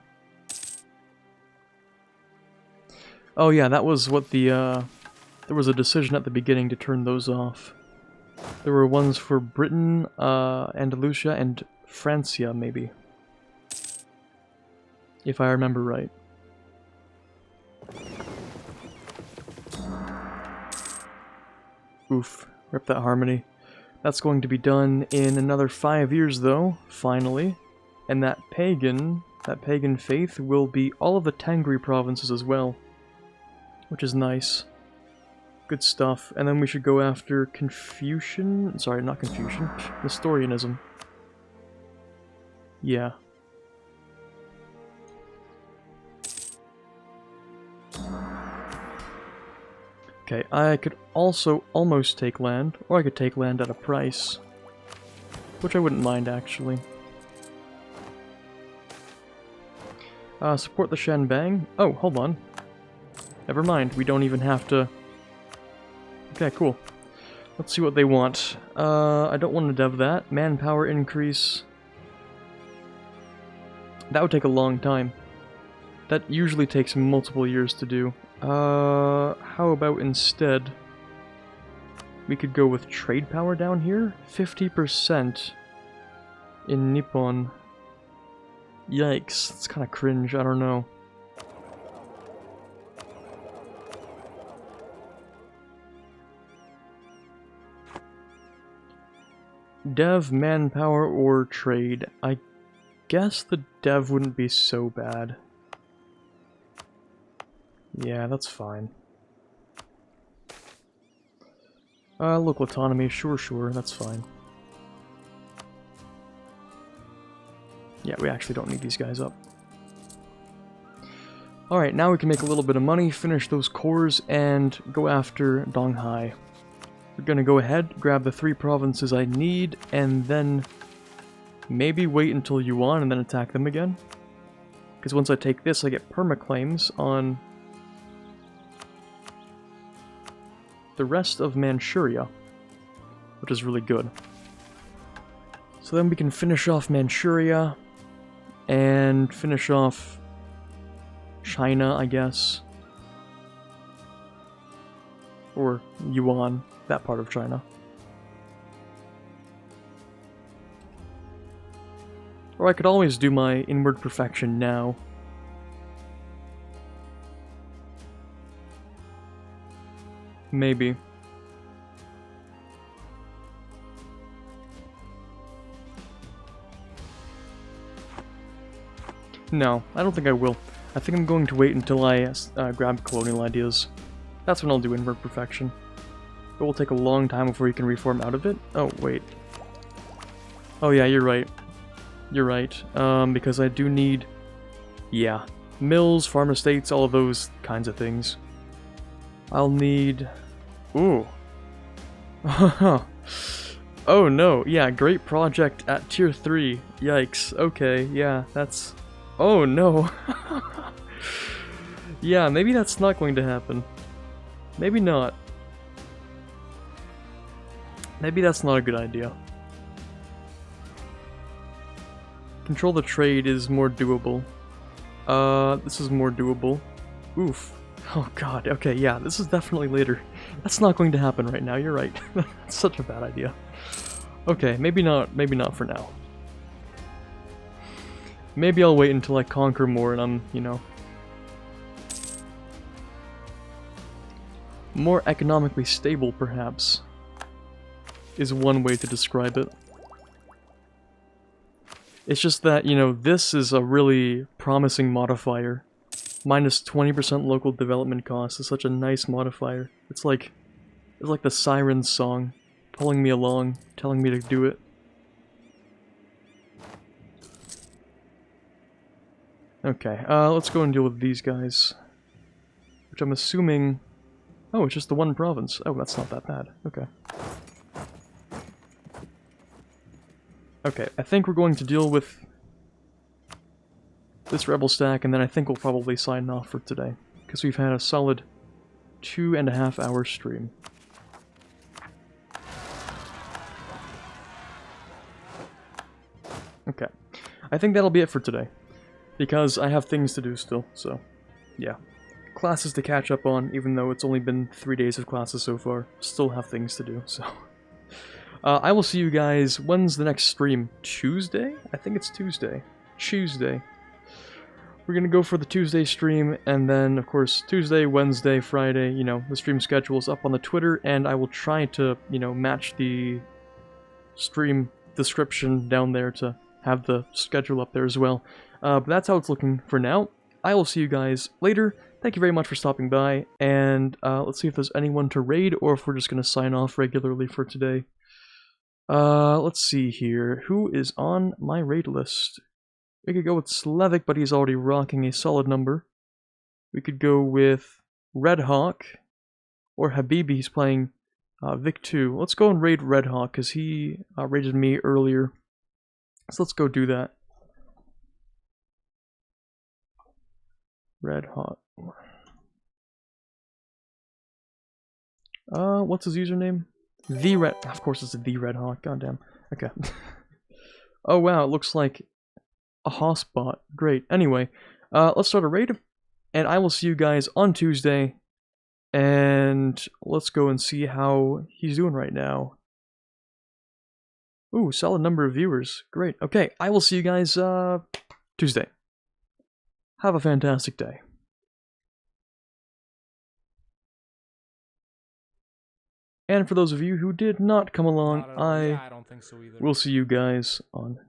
Oh yeah, that was what the, there was a decision at the beginning to turn those off. There were ones for Britain, Andalusia, and Francia, maybe. If I remember right. Oof, rip that harmony. That's going to be done in another 5 years, though, finally. And that pagan faith will be all of the Tangri provinces as well. Which is nice. Good stuff. And then we should go after Confucian... Sorry, not Confucian. Nestorianism. Yeah. Okay, I could also almost take land, or I could take land at a price. Which I wouldn't mind, actually. Support the Shanbang. Oh, hold on. Never mind, we don't even have to... Okay, cool. Let's see what they want. I don't want to dev that. Manpower increase. That would take a long time. That usually takes multiple years to do. How about instead... We could go with trade power down here? 50% in Nippon. Yikes, that's kind of cringe, I don't know. Dev, manpower, or trade. I guess the dev wouldn't be so bad. Yeah, that's fine. Local autonomy, sure, that's fine. Yeah, we actually don't need these guys up. Alright, now we can make a little bit of money, finish those cores, and go after Donghai. We're gonna go ahead, grab the 3 provinces I need, and then maybe wait until Yuan and then attack them again. Because once I take this, I get permaclaims on the rest of Manchuria, which is really good. So then we can finish off Manchuria, and finish off China, I guess. Or Yuan, that part of China. Or I could always do my inward perfection now. Maybe. No, I don't think I will. I think I'm going to wait until I grab colonial ideas. That's when I'll do inward perfection. It will take a long time before you can reform out of it. Oh, wait. Oh yeah, you're right. You're right. Because I do need... Yeah. Mills, farm estates, all of those kinds of things. I'll need... Ooh. Oh no, yeah, great project at tier 3. Yikes. Okay, yeah, that's... Oh no. Yeah, maybe that's not going to happen. Maybe not. Maybe that's not a good idea. Control the trade is more doable. This is more doable. Oof. Oh god, okay, yeah, this is definitely later. That's not going to happen right now, you're right. That's such a bad idea. Okay, maybe not for now. Maybe I'll wait until I conquer more and I'm, you know, more economically stable, perhaps, is one way to describe it. It's just that, you know, this is a really promising modifier. Minus 20% local development cost is such a nice modifier. It's like the Siren's song, pulling me along, telling me to do it. Okay, let's go and deal with these guys. Which I'm assuming... Oh, it's just the one province. Oh, that's not that bad. Okay. Okay, I think we're going to deal with... this Rebel stack, and then I think we'll probably sign off for today. Because we've had a solid 2.5 hour stream. Okay. I think that'll be it for today. Because I have things to do still, so yeah. Classes to catch up on, even though it's only been 3 days of classes so far. Still have things to do, so... I will see you guys. When's the next stream? Tuesday? I think it's Tuesday. Tuesday. We're gonna go for the Tuesday stream, and then, of course, Tuesday, Wednesday, Friday, you know, the stream schedule is up on the Twitter, and I will try to, you know, match the stream description down there to have the schedule up there as well. But that's how it's looking for now. I will see you guys later. Thank you very much for stopping by, and let's see if there's anyone to raid, or if we're just gonna sign off regularly for today. Let's see here. Who is on my raid list? We could go with Slavic, but he's already rocking a solid number. We could go with Red Hawk, or Habibi, he's playing Vic 2. Let's go and raid Red Hawk, because he raided me earlier. So let's go do that. Red Hawk. What's his username? The Red... Of course it's the Red Hawk, goddamn. Okay. Oh wow, it looks like a hotspot. Great. Anyway, let's start a raid, and I will see you guys on Tuesday, and let's go and see how he's doing right now. Ooh, solid number of viewers. Great. Okay, I will see you guys, Tuesday. Have a fantastic day. And for those of you who did not come along, I don't think so either. Will see you guys on